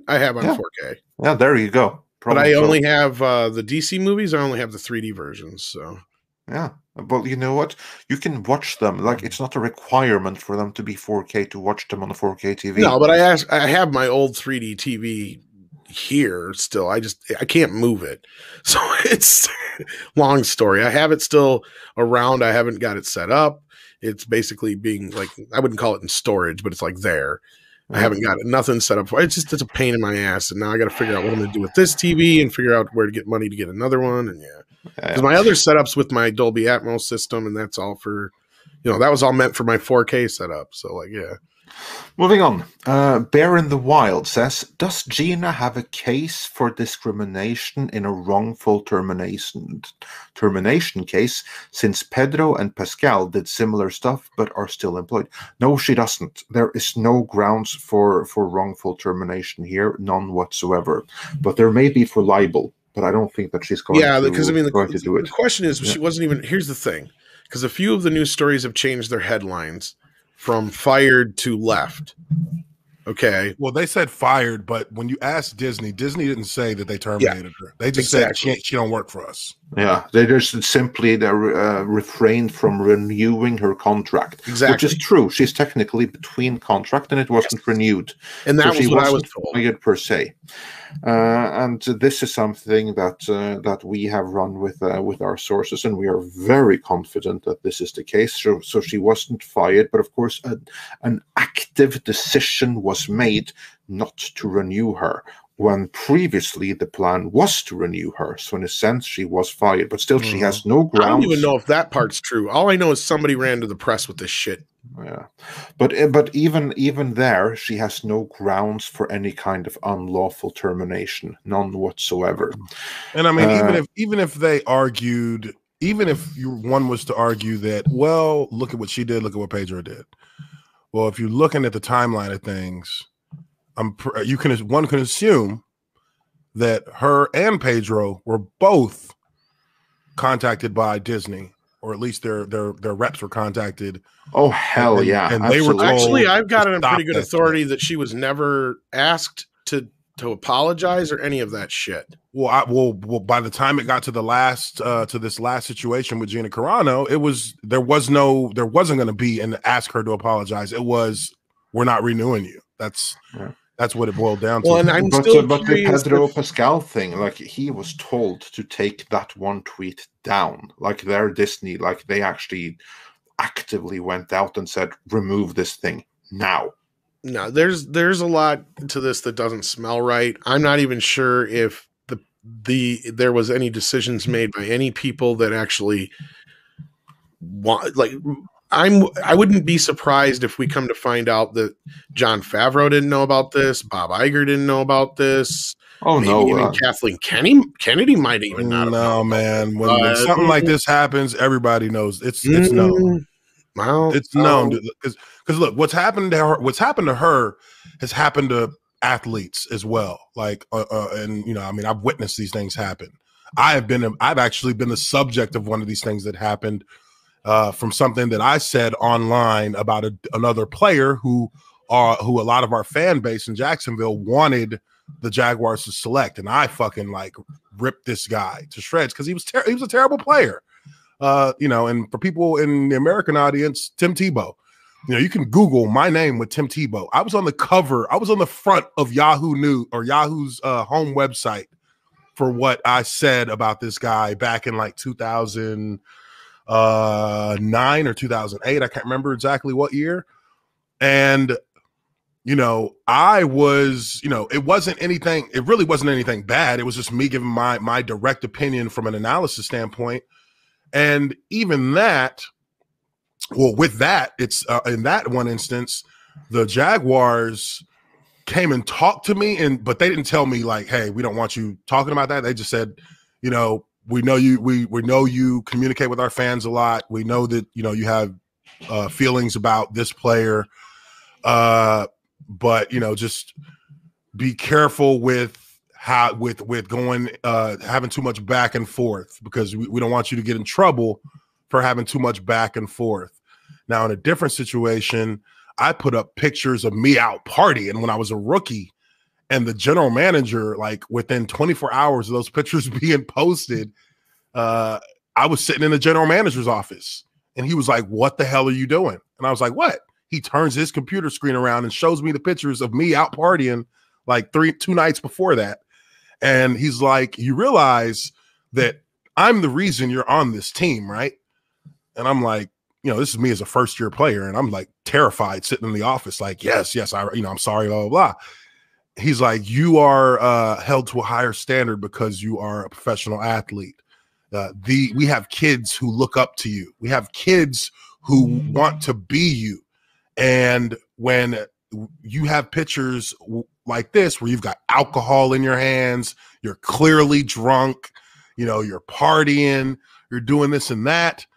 I have on 4K. Yeah, there you go. But I only have the DC movies. I only have the 3D versions. So, yeah. But you know what? You can watch them. Like, it's not a requirement for them to be 4K to watch them on a 4K TV. No, but I have my old 3D TV here still. I can't move it. So it's long story. I have it still around. I haven't got it set up. It's basically being like, I wouldn't call it in storage, but it's like there. I haven't got nothing set up for it. It's a pain in my ass. And now I got to figure out what I'm going to do with this TV and figure out where to get money to get another one. And because my other setups with my Dolby Atmos system, and that's all for, that was all meant for my 4K setup. So like, yeah. Moving on. Bear in the Wild says, does Gina have a case for discrimination in a wrongful termination case, since Pedro and Pascal did similar stuff but are still employed? No, she doesn't. There is no grounds for wrongful termination here, none whatsoever. But there may be for libel, but I don't think that she's going to do it. The question is, she wasn't even, here's the thing, because a few of the news stories have changed their headlines from fired to left. Okay. Well, they said fired, but when you asked Disney didn't say that they terminated her. They just said she don't work for us. Yeah, they just simply refrained from renewing her contract. Exactly. Which is true. She's technically between contract and it wasn't renewed. And that was what I was told. Fired per se. And this is something that we have run with our sources, and we are very confident that this is the case. So she wasn't fired, but of course an active decision was made not to renew her, when previously the plan was to renew her. So in a sense, she was fired, but still she has no grounds. I don't even know if that part's true. All I know is somebody ran to the press with this shit. Yeah, but even there, she has no grounds for any kind of unlawful termination, none whatsoever. And I mean, even if they argued, even if one was to argue that, well, look at what she did, look at what Pedro did. Well, if you're looking at the timeline of things, one can assume that her and Pedro were both contacted by Disney, or at least their reps were contacted. Oh hell yeah! And they were told, actually, I've got it on pretty good authority that she was never asked to apologize or any of that shit. Well, by the time it got to this last situation with Gina Carano, there wasn't going to be an ask her to apologize. It was, we're not renewing you. That's what it boiled down to. Well, and I'm still but the Pedro Pascal thing, like, he was told to take that one tweet down. Like, they're Disney, like, they actually actively went out and said, remove this thing. now. No, there's a lot to this that doesn't smell right. I'm not even sure if there was any decisions made by any people that actually want, like, I wouldn't be surprised if we come to find out that Jon Favreau didn't know about this, Bob Iger didn't know about this. Oh, maybe no. even Kathleen Kennedy might even not have known. Man. When something like this happens, everybody knows it's known. Well, it's known because look, what's happened to her has happened to athletes as well. Like, and you know, I mean, I've witnessed these things happen. I've actually been the subject of one of these things that happened from something that I said online about another player who a lot of our fan base in Jacksonville wanted the Jaguars to select, and I fucking like ripped this guy to shreds because he was a terrible player. You know, and for people in the American audience, Tim Tebow. You know, you can Google my name with Tim Tebow. I was on the cover. I was on the front of Yahoo News or Yahoo's home website for what I said about this guy back in like 2009 or 2008. I can't remember exactly what year. And, you know, I was, you know, it really wasn't anything bad. It was just me giving my direct opinion from an analysis standpoint. And even that, well, with that, it's in that one instance, the Jaguars came and talked to me, but they didn't tell me like, "Hey, we don't want you talking about that." They just said, "You know, we know you. We know you communicate with our fans a lot. We know that you know you have feelings about this player, but you know, just be careful with." With going having too much back and forth because we don't want you to get in trouble for having too much back and forth. Now, in a different situation, I put up pictures of me out partying when I was a rookie, and the general manager, like within 24 hours of those pictures being posted, I was sitting in the general manager's office, and he was like, "What the hell are you doing?" And I was like, "What?" He turns his computer screen around and shows me the pictures of me out partying like 2 nights before that. And he's like, "You realize that I'm the reason you're on this team, right?" And I'm like, you know, this is me as a first-year player, and I'm like terrified sitting in the office, like, yes, I'm sorry, blah, blah, blah. He's like, "You are held to a higher standard because you are a professional athlete. We have kids who look up to you. We have kids who want to be you. And when you have pictures like this where you've got alcohol in your hands, you're clearly drunk, you know, you're partying, you're doing this and that,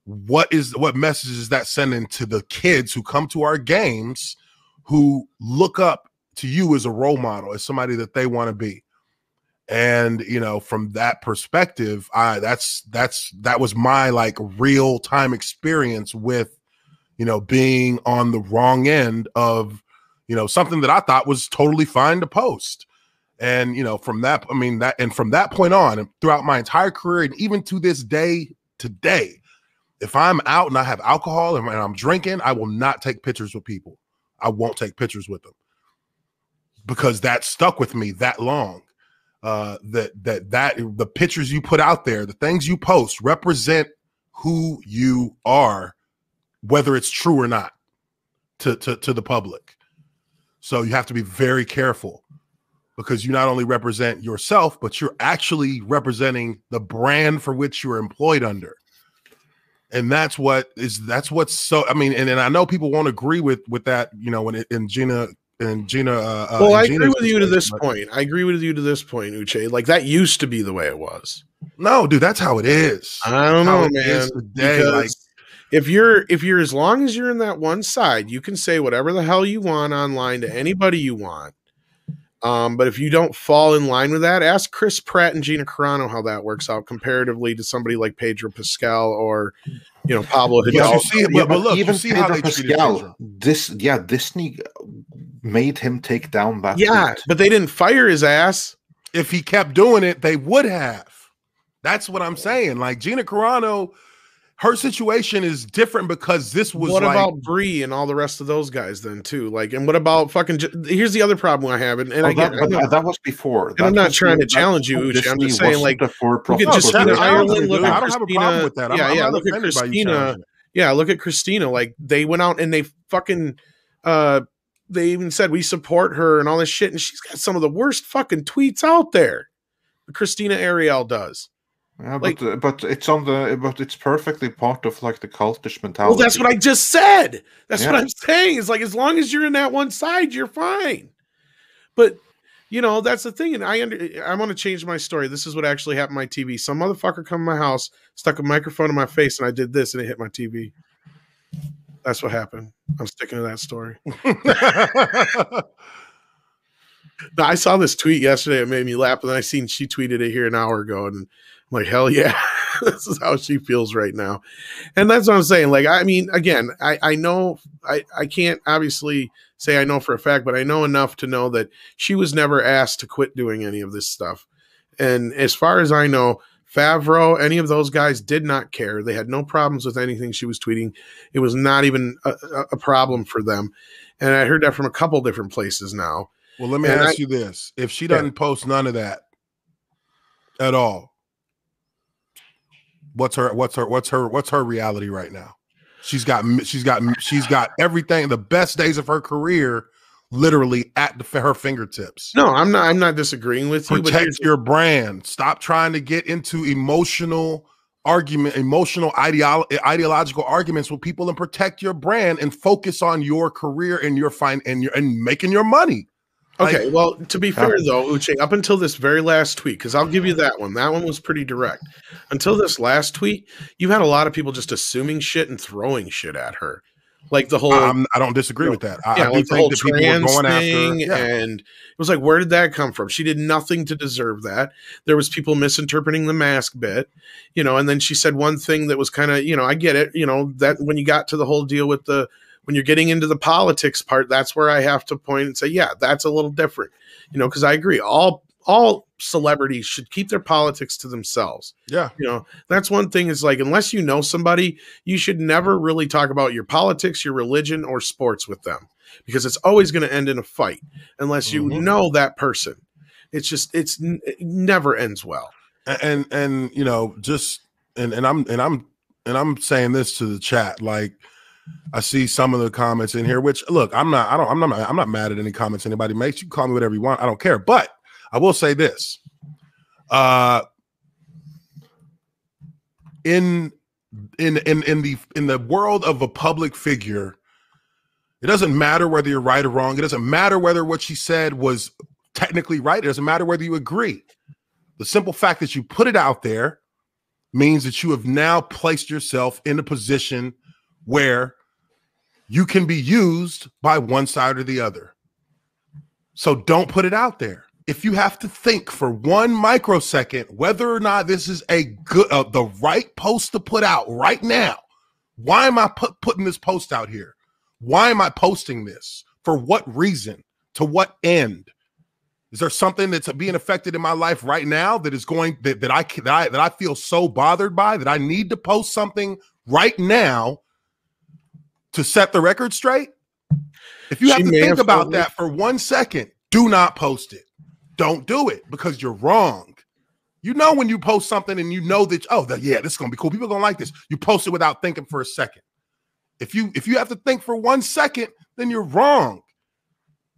what message is that sending to the kids who come to our games who look up to you as a role model, as somebody that they want to be?" And you know, from that perspective, that was my like real time experience with, you know, being on the wrong end of, you know, something that I thought was totally fine to post. And, you know, from that point on and throughout my entire career, and even to this day today, if I'm out and I have alcohol and I'm drinking, I will not take pictures with people. I won't take pictures with them because that stuck with me that long. That the pictures you put out there, the things you post represent who you are, whether it's true or not, to the public. So you have to be very careful because you not only represent yourself, but you're actually representing the brand for which you're employed under. And that's what's so, I mean, and I know people won't agree with that, you know, in Gina. Well, I agree with you to this point. I agree with you to this point, Uche. Like that used to be the way it was. No, dude, that's how it is. I don't know, man. Because if you're as long as you're in that one side, you can say whatever the hell you want online to anybody you want. But if you don't fall in line with that, ask Chris Pratt and Gina Carano how that works out comparatively to somebody like Pedro Pascal or, you know, Pablo Hidalgo. But look, even Pedro Pascal, Disney made him take down that. Yeah, but they didn't fire his ass. If he kept doing it, they would have. That's what I'm saying. Like Gina Carano, her situation is different because this was. What about Bree and all the rest of those guys then too? Like, and what about fucking? Here's the other problem I have, and that was before. And I'm not trying to challenge you, Uche. I'm just saying, like, look at Christina Ireland. Look at Christina. Yeah, look at Christina. Yeah, look at Christina. Like, they went out and they fucking they even said we support her and all this shit, and she's got some of the worst fucking tweets out there. Christina Ariel does. Yeah, like, but it's perfectly part of like the cultish mentality. Well, that's what I just said. That's what I'm saying. It's like, as long as you're in that one side, you're fine. But you know, that's the thing. And I want to change my story. This is what actually happened to my TV. Some motherfucker come to my house, stuck a microphone in my face, and I did this, and it hit my TV. That's what happened. I'm sticking to that story. No, I saw this tweet yesterday. It made me laugh. And then I seen she tweeted it here an hour ago. And I'm like, hell yeah, this is how she feels right now. And that's what I'm saying. Like, I mean, again, I know I can't obviously say I know for a fact, but I know enough to know that she was never asked to quit doing any of this stuff. And as far as I know, Favreau, any of those guys did not care. They had no problems with anything she was tweeting. It was not even a problem for them. And I heard that from a couple different places now. Well, let me ask you this. If she doesn't post none of that at all, what's her reality right now? She's got everything, the best days of her career literally at her fingertips. No, I'm not disagreeing with you. Protect your brand. Stop trying to get into ideological arguments with people, and protect your brand and focus on your career and your and making your money. Okay, well, to be fair, though, Uche, up until this very last tweet, because I'll give you that one. That one was pretty direct. Until this last tweet, you had a lot of people just assuming shit and throwing shit at her. Like the whole... I don't disagree with that. I do think that people were going after... And it was like, where did that come from? She did nothing to deserve that. There was people misinterpreting the mask bit, you know, and then she said one thing that was kind of, you know, I get it, you know, that when you got to the whole deal with when you're getting into the politics part, that's where I have to point and say, yeah, that's a little different, you know, because I agree. All celebrities should keep their politics to themselves. Yeah. You know, that's one thing is like, unless you know somebody, you should never really talk about your politics, your religion, or sports with them, because it's always going to end in a fight unless you know that person. It's just, it never ends well. And, you know, just, and I'm saying this to the chat, like, I see some of the comments in here, which look, I'm not mad at any comments anybody makes. You can call me whatever you want. I don't care. But I will say this. In the world of a public figure, it doesn't matter whether you're right or wrong. It doesn't matter whether what she said was technically right. It doesn't matter whether you agree. The simple fact that you put it out there means that you have now placed yourself in a position where you can be used by one side or the other. So don't put it out there. If you have to think for 1 microsecond whether or not this is a good, the right post to put out right now, why am I putting this post out here? Why am I posting this? For what reason? To what end? Is there something that's being affected in my life right now that is going that I feel so bothered by that I need to post something right now to set the record straight? If you have to think about that for 1 second, do not post it. Don't do it, because you're wrong. You know when you post something and you know that, yeah, this is going to be cool. People are going to like this. You post it without thinking for a second. If you have to think for 1 second, then you're wrong.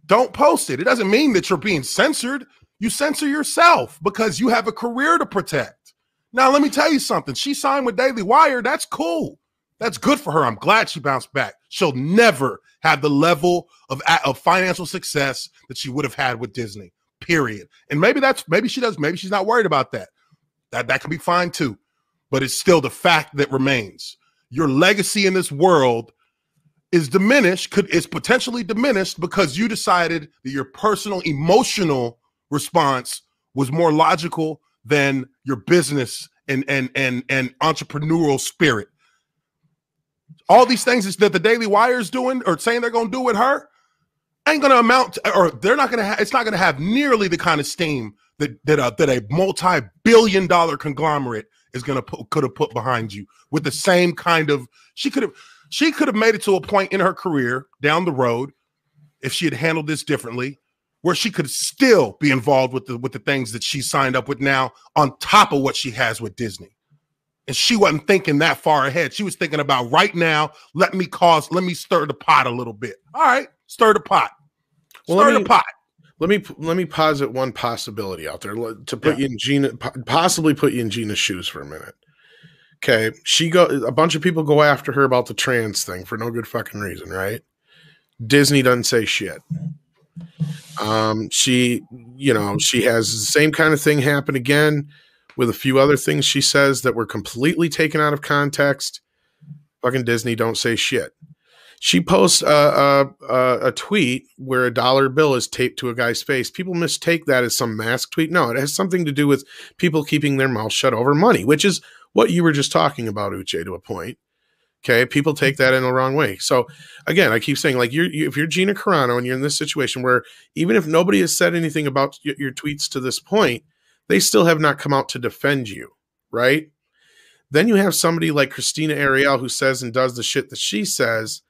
Don't post it. It doesn't mean that you're being censored. You censor yourself because you have a career to protect. Now, let me tell you something. She signed with Daily Wire. That's cool. That's good for her. I'm glad she bounced back. She'll never have the level of financial success that she would have had with Disney, period. And maybe she does. Maybe she's not worried about that. That can be fine too. But it's still the fact that remains. Your legacy in this world is diminished, is potentially diminished because you decided that your personal emotional response was more logical than your business and entrepreneurial spirit. All these things that the Daily Wire is doing or saying they're going to do with her ain't going to amount to, or they're not going to have, it's not going to have nearly the kind of steam that a multi-billion-dollar conglomerate is going to could have put behind you with the same kind of, she could have made it to a point in her career down the road, if she had handled this differently, where she could still be involved with the things that she signed up with now on top of what she has with Disney. And she wasn't thinking that far ahead. She was thinking about right now, let me stir the pot a little bit. All right, stir the pot. Stir the pot. Let me posit one possibility out there to put you in possibly put you in Gina's shoes for a minute. Okay, a bunch of people go after her about the trans thing for no good fucking reason, right? Disney doesn't say shit. She has the same kind of thing happen again with a few other things she says that were completely taken out of context. Fucking Disney don't say shit. She posts a tweet where a dollar bill is taped to a guy's face. People mistake that as some mask tweet. No, it has something to do with people keeping their mouth shut over money, which is what you were just talking about, Uche, to a point. Okay, people take that in the wrong way. So again, I keep saying, like, if you're Gina Carano and you're in this situation where even if nobody has said anything about your tweets to this point, they still have not come out to defend you, right? Then you have somebody like Christina Ariel who says and does the shit that she says,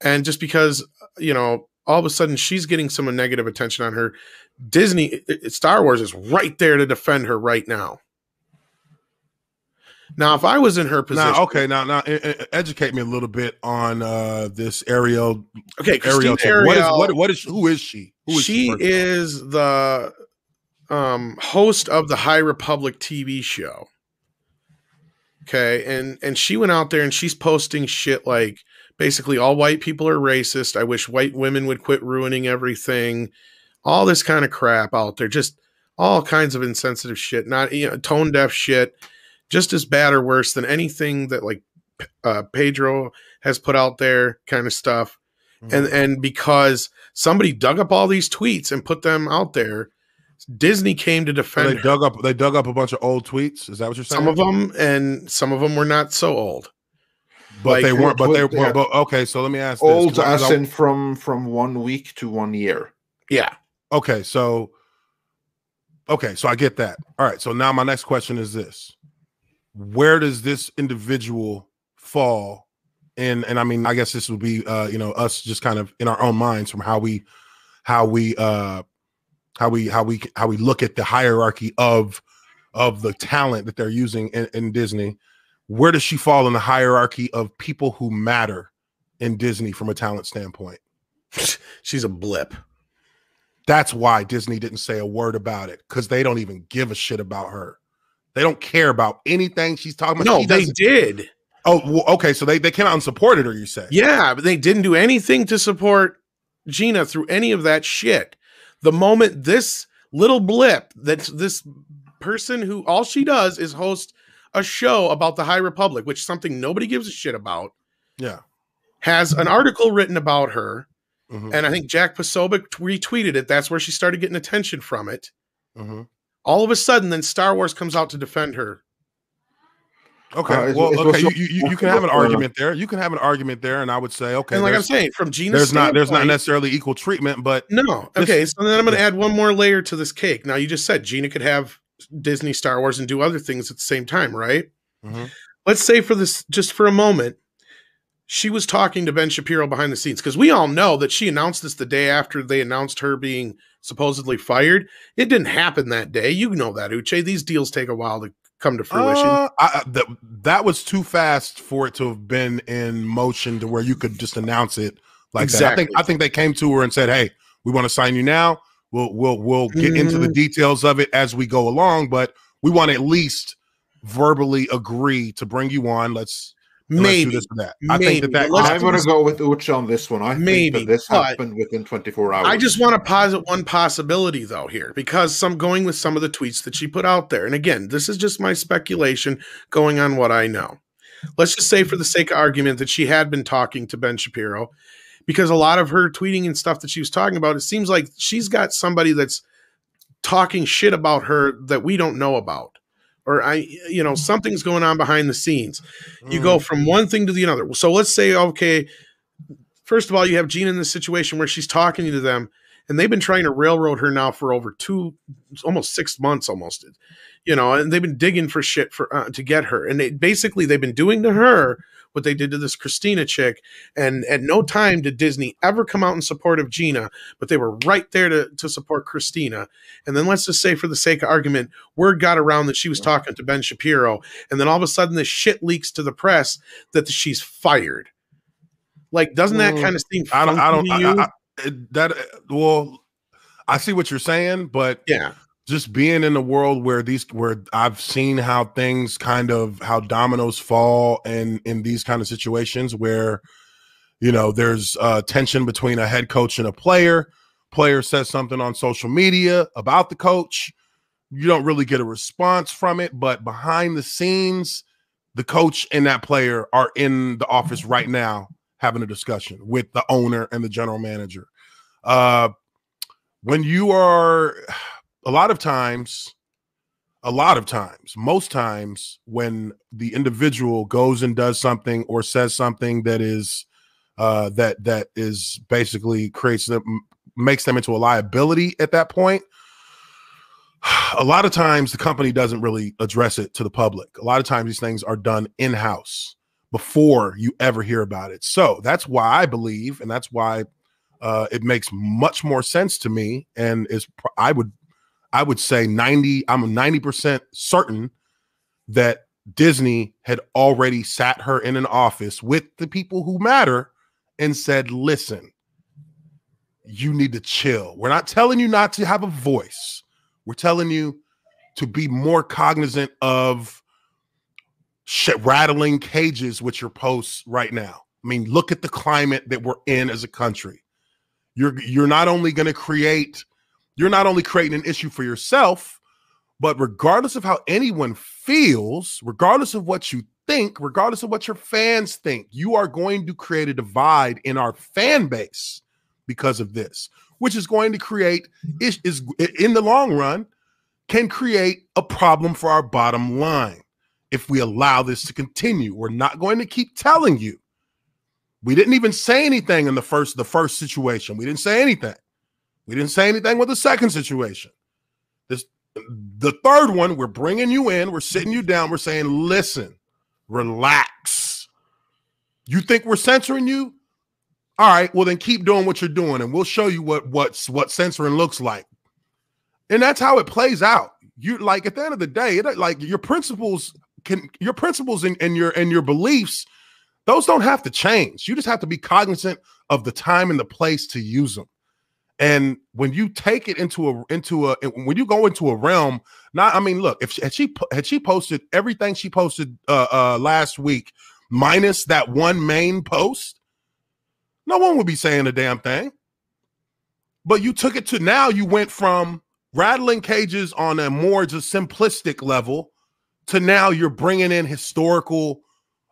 and just because, all of a sudden she's getting some negative attention on her, Star Wars is right there to defend her right now. Now, if I was in her position, now, educate me a little bit on this Ariel. Okay, Ariel. Who is she? She is the host of the High Republic TV show. Okay, and she went out there and she's posting shit like basically all white people are racist. I wish white women would quit ruining everything. All this kind of crap out there, just all kinds of insensitive shit, not tone deaf shit. Just as bad or worse than anything that like Pedro has put out there, kind of stuff. Mm-hmm. And because somebody dug up all these tweets and put them out there, Disney came to defend. So they dug up a bunch of old tweets. Is that what you're saying? Some of them, and some of them were not so old. But like, they weren't. But they were. Okay, so let me ask. Old this, as in from 1 week to 1 year. Yeah. Okay, so I get that. All right. So now my next question is this. Where does this individual fall in? And I mean, I guess this would be, us just kind of in our own minds from how we look at the hierarchy of the talent that they're using in Disney. Where does she fall in the hierarchy of people who matter in Disney from a talent standpoint? She's a blip. That's why Disney didn't say a word about it, because they don't even give a shit about her. They don't care about anything she's talking about. No, they did. Oh, well, okay. So they came out and supported her, you say? Yeah, but they didn't do anything to support Gina through any of that shit. The moment this little blip, that's this person who all she does is host a show about the High Republic, which is something nobody gives a shit about. Yeah. Has an article written about her. Mm-hmm. And I think Jack Posobiec retweeted it. That's where she started getting attention from it. Mm-hmm. All of a sudden, then Star Wars comes out to defend her. Okay, you can have an argument there. You can have an argument there, and I would say, okay. And like I'm saying, from Gina's there's not necessarily equal treatment, but no. Okay, so then I'm going to add one more layer to this cake. Now, you just said Gina could have Disney, Star Wars, and do other things at the same time, right? Mm-hmm. Let's say just for a moment, she was talking to Ben Shapiro behind the scenes, because we all know that she announced this the day after they announced her being supposedly fired. It didn't happen that day. You know that, Uche. These deals take a while to come to fruition. That was too fast for it to have been in motion to where you could just announce it like exactly. that. I think they came to her and said, "Hey, we want to sign you now. We'll get into the details of it as we go along, but we want to at least verbally agree to bring you on. Let's do this or that." I think that I'm going to go with Uche on this one. I think that this happened within 24 hours. I just want to posit one possibility, though, here, because going with some of the tweets that she put out there. And again, this is just my speculation going on what I know. Let's just say, for the sake of argument, that she had been talking to Ben Shapiro, because a lot of her tweeting and stuff that she was talking about, it seems like she's got somebody that's talking shit about her that we don't know about. Or something's going on behind the scenes. You go from one thing to the other. So let's say, okay, first of all, you have Gina in this situation where she's talking to them, and they've been trying to railroad her now for over almost 6 months, almost, and they've been digging for shit to get her. And they've been doing to her what they did to this Christina chick. And at no time did Disney ever come out in support of Gina, but they were right there to support Christina. And then let's just say, for the sake of argument, word got around that she was talking to Ben Shapiro. And then all of a sudden this shit leaks to the press that she's fired. Like, doesn't that kind of seem funky to you? Well, I see what you're saying, but yeah, just being in a world where I've seen how how dominoes fall in these kind of situations where, there's tension between a head coach and a player. Player says something on social media about the coach. You don't really get a response from it, but behind the scenes, the coach and that player are in the office right now having a discussion with the owner and the general manager. When you are most times when the individual goes and does something or says something that is that is basically makes them into a liability at that point, a lot of times the company doesn't really address it to the public. A lot of times these things are done in-house before you ever hear about it. So that's why I believe, and that's why it makes much more sense to me, and I would say I'm 90% certain that Disney had already sat her in an office with the people who matter and said, listen, you need to chill. We're not telling you not to have a voice. We're telling you to be more cognizant of rattling cages with your posts right now. I mean, look at the climate that we're in as a country. You're not only creating an issue for yourself, but regardless of how anyone feels, regardless of what you think, regardless of what your fans think, you are going to create a divide in our fan base because of this, which is going to create, is in the long run, can create a problem for our bottom line. If we allow this to continue, we're not going to keep telling you. We didn't even say anything in the first situation. We didn't say anything. We didn't say anything with the second situation. The third one, we're bringing you in. We're sitting you down. We're saying, listen, relax. You think we're censoring you? All right, well, then keep doing what you're doing, and we'll show you what censoring looks like. And that's how it plays out. You, like, at the end of the day, like your principles and your beliefs, those don't have to change. You just have to be cognizant of the time and the place to use them. And when you take it when you go into a realm, look, had she posted everything she posted last week minus that one main post, no one would be saying a damn thing. But you took it to, now you went from rattling cages on a more just simplistic level to now you're bringing in historical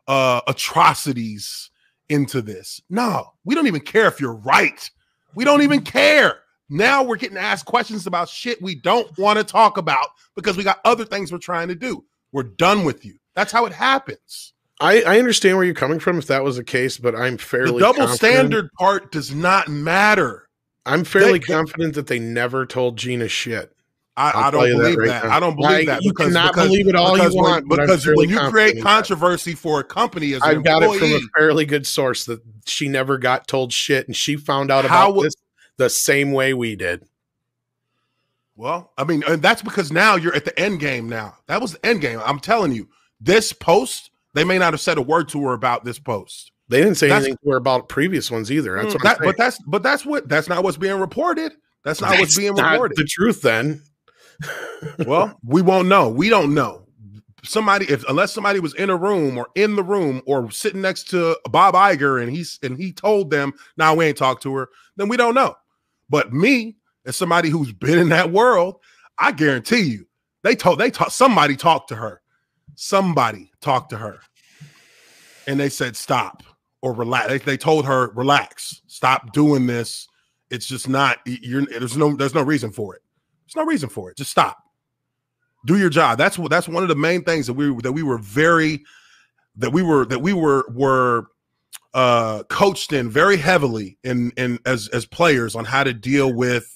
atrocities into this. No, we don't even care if you're right. We don't even care. Now we're getting asked questions about shit we don't want to talk about because we got other things we're trying to do. We're done with you. That's how it happens. I understand where you're coming from if that was the case, but I'm fairly The double standard part does not matter. I'm fairly confident that they never told Gina shit. I don't believe that. I don't believe that. You cannot believe it all you want, because when you create controversy for a company as an I've got employee, it from a fairly good source that she never got told shit, and she found out about this the same way we did. Well, I mean, and that's because now you're at the end game now. That was the end game. I'm telling you, this post, they may not have said a word to her about this post. They didn't say anything to her about previous ones either. That's what I'm saying. That's not what's being reported. That's not what's being reported. The truth then. Well, we won't know. We don't know. Unless somebody was in a room or in the room or sitting next to Bob Iger and he told them, "Nah, we ain't talked to her," then we don't know. But me, as somebody who's been in that world, I guarantee you, somebody talked to her. Somebody talked to her. And they said, stop or relax. They told her, relax, stop doing this. It's just not, there's no reason for it. There's no reason for it. Just stop. Do your job. That's one of the main things that we were coached in very heavily in as players on how to deal with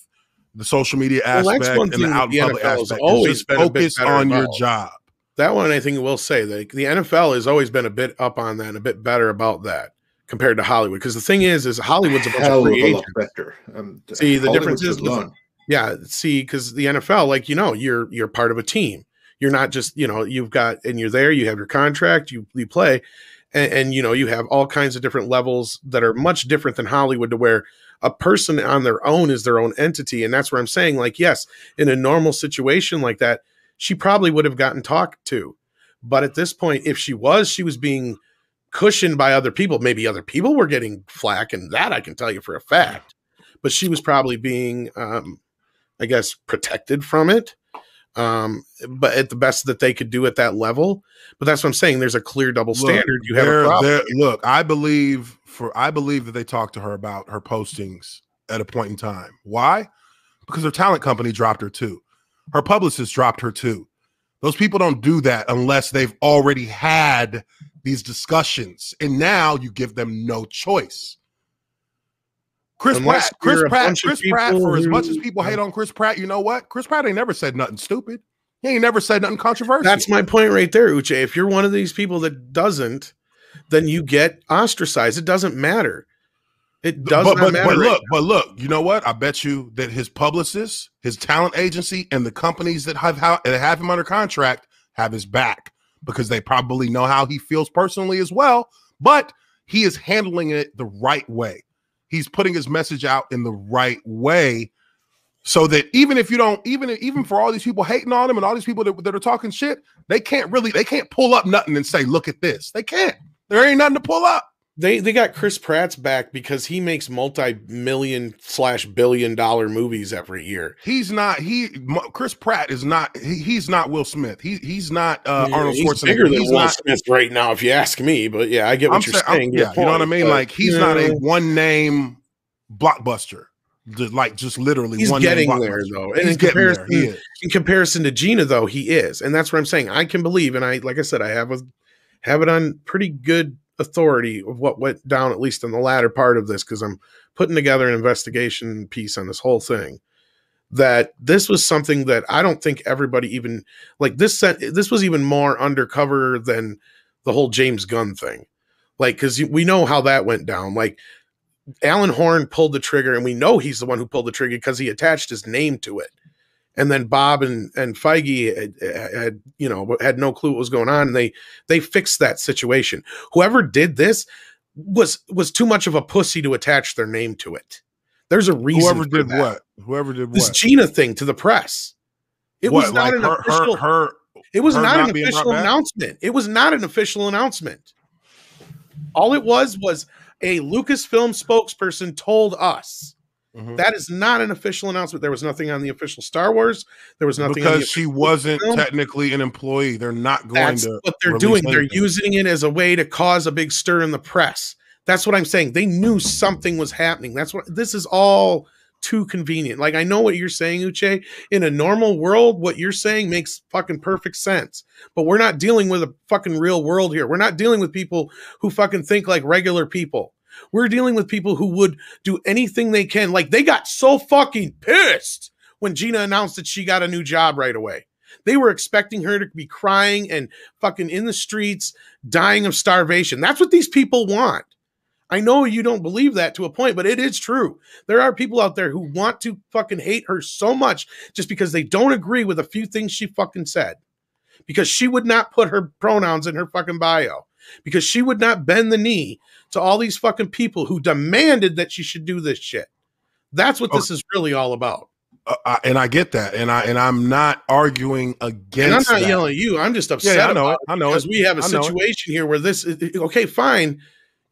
the social media aspect and the out in public aspect. Always just been focus on your about. job. That one, I think I will say that the NFL has always been a bit up on that and a bit better about that compared to Hollywood. Because the thing is Hollywood's a bunch of free agents. A lot better. See, the Hollywood difference is, learn. Yeah, see, because the NFL, like, you know, you're part of a team. You're not just, you know, you've got, and you're there, you have your contract, you play, and you know, you have all kinds of different levels that are much different than Hollywood, to where a person on their own is their own entity. And that's where I'm saying, like, yes, in a normal situation like that, she probably would have gotten talked to. But at this point, if she was being cushioned by other people. Maybe other people were getting flack, and that I can tell you for a fact. But she was probably being, I guess, protected from it. But at the best that they could do at that level. But that's what I'm saying. There's a clear double standard. You have a problem. Look, I believe that they talked to her about her postings at a point in time. Why? Because her talent company dropped her too. Her publicist dropped her too. Those people don't do that unless they've already had these discussions. And now you give them no choice. Chris Pratt, for as much as people hate on Chris Pratt, you know what? Chris Pratt ain't never said nothing stupid. He ain't never said nothing controversial. That's my point right there, Uche. If you're one of these people that doesn't, then you get ostracized. It doesn't matter. It does not matter. But look, you know what? I bet you that his publicist, his talent agency, and the companies that have him under contract have his back, because they probably know how he feels personally as well. But he is handling it the right way. He's putting his message out in the right way, so that even if you don't, even for all these people hating on him and all these people that are talking shit, they can't pull up nothing and say, look at this. They can't. There ain't nothing to pull up. They got Chris Pratt's back because he makes multi-million/billion-dollar movies every year. Chris Pratt is not. He's not Will Smith. He's not Arnold Schwarzenegger. He's bigger than Will Smith right now, if you ask me. But yeah, I get what you're saying. Yeah, you know what I mean. Like, he's not a one-name blockbuster. Just literally, he's getting there though. And in comparison to Gina, though, he is, and that's what I'm saying. I can believe, and like I said, I have it on pretty good authority of what went down, at least in the latter part of this, because I'm putting together an investigation piece on this whole thing, that this was something that I don't think everybody even like this was even more undercover than the whole James Gunn thing. Like, because we know how that went down. Like, Alan Horn pulled the trigger, and we know he's the one who pulled the trigger because he attached his name to it. And then Bob and Feige had no clue what was going on. And they fixed that situation. Whoever did this was too much of a pussy to attach their name to it. There's a reason. Whoever did what? This Gina thing to the press. It was not an official. It was not an official announcement. It was not an official announcement. All it was a Lucasfilm spokesperson told us. Mm-hmm. That is not an official announcement. There was nothing on the official Star Wars. There was nothing because she wasn't technically an employee. They're not going to. That's what they're doing. They're using it as a way to cause a big stir in the press. That's what I'm saying. They knew something was happening. This is all too convenient. Like, I know what you're saying, Uche. In a normal world, what you're saying makes fucking perfect sense. But we're not dealing with a fucking real world here. We're not dealing with people who fucking think like regular people. We're dealing with people who would do anything they can. Like, they got so fucking pissed when Gina announced that she got a new job right away. They were expecting her to be crying and fucking in the streets, dying of starvation. That's what these people want. I know you don't believe that to a point, but it is true. There are people out there who want to fucking hate her so much just because they don't agree with a few things she fucking said. Because she would not put her pronouns in her fucking bio. Because she would not bend the knee to all these fucking people who demanded that she should do this shit. That's what this is really all about. And I get that. And I'm not arguing against And I'm not yelling at you. I'm just upset about it. Because we have a situation here where this is, okay, fine.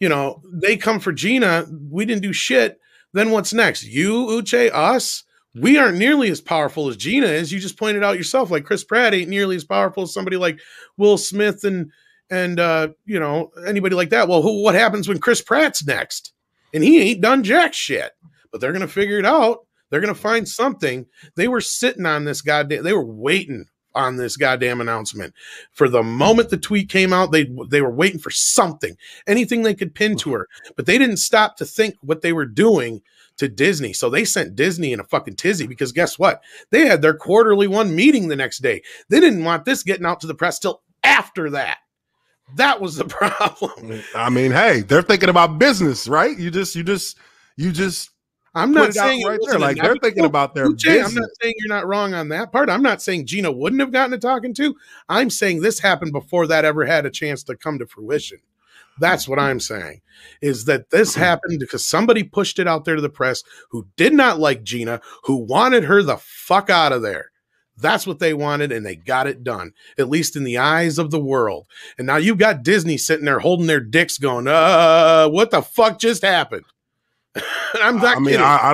You know, they come for Gina. We didn't do shit. Then what's next? You, Uche, us? We aren't nearly as powerful as Gina is. You just pointed out yourself. Like, Chris Pratt ain't nearly as powerful as somebody like Will Smith and anybody like that. Well, what happens when Chris Pratt's next? And he ain't done jack shit. But they're going to figure it out. They're going to find something. They were sitting on this goddamn, they were waiting on this goddamn announcement. For the moment the tweet came out, they were waiting for something, anything they could pin to her, but they didn't stop to think what they were doing to Disney. So they sent Disney in a fucking tizzy, because guess what? They had their quarterly one meeting the next day. They didn't want this getting out to the press till after that. That was the problem. I mean, hey, they're thinking about business, right? You just I'm not saying right there. Like, they're thinking about their business. I'm not saying you're not wrong on that part. I'm not saying Gina wouldn't have gotten a talking to. I'm saying this happened before that ever had a chance to come to fruition. That's what I'm saying, is that this happened because somebody pushed it out there to the press who did not like Gina, who wanted her the fuck out of there. That's what they wanted, and they got it done, at least in the eyes of the world. And now you've got Disney sitting there holding their dicks going, what the fuck just happened? I'm not kidding. I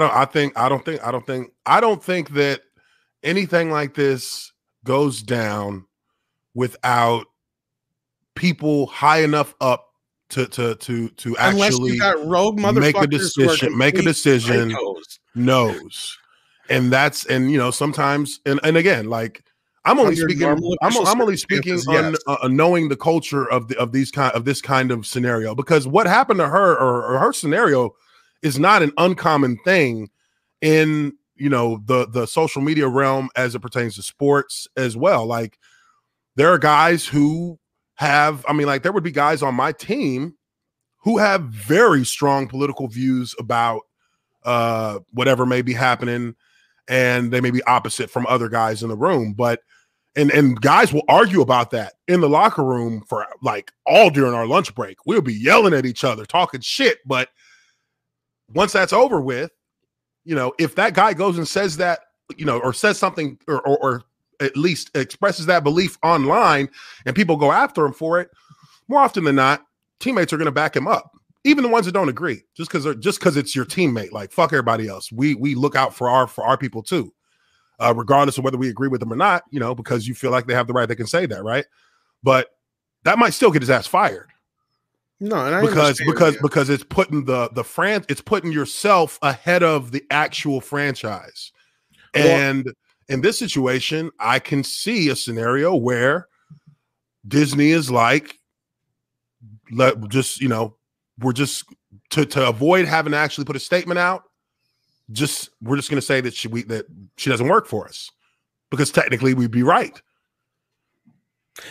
don't think that anything like this goes down without people high enough up to actually you got rogue make a decision, knows. And that's, and you know, sometimes, and again, like, I'm only speaking on knowing the culture of this kind of scenario, because what happened to her or her scenario is not an uncommon thing in, you know, the social media realm as it pertains to sports as well. Like, there are guys who have, I mean, like, there would be guys on my team who have very strong political views about whatever may be happening, and they may be opposite from other guys in the room, but and guys will argue about that in the locker room for like all during our lunch break. We'll be yelling at each other, talking shit, but once that's over with, you know, if that guy goes and says that, you know, or says something, or at least expresses that belief online, and people go after him for it, more often than not, teammates are going to back him up. Even the ones that don't agree, just because it's your teammate. Like, fuck everybody else. We look out for our people too, regardless of whether we agree with them or not. You know, because you feel like they have the right, they can say that, right? But that might still get his ass fired. No, and because it's putting it's putting yourself ahead of the actual franchise. And in this situation, I can see a scenario where Disney is like, we're just to avoid having to actually put a statement out. We're just going to say that she doesn't work for us, because technically we'd be right.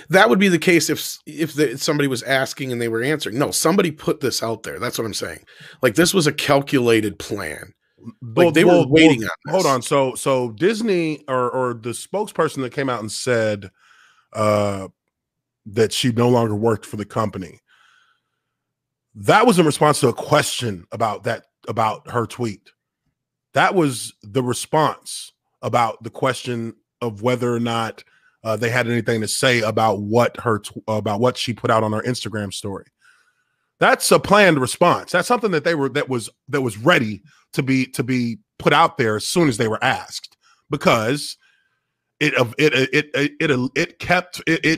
That would be the case if somebody was asking and they were answering. No, somebody put this out there. That's what I'm saying. Like, this was a calculated plan. Like, they were waiting on this. Hold on. So Disney or the spokesperson that came out and said that she no longer worked for the company, that was in response to a question about her tweet. That was the response about the question of whether or not they had anything to say about what she put out on her Instagram story. That's a planned response. That's something that was ready to be put out there as soon as they were asked, because it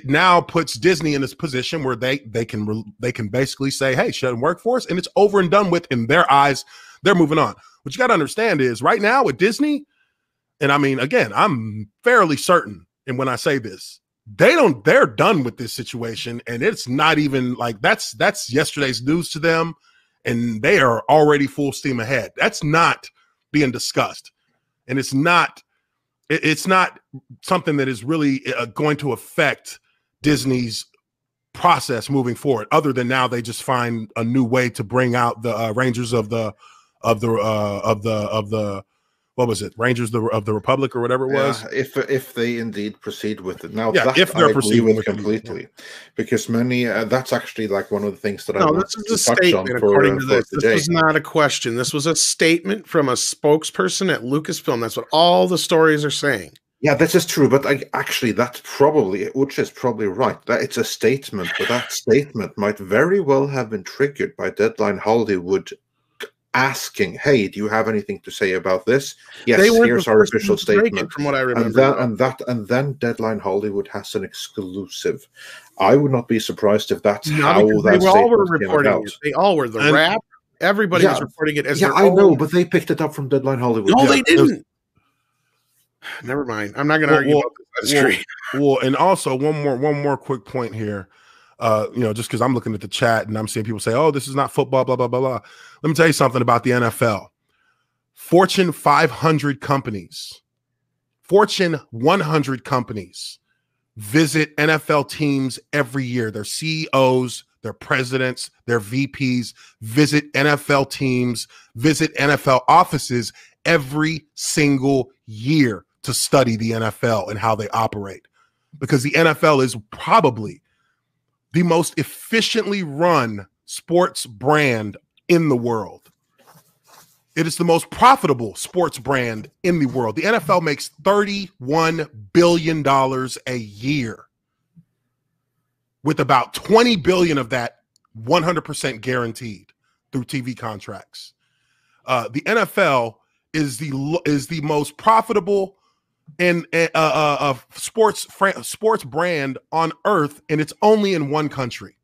now puts Disney in this position where they can basically say, hey, she doesn't work for us, and it's over and done with in their eyes. They're moving on. What you got to understand is, right now with Disney, and I mean, again, I'm fairly certain, and when I say this, they're done with this situation, and it's not even like that's yesterday's news to them, and they are already full steam ahead. That's not being discussed, and it's not something that is really going to affect Disney's process moving forward, other than now they just find a new way to bring out the Rangers of the what was it? Rangers of the Republic or whatever it was. If they indeed proceed with it. Now, yeah, that if they're I agree proceeding with with completely, it, because many that's actually like one of the things that I wanted this is to a touch on statement, for according to this. today. This was not a question. This was a statement from a spokesperson at Lucasfilm. That's what all the stories are saying. Yeah, this is true, but actually, that's probably, which is probably right. That it's a statement, but that statement might very well have been triggered by Deadline Hollywood asking, "Hey, do you have anything to say about this?" Yes, here's our official statement, from what I remember. And then Deadline Hollywood has an exclusive. I would not be surprised if that's how that they all were statement came reporting about. it. They all were. The Wrap, everybody was reporting it as their I know, own. but they picked it up from Deadline Hollywood. No, they didn't. Never mind. I'm not going to argue about this. That's great. Well, and also one more quick point here. Just because I'm looking at the chat and I'm seeing people say, "Oh, this is not football," blah blah blah blah. Let me tell you something about the NFL. Fortune 500 companies, Fortune 100 companies visit NFL teams every year. Their CEOs, their presidents, their VPs visit NFL teams, visit NFL offices every single year to study the NFL and how they operate. Because the NFL is probably the most efficiently run sports brand in the world. It is the most profitable sports brand in the world. The NFL makes $31 billion a year, with about $20 billion of that 100% guaranteed through TV contracts. The NFL is the most profitable sports brand on earth, and it's only in one country.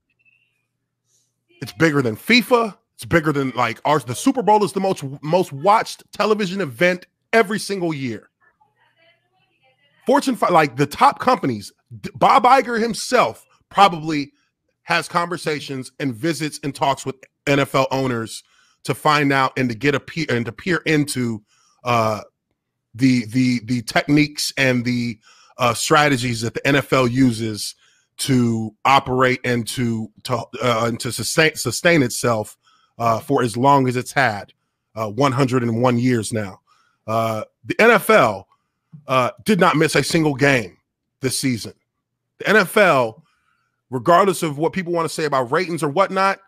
It's bigger than FIFA. It's bigger than the Super Bowl is the most watched television event every single year. Fortune 5, the top companies, Bob Iger himself probably has conversations and visits and talks with NFL owners to find out and to peer into the techniques and the strategies that the NFL uses to operate and to sustain itself for as long as it's had, 101 years now. The NFL did not miss a single game this season. The NFL, regardless of what people want to say about ratings or whatnot,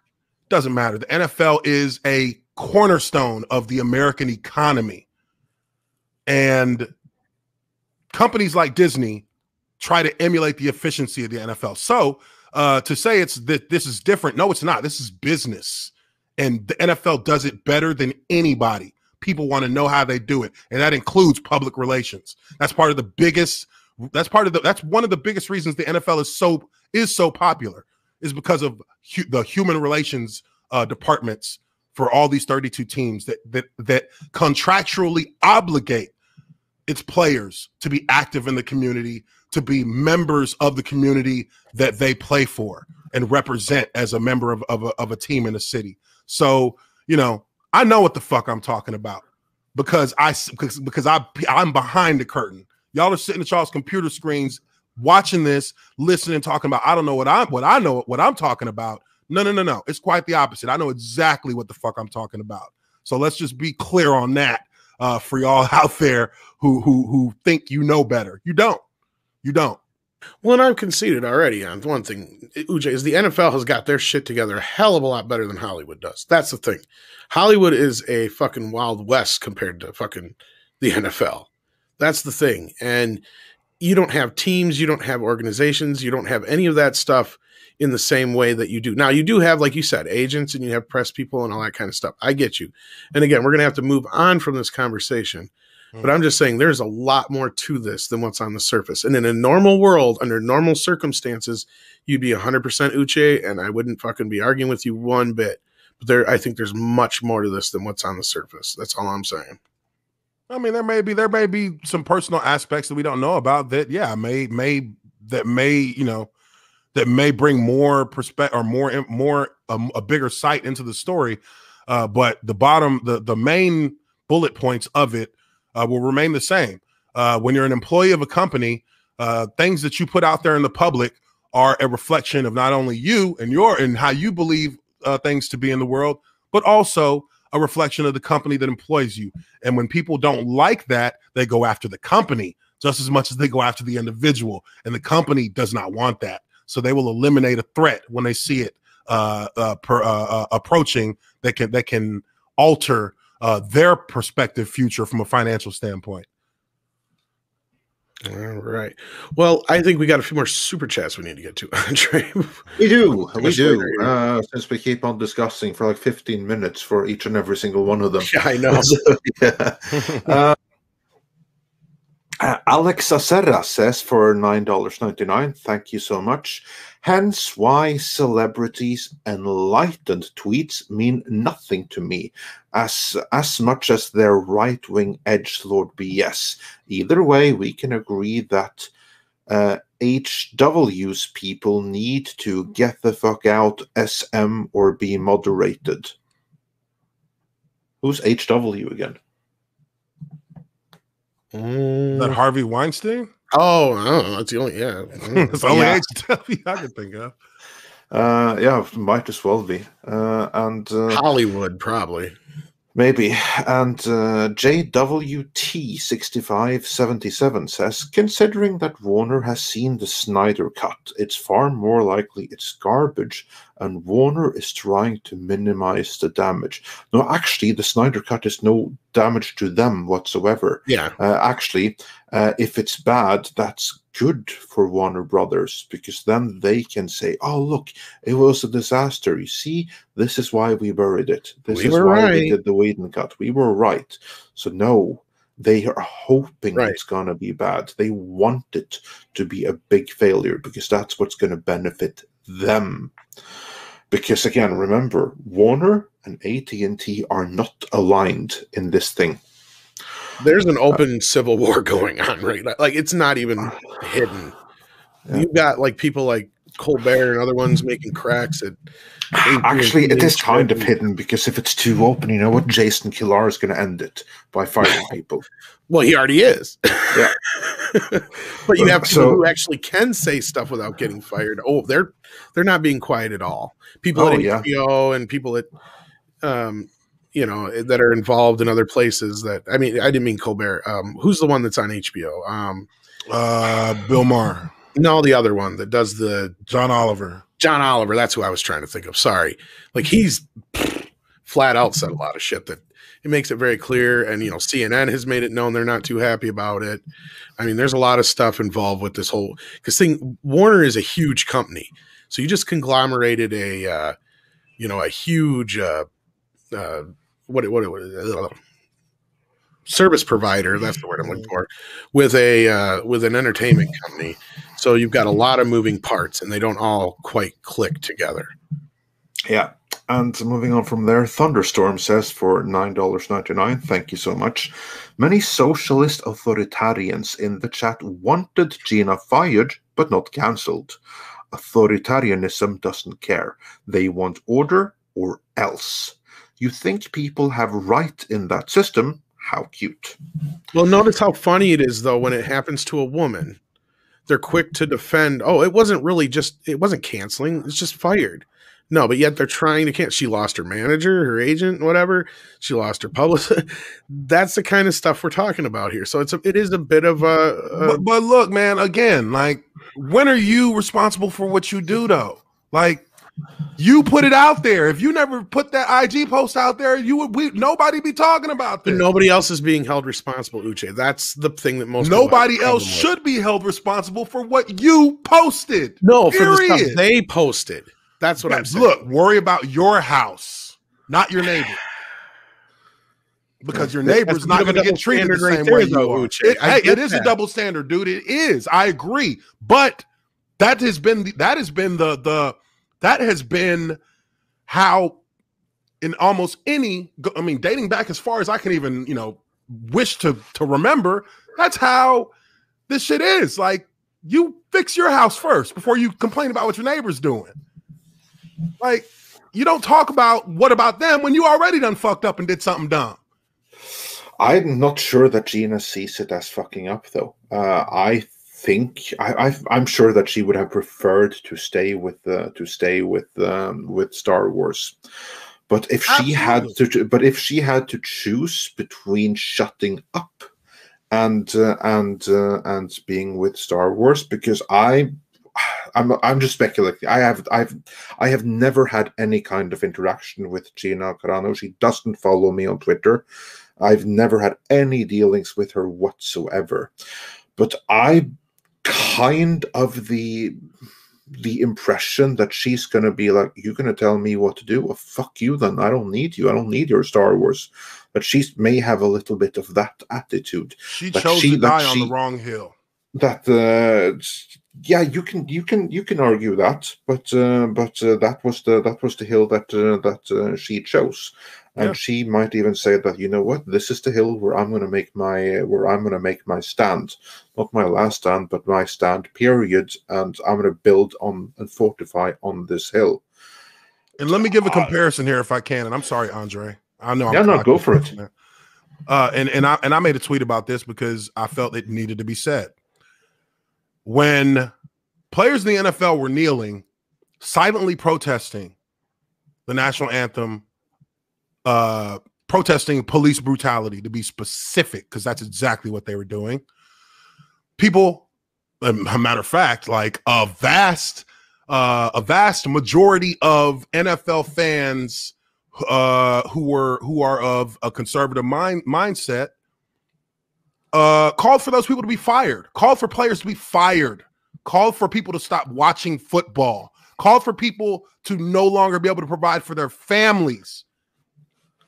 doesn't matter. The NFL is a cornerstone of the American economy. And companies like Disney try to emulate the efficiency of the NFL. So to say this is different, no, it's not. This is business. And the NFL does it better than anybody. People want to know how they do it. And that includes public relations. That's one of the biggest reasons the NFL is so popular, is because of the human relations departments for all these 32 teams that contractually obligate its players to be active in the community, to be members of the community that they play for and represent as a member of a team in a city. So, I know what the fuck I'm talking about because I'm behind the curtain. Y'all are sitting at y'all's computer screens watching this, listening, talking about, I don't know what I'm talking about. No. It's quite the opposite. I know exactly what the fuck I'm talking about. So let's just be clear on that for y'all out there who think you know better. You don't. Well, and I've conceded already on one thing, Uche, is the NFL has got their shit together a hell of a lot better than Hollywood does. That's the thing. Hollywood is a fucking Wild West compared to fucking the NFL. That's the thing. And you don't have teams, you don't have organizations, you don't have any of that stuff in the same way that you do. Now, you do have, like you said, agents and you have press people and all that kind of stuff. I get you. And again, we're going to have to move on from this conversation. But I'm just saying there's a lot more to this than what's on the surface. And in a normal world, under normal circumstances, you'd be 100% Uche, and I wouldn't fucking be arguing with you one bit. But I think there's much more to this than what's on the surface. That's all I'm saying. I mean, there may be some personal aspects that we don't know about that may bring more perspective or a bigger sight into the story. But the main bullet points of it will remain the same. When you're an employee of a company, things that you put out there in the public are a reflection of not only you and how you believe things to be in the world, but also a reflection of the company that employs you. And when people don't like that, they go after the company just as much as they go after the individual. And the company does not want that. So they will eliminate a threat when they see it approaching that can alter their prospective future from a financial standpoint. All right. Well, I think we got a few more super chats we need to get to, Andre. We do. Since we keep on discussing for like 15 minutes for each and every single one of them. Yeah, I know. So, yeah. Alex Acerra says for $9.99, thank you so much. Hence why celebrities' enlightened tweets mean nothing to me, as much as their right-wing edgelord BS. Either way, we can agree that HW's people need to get the fuck out, SM, or be moderated. Who's HW again? Is that Harvey Weinstein? Oh, I don't know. That's the only, It's the only HW I can think of. Yeah, might as well be. And Hollywood, probably. Maybe. And JWT6577 says, considering that Warner has seen the Snyder Cut, it's far more likely it's garbage, and Warner is trying to minimize the damage. No, actually, the Snyder Cut is no damage to them whatsoever. Yeah. Actually, if it's bad, that's good for Warner Brothers, because then they can say, oh, look, it was a disaster. You see, this is why we buried it. This is why we did the Whedon cut. We were right. So no, they are hoping it's going to be bad. They want it to be a big failure, because that's what's going to benefit them. Because again, remember, Warner and AT&T are not aligned in this thing. There's an open civil war going on right now. Like, it's not even hidden. Yeah. You've got like people like Colbert and other ones making cracks at. Actually, it is kind of hidden, because if it's too open, you know what? Jason Kilar is going to end it by firing people. Well, he already is. Yeah. But you have people who actually can say stuff without getting fired. Oh, they're not being quiet at all. People at HBO and people at you know, that are involved in other places that, I mean, I didn't mean Colbert. Who's the one that's on HBO? Bill Maher. No, the other one that does the John Oliver. John Oliver. That's who I was trying to think of. Sorry. Like, he's flat out said a lot of shit that it makes it very clear. And, you know, CNN has made it known they're not too happy about it. I mean, there's a lot of stuff involved with this whole, because Warner is a huge company. So you just conglomerated a, you know, a huge, service provider, that's the word I'm looking for, with an entertainment company. So you've got a lot of moving parts, and they don't all quite click together. Yeah. And moving on from there, Thunderstorm says for $9.99, thank you so much. Many socialist authoritarians in the chat wanted Gina fired, but not cancelled. Authoritarianism doesn't care. They want order or else. You think people have right in that system? How cute. Well, notice how funny it is, though, when it happens to a woman. They're quick to defend. Oh, it wasn't canceling. It's just fired. No, but yet they're trying to cancel. She lost her manager, her agent, whatever. She lost her publicist. That's the kind of stuff we're talking about here. So it is a bit of a. But look, man, again, like, when are you responsible for what you do, though? Like, you put it out there. If you never put that IG post out there, nobody be talking about this. But nobody else is being held responsible, Uche. That's the thing that most nobody else should be held responsible for what you posted. No, for the stuff they posted. That's what I'm saying. Look, worry about your house, not your neighbor. Because your neighbor's not going to get treated the same way you are. It is a double standard, dude. It is. I agree. But that has been how in almost any, I mean, dating back as far as I can even, you know, wish to remember, that's how this shit is. Like, you fix your house first before you complain about what your neighbor's doing. Like, you don't talk about what about them when you already done fucked up and did something dumb. I'm not sure that Gina sees it as fucking up, though. I think I'm sure that she would have preferred to stay with Star Wars. But if she had to choose between shutting up and being with Star Wars, because I'm just speculating. I have never had any kind of interaction with Gina Carano. She doesn't follow me on Twitter. I've never had any dealings with her whatsoever. But I kind of the impression that she's going to be like, you're going to tell me what to do? Well, fuck you then. I don't need you. I don't need your Star Wars. but she may have a little bit of that attitude. She chose to die on the wrong hill. That yeah, you can argue that, but that was the hill that she chose, and she might even say that, you know what, this is the hill where I'm going to make my stand, not my last stand, but my stand, period, and I'm going to build on and fortify on this hill. And let me give a comparison here if I can, and I'm sorry, Andre. I know. Go for it. And I made a tweet about this because I felt it needed to be said. When players in the NFL were kneeling, silently protesting the national anthem, protesting police brutality, to be specific, because that's exactly what they were doing. People, a matter of fact, like a vast majority of NFL fans who are of a conservative mindset, called for those people to be fired, called for players to be fired, called for people to stop watching football, called for people to no longer be able to provide for their families.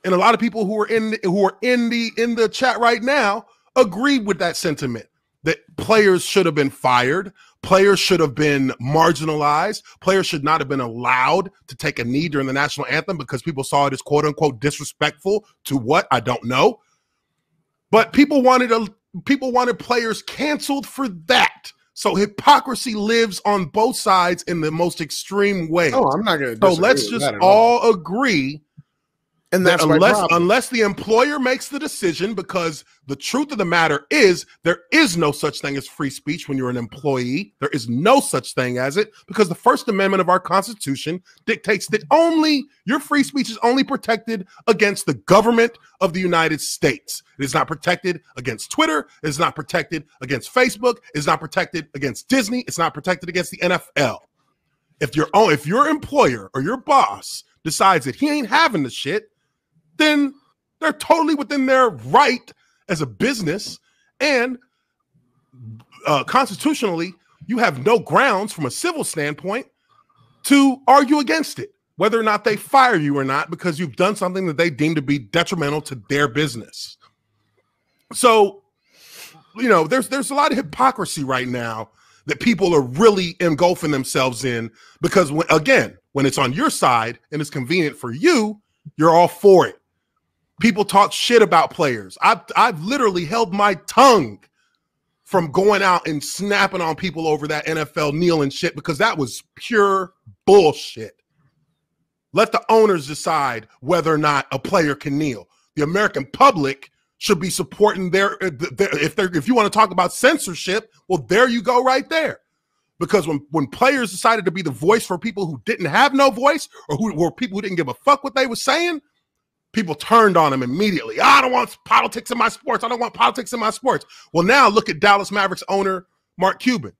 And a lot of people who are in the chat right now agree with that sentiment, that players should have been fired, players should have been marginalized, players should not have been allowed to take a knee during the national anthem because people saw it as quote unquote disrespectful to what? I don't know. But people wanted players canceled for that. So hypocrisy lives on both sides in the most extreme way. Oh, I'm not going to. So let's just all agree. And that's unless the employer makes the decision, because the truth of the matter is there is no such thing as free speech when you're an employee. There is no such thing as it, because the First Amendment of our Constitution dictates that only your free speech is only protected against the government of the United States. It is not protected against Twitter. It is not protected against Facebook. It is not protected against Disney. It's not protected against the NFL. If your employer or your boss decides that he ain't having the shit, then they're totally within their right as a business. And constitutionally, you have no grounds from a civil standpoint to argue against it, whether or not they fire you or not, because you've done something that they deem to be detrimental to their business. So, you know, there's a lot of hypocrisy right now that people are really engulfing themselves in, because when it's on your side and it's convenient for you, you're all for it. People talk shit about players. I've literally held my tongue from going out and snapping on people over that NFL kneeling shit, because that was pure bullshit. Let the owners decide whether or not a player can kneel. The American public should be supporting if you want to talk about censorship, well, there you go right there. Because when players decided to be the voice for people who didn't have no voice, or who were people who didn't give a fuck what they were saying, people turned on him immediately. I don't want politics in my sports. I don't want politics in my sports. Well, now look at Dallas Mavericks owner Mark Cuban.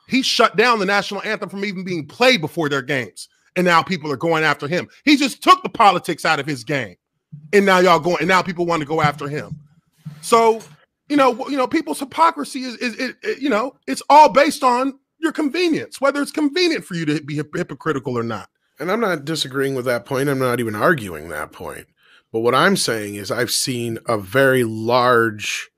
He shut down the national anthem from even being played before their games. And now people are going after him. He just took the politics out of his game. And now people want to go after him. So, you know, people's hypocrisy is it's all based on your convenience, whether it's convenient for you to be hypocritical or not. And I'm not disagreeing with that point. I'm not even arguing that point. But what I'm saying is I've seen a very large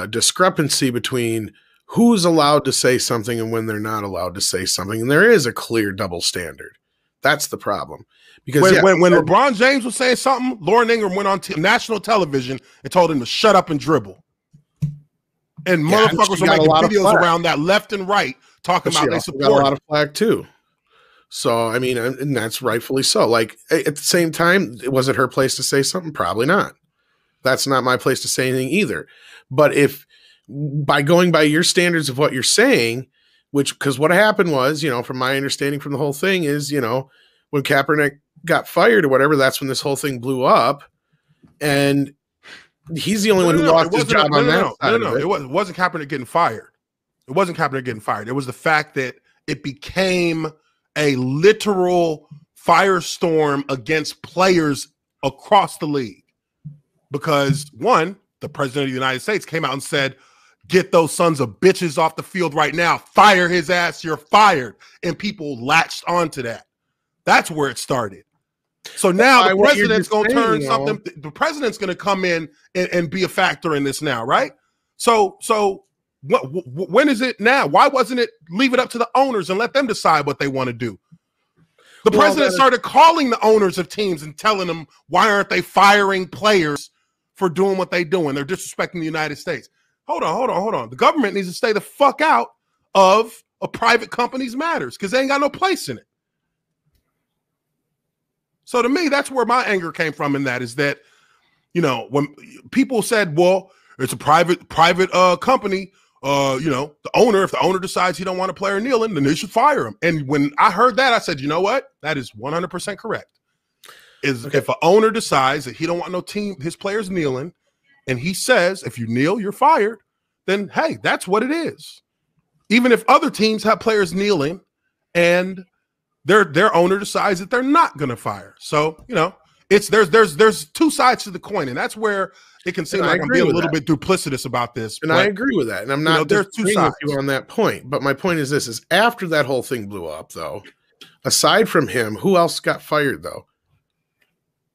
discrepancy between who's allowed to say something and when they're not allowed to say something. And there is a clear double standard. That's the problem. Because when LeBron James was saying something, Lauren Ingram went on national television and told him to shut up and dribble. And motherfuckers were making videos around that left and right talking about they support. Got a lot of flack too. So, I mean, and that's rightfully so. Like, at the same time, was it her place to say something? Probably not. That's not my place to say anything either. But if by going by your standards of what you're saying, because what happened was, you know, from my understanding from the whole thing is, you know, when Kaepernick got fired or whatever, that's when this whole thing blew up. And he's the only one who lost his job on that side. No, it wasn't Kaepernick getting fired. It wasn't Kaepernick getting fired. It was the fact that it became a literal firestorm against players across the league. Because one, the president of the United States came out and said, get those sons of bitches off the field right now. Fire his ass. You're fired. And people latched onto that. That's where it started. So now the what you're president's just going to saying, turn though. something. The president's going to come in and be a factor in this now, right? So when is it now? Why wasn't it leave it up to the owners and let them decide what they want to do? The president started calling the owners of teams and telling them, why aren't they firing players for doing what they're doing? They're disrespecting the United States. Hold on. The government needs to stay the fuck out of a private company's matters because they ain't got no place in it. So to me, that's where my anger came from in that is that, you know, when people said, well, it's a private company, you know, if the owner decides he don't want a player kneeling, then they should fire him. And when I heard that, I said, you know what? That is 100% correct. If an owner decides that he don't want his players kneeling, and he says, if you kneel, you're fired, then hey, that's what it is. Even if other teams have players kneeling and their owner decides that they're not going to fire. So, you know, there's two sides to the coin, and that's where it can seem like I'm being a little bit duplicitous about this. And I agree with that. And I'm not there's two sides with you on that point. But my point is this, is after that whole thing blew up, though, aside from him, who else got fired, though?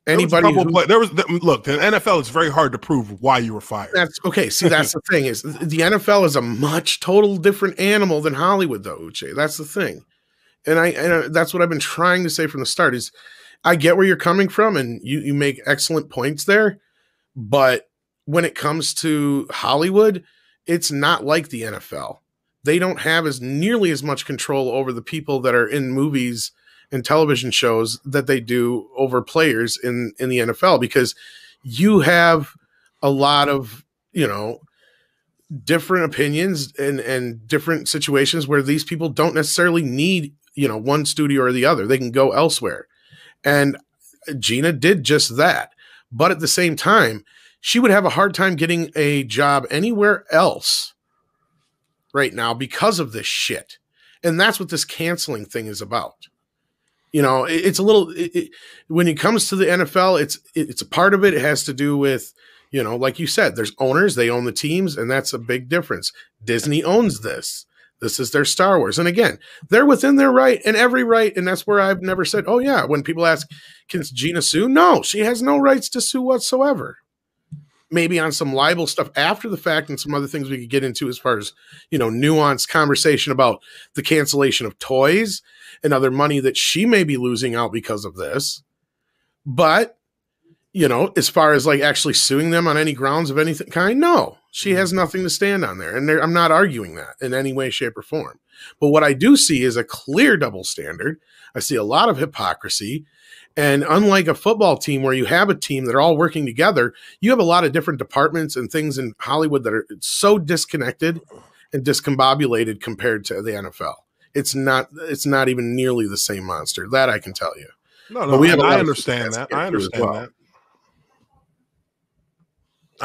Anybody look, the NFL is very hard to prove why you were fired. That's okay. See, that's the thing is the NFL is a much total different animal than Hollywood, though, Uche. That's the thing. And that's what I've been trying to say from the start is I get where you're coming from and you make excellent points there. But when it comes to Hollywood, it's not like the NFL. They don't have nearly as much control over the people that are in movies and television shows that they do over players in the NFL, because you have a lot of, you know, different opinions and different situations where these people don't necessarily need, you know, one studio or the other. They can go elsewhere. And Gina did just that. But at the same time, she would have a hard time getting a job anywhere else right now because of this shit. And that's what this canceling thing is about. You know, it's a little, when it comes to the NFL, it's a part of it. It has to do with, you know, like you said, there's owners, they own the teams, and that's a big difference. Disney owns this. This is their Star Wars. And again, they're within their right and every right. And that's where I've never said, oh yeah, when people ask, can Gina sue? No, she has no rights to sue whatsoever. Maybe on some libel stuff after the fact and some other things we could get into as far as, you know, nuanced conversation about the cancellation of toys and other money that she may be losing out because of this. But, you know, as far as like actually suing them on any grounds of anything kind, no, she has nothing to stand on there. And I'm not arguing that in any way, shape, or form. But what I do see is a clear double standard. I see a lot of hypocrisy. And unlike a football team where you have a team that are all working together, you have a lot of different departments and things in Hollywood that are so disconnected and discombobulated compared to the NFL. It's not even nearly the same monster. That I can tell you. No, I understand that. I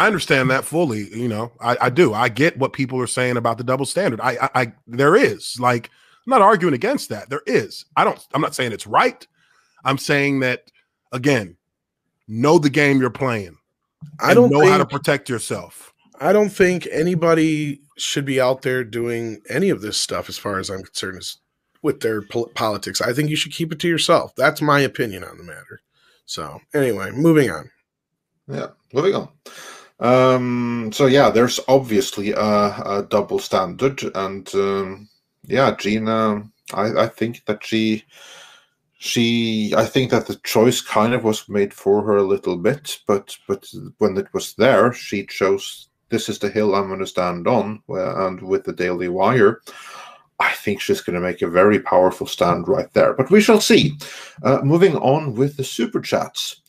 understand that fully. You know, I do. I get what people are saying about the double standard. There is, like, I'm not arguing against that. There is. I'm not saying it's right. I'm saying that, again, know the game you're playing. Know how to protect yourself. I don't think anybody should be out there doing any of this stuff, as far as I'm concerned, with their politics. I think you should keep it to yourself. That's my opinion on the matter. So anyway, moving on. Yeah, moving on. So yeah, there's obviously a double standard, and yeah, Gina, I think that I think that the choice kind of was made for her a little bit, but when it was there, she chose, this is the hill I'm going to stand on, and with the Daily Wire, I think she's going to make a very powerful stand right there. But we shall see. Moving on with the super chats.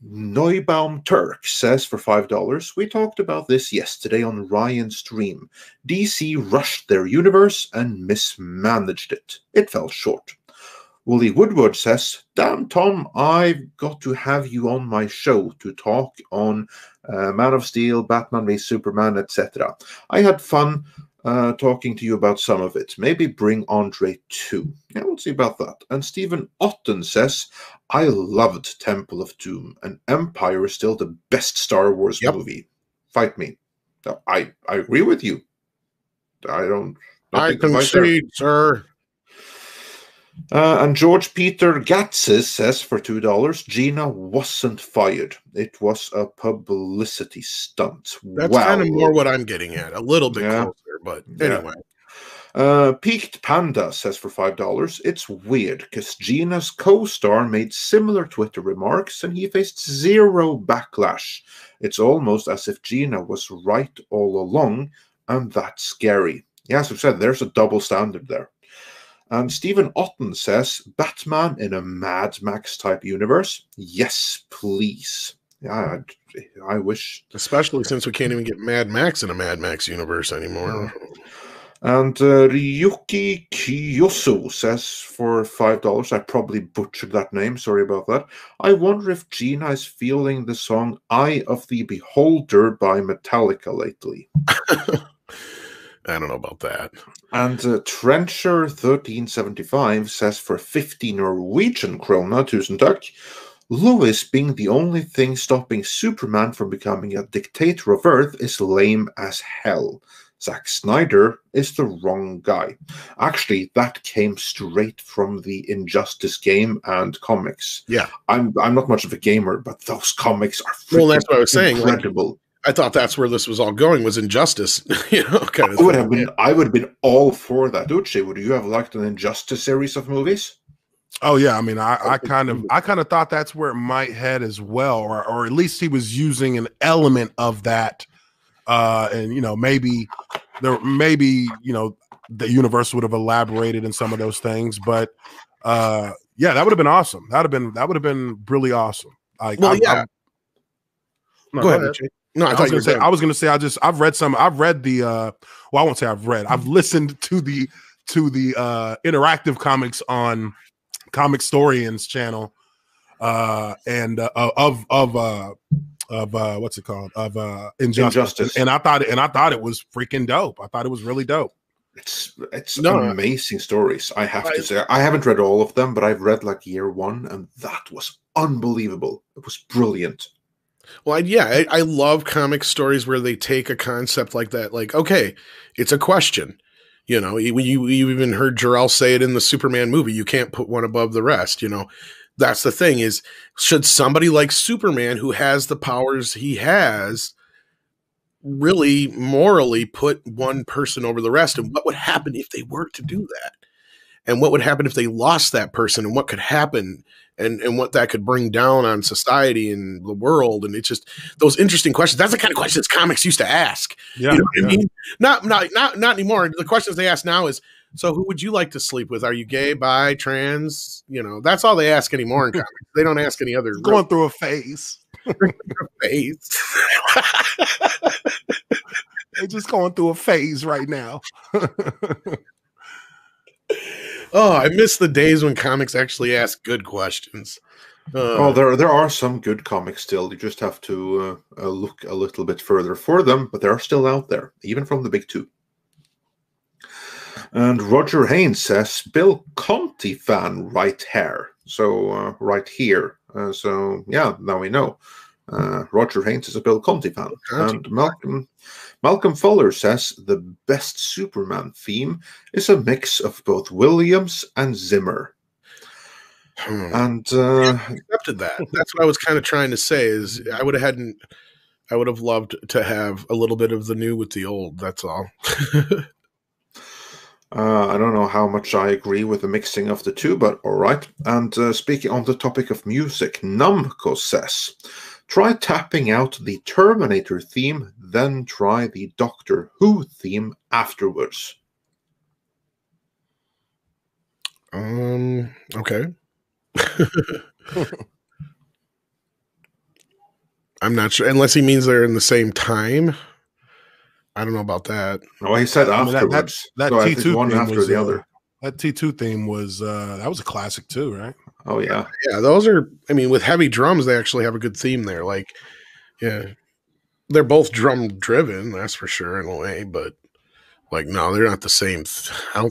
Neubaum Turk says for $5, we talked about this yesterday on Ryan's stream. DC rushed their universe and mismanaged it. It fell short. Wooly Woodward says, damn Tom, I've got to have you on my show to talk on Man of Steel, Batman v Superman, etc. I had fun talking to you about some of it. Maybe bring Andre too. Yeah, we'll see about that. And Stephen Otten says, I loved Temple of Doom, and Empire is still the best Star Wars movie. Fight me. No, I agree with you. I concede, sir. And George Peter Gatzis says for $2, Gina wasn't fired. It was a publicity stunt. That's kind of more Wow. what I'm getting at. A little bit Yeah. closer, but Yeah. anyway. Peaked Panda says for $5, it's weird because Gina's co-star made similar Twitter remarks and he faced zero backlash. It's almost as if Gina was right all along, and that's scary. Yeah, as I said, there's a double standard there. And Stephen Otten says, Batman in a Mad Max type universe? Yes, please. Yeah, I wish. Especially since we can't even get Mad Max in a Mad Max universe anymore. And Ryuki Kiyosu says for $5, I probably butchered that name, sorry about that. I wonder if Gina is feeling the song Eye of the Beholder by Metallica lately. I don't know about that. And Trencher1375 says for 50 Norwegian krona, tusen takk, Lois being the only thing stopping Superman from becoming a dictator of Earth is lame as hell. Zack Snyder is the wrong guy. Actually, that came straight from the Injustice game and comics. Yeah. I'm not much of a gamer, but those comics are well, that's what I was saying. incredible. Like, I thought that's where this was all going, was Injustice, kind of. I would have been all for that. Uche, would you have liked an Injustice series of movies? Oh yeah, I mean, I kind of thought that's where it might head as well, or at least he was using an element of that, and maybe the universe would have elaborated in some of those things, but yeah, that would have been awesome. That would have been really awesome. Like, well, yeah. Go ahead. No, I was going to say I've read the well, I won't say I've read. I've listened to the interactive comics on Comic Storian's channel, and of what's it called, of Injustice. And I thought it was freaking dope. I thought it was really dope. It's amazing stories. I have to say, I haven't read all of them, but I've read like year one, and that was unbelievable. It was brilliant. Well, I love comic stories where they take a concept like that. Like, okay, it's a question. You even heard Jor-El say it in the Superman movie. You can't put one above the rest. That's the thing is, should somebody like Superman, who has the powers he has, really morally put one person over the rest? And what would happen if they were to do that? And what would happen if they lost that person? And what could happen? And what that could bring down on society and the world. And it's just those interesting questions. That's the kind of questions comics used to ask. Yeah, you know what I mean? Not anymore. The questions they ask now is, so who would you like to sleep with? Are you gay, bi, trans? That's all they ask anymore in comics. They don't ask any other. Going through a phase. They're just going through a phase right now. Oh, I miss the days when comics actually ask good questions. There are some good comics still. You just have to look a little bit further for them, but they're still out there, even from the big two. And Roger Haynes says, Bill Conti fan right here. So right here. So yeah, now we know. Roger Haynes is a Bill Conti fan. And Malcolm Fuller says the best Superman theme is a mix of both Williams and Zimmer. And accepted that. That's what I was kind of trying to say. Is I would have loved to have a little bit of the new with the old. That's all. I don't know how much I agree with the mixing of the two, but all right. And speaking on the topic of music, Namco says, try tapping out the Terminator theme, then try the Doctor Who theme afterwards. Okay. I'm not sure, unless he means they're in the same time. I don't know about that. No, he said afterwards. That so T2 one theme after was the other. That T2 theme was that was a classic too, right? Oh yeah, yeah. Those are. I mean, with heavy drums, they actually have a good theme there. Like, yeah, they're both drum driven, that's for sure in a way. But like, no, they're not the same. I'm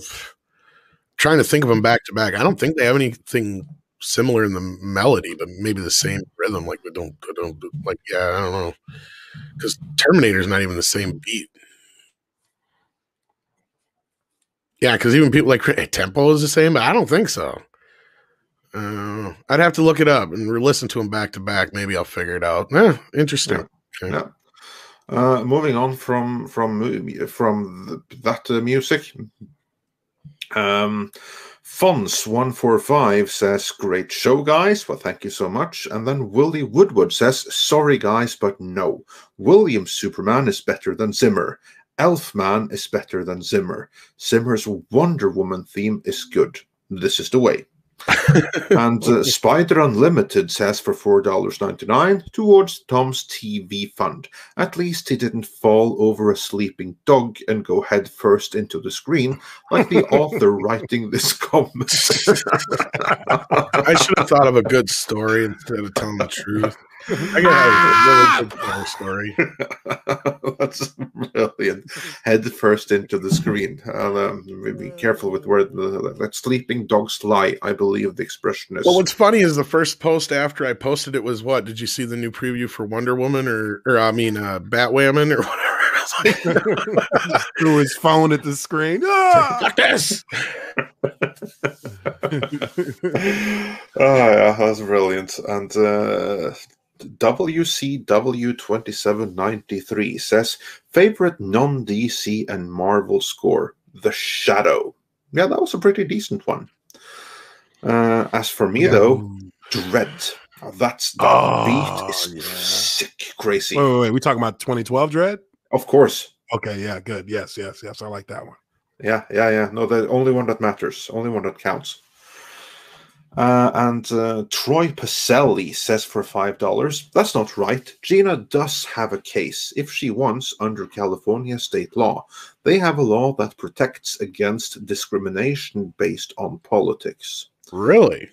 trying to think of them back to back. I don't think they have anything similar in the melody, but maybe the same rhythm. Like, I don't like. Yeah, I don't know. Because Terminator's not even the same beat. Yeah, because even people like tempo is the same, but I don't think so. I'd have to look it up and listen to them back to back. Maybe I'll figure it out. Interesting. Yeah. Okay. Yeah. Moving on from that music. Fons145 says, great show, guys. Well, thank you so much. And then Willie Woodward says, sorry, guys, but no. Williams Superman is better than Zimmer. Elfman is better than Zimmer. Zimmer's Wonder Woman theme is good. This is the way. And Spider Unlimited says for $4.99 towards Tom's TV fund. At least he didn't fall over a sleeping dog and go head first into the screen like the author writing this comment. I should have thought of a good story instead of telling the truth. I got a really good story. That's brilliant. Head first into the screen. Be careful with where that sleeping dogs lie, I believe the expression is. Well, what's funny is the first post after I posted it was what? Did you see the new preview for Wonder Woman or Batwoman or whatever? Threw his phone at the screen. Fuck this! Oh yeah, that's brilliant. And WCW2793 says, favorite non-DC and Marvel score, The Shadow. Yeah, that was a pretty decent one. As for me, though, Dread. That beat is sick, crazy. Wait. We talking about 2012 Dread? Of course. Okay, yeah, good. Yes. I like that one. Yeah. No, the only one that matters. Only one that counts. And Troy Pacelli says for $5, that's not right. Gina does have a case if she wants under California state law. They have a law that protects against discrimination based on politics. Really?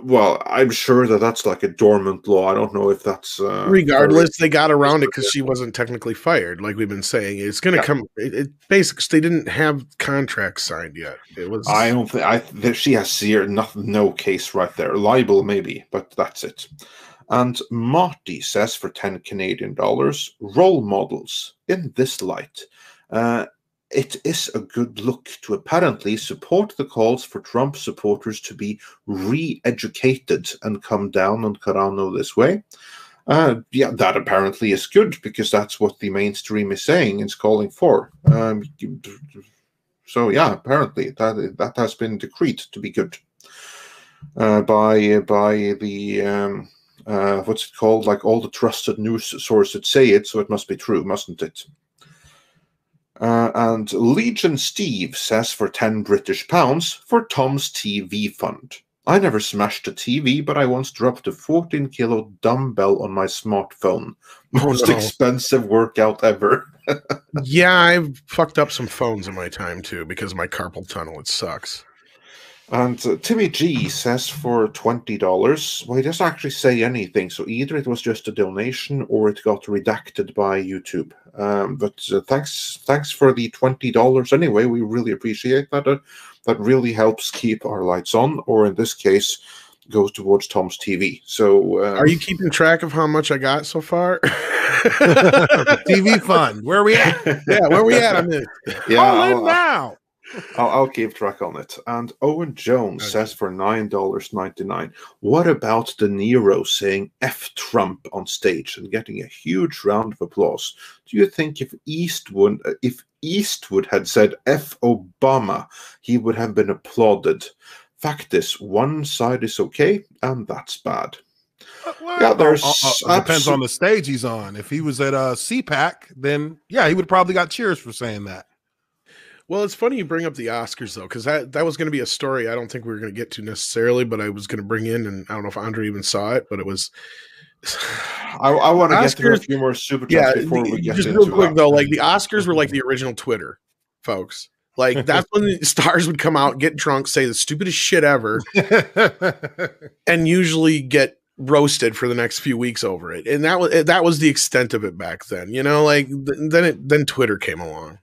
Well, I'm sure that's like a dormant law. I don't know if that's... regardless, they got around it because she wasn't technically fired, like we've been saying. It's going to come... Basically, they didn't have contracts signed yet. It was... I don't think... She has no case right there. Libel, maybe, but that's it. And Marty says for $10 Canadian, role models in this light. It is a good look to apparently support the calls for Trump supporters to be re-educated and come down on Carano this way. Yeah, that apparently is good because that's what the mainstream is saying it's calling for. So yeah, apparently that has been decreed to be good by the what's it called? Like all the trusted news sources say it, so it must be true, mustn't it? And Legion Steve says for £10 British for Tom's TV fund. I never smashed a TV, but I once dropped a 14-kilo dumbbell on my smartphone. Most expensive workout ever. Yeah, I've fucked up some phones in my time, too, because of my carpal tunnel. It sucks. And Timmy G says for $20. Well, he doesn't actually say anything, so either it was just a donation or it got redacted by YouTube. But thanks for the $20 anyway. We really appreciate that. That really helps keep our lights on, or in this case, goes towards Tom's TV. So, are you keeping track of how much I got so far? TV fund. Where are we at? Yeah, where are we at on this? Call in now. I'll keep track on it. And Owen Jones says for $9.99, what about De Niro saying F Trump on stage and getting a huge round of applause? Do you think if Eastwood had said F Obama, he would have been applauded? Fact is, one side is okay, and that's bad. Well, yeah, depends on the stage he's on. If he was at CPAC, then yeah, he would probably got cheers for saying that. Well, it's funny you bring up the Oscars, though, because that was going to be a story I don't think we were going to get to necessarily, but I was going to bring in, and I don't know if Andre even saw it, but it was... I want to get to a few more super chats before we get just into real quick, though, like the Oscars were like the original Twitter, folks. Like, that's when the stars would come out, get drunk, say the stupidest shit ever, and usually get roasted for the next few weeks over it. And that was the extent of it back then, you know, like then Twitter came along.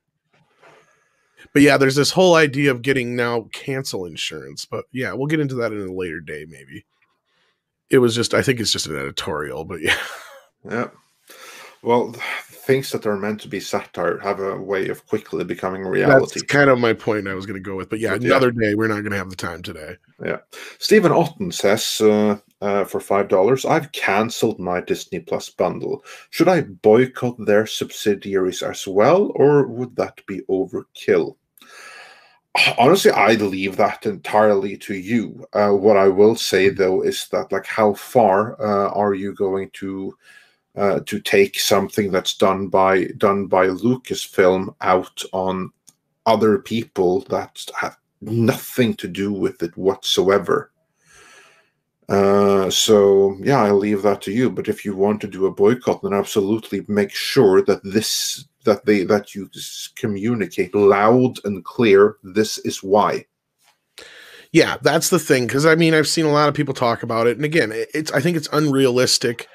But yeah, there's this whole idea of getting now cancel insurance. But yeah, we'll get into that in a later day, maybe. It was just, I think it's just an editorial, but yeah. Yeah. Well, things that are meant to be satire have a way of quickly becoming reality. That's kind of my point I was going to go with. But yeah, another day, we're not going to have the time today. Yeah. Stephen Otten says for $5, I've cancelled my Disney Plus bundle. Should I boycott their subsidiaries as well, or would that be overkill? Honestly, I'd leave that entirely to you. What I will say, though, is that, like, how far are you going to take something that's done by Lucasfilm out on other people that have nothing to do with it whatsoever? So yeah, I'll leave that to you. But if you want to do a boycott, then absolutely make sure that that you communicate loud and clear. This is why. Yeah, that's the thing. Because I mean, I've seen a lot of people talk about it, and again, I think it's unrealistic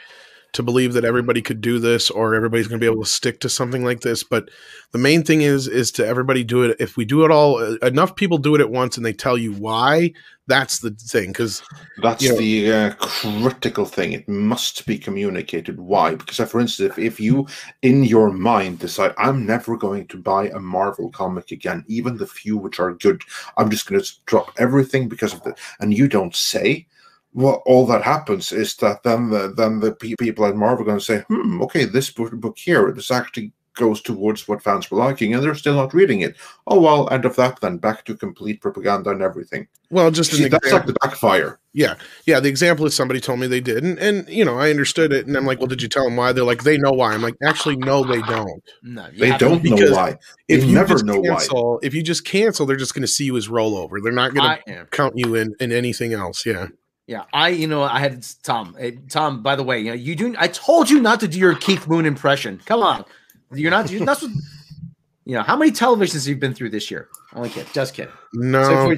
to believe that everybody could do this or everybody's going to be able to stick to something like this. But the main thing is to everybody do it. If we do it all, enough people do it at once and they tell you why, that's the thing. Because that's the critical thing. It must be communicated why. Because for instance, if you in your mind decide, I'm never going to buy a Marvel comic again, even the few which are good, I'm just going to drop everything because of that, and you don't say, well, all that happens is that then the people at Marvel are going to say, okay, this book here, this actually goes towards what fans were liking, and they're still not reading it. Oh, well, end of that then, back to complete propaganda and everything. Well, just see, that's like the backfire. Yeah. The example is somebody told me they did, and I understood it, and I'm like, well, did you tell them why? They're like, they know why. I'm like, actually, no, they don't. No, they don't know why. They never know why. If you just cancel, they're just going to see you as rollover. They're not going to count you in anything else. Yeah. Yeah, I had Tom. Tom, by the way, I told you not to do your Keith Moon impression. Come on, that's what, how many televisions have you been through this year? Only kid, just kidding. No. So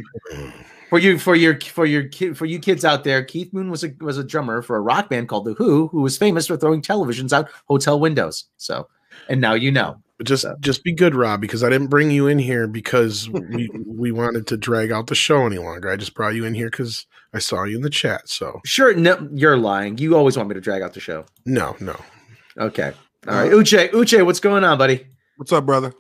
for you kids out there, Keith Moon was a drummer for a rock band called The Who was famous for throwing televisions out hotel windows. So, and now you know. Just be good, Rob, because I didn't bring you in here because we wanted to drag out the show any longer. I just brought you in here because I saw you in the chat. So sure, no, you're lying. You always want me to drag out the show. No. Okay, all right, Uche, what's going on, buddy? What's up, brother?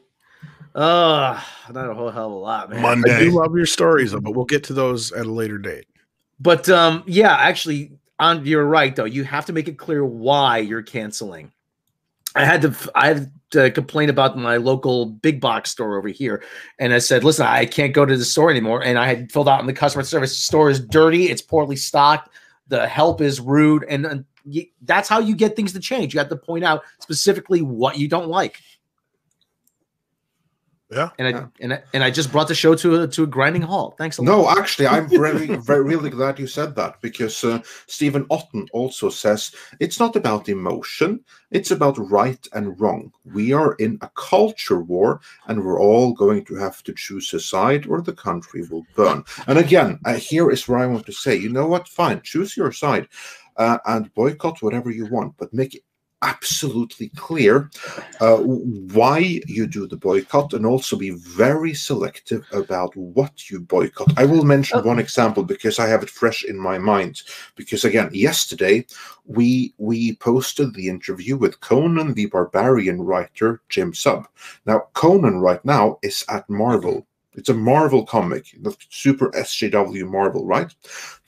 Not a whole hell of a lot, man. Monday. I do love your stories, though, but we'll get to those at a later date. But yeah, actually, you're right though. You have to make it clear why you're canceling. I had to complain about my local big box store over here. And I said, listen, I can't go to the store anymore. And I had filled out in the customer service, the store is dirty. It's poorly stocked. The help is rude. And that's how you get things to change. You have to point out specifically what you don't like. Yeah. And I just brought the show to a grinding halt. Thanks a lot. No, actually, I'm really glad you said that, because Stephen Otten also says it's not about emotion. It's about right and wrong. We are in a culture war, and we're all going to have to choose a side or the country will burn. And again, here is where I want to say, you know what? Fine, choose your side and boycott whatever you want, but make it absolutely clear why you do the boycott, and also be very selective about what you boycott. I will mention one example because I have it fresh in my mind, because again, yesterday we posted the interview with Conan the Barbarian writer Jim Sub. Now Conan right now is at Marvel. It's a Marvel comic, the super SJW Marvel, right?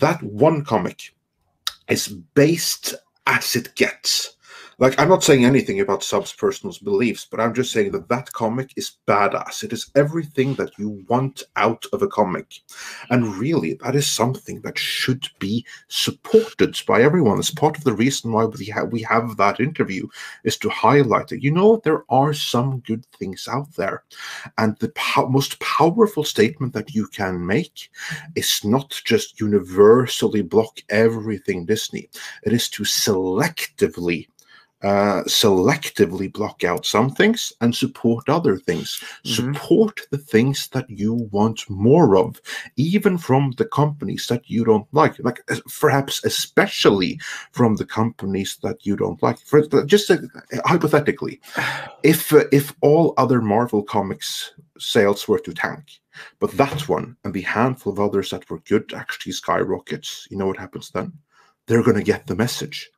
That one comic is based as it gets. Like, I'm not saying anything about Sub's personal beliefs, but I'm just saying that that comic is badass. It is everything that you want out of a comic. And really, that is something that should be supported by everyone. It's part of the reason why we have that interview, is to highlight that, you know, there are some good things out there. And the most powerful statement that you can make is not just universally block everything Disney. It is to selectively block out some things and support other things. Support the things that you want more of, even from the companies that you don't like perhaps especially from the companies that you don't like. For just hypothetically, if all other Marvel comics sales were to tank, but that one and the handful of others that were good actually skyrockets, you know what happens then? They're going to get the message.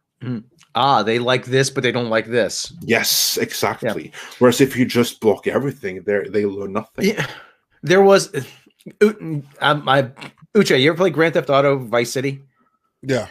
They like this, but they don't like this. Yes, exactly. Yeah. Whereas if you just block everything, they learn nothing. Yeah. There was Uche, you ever play Grand Theft Auto Vice City? Yeah.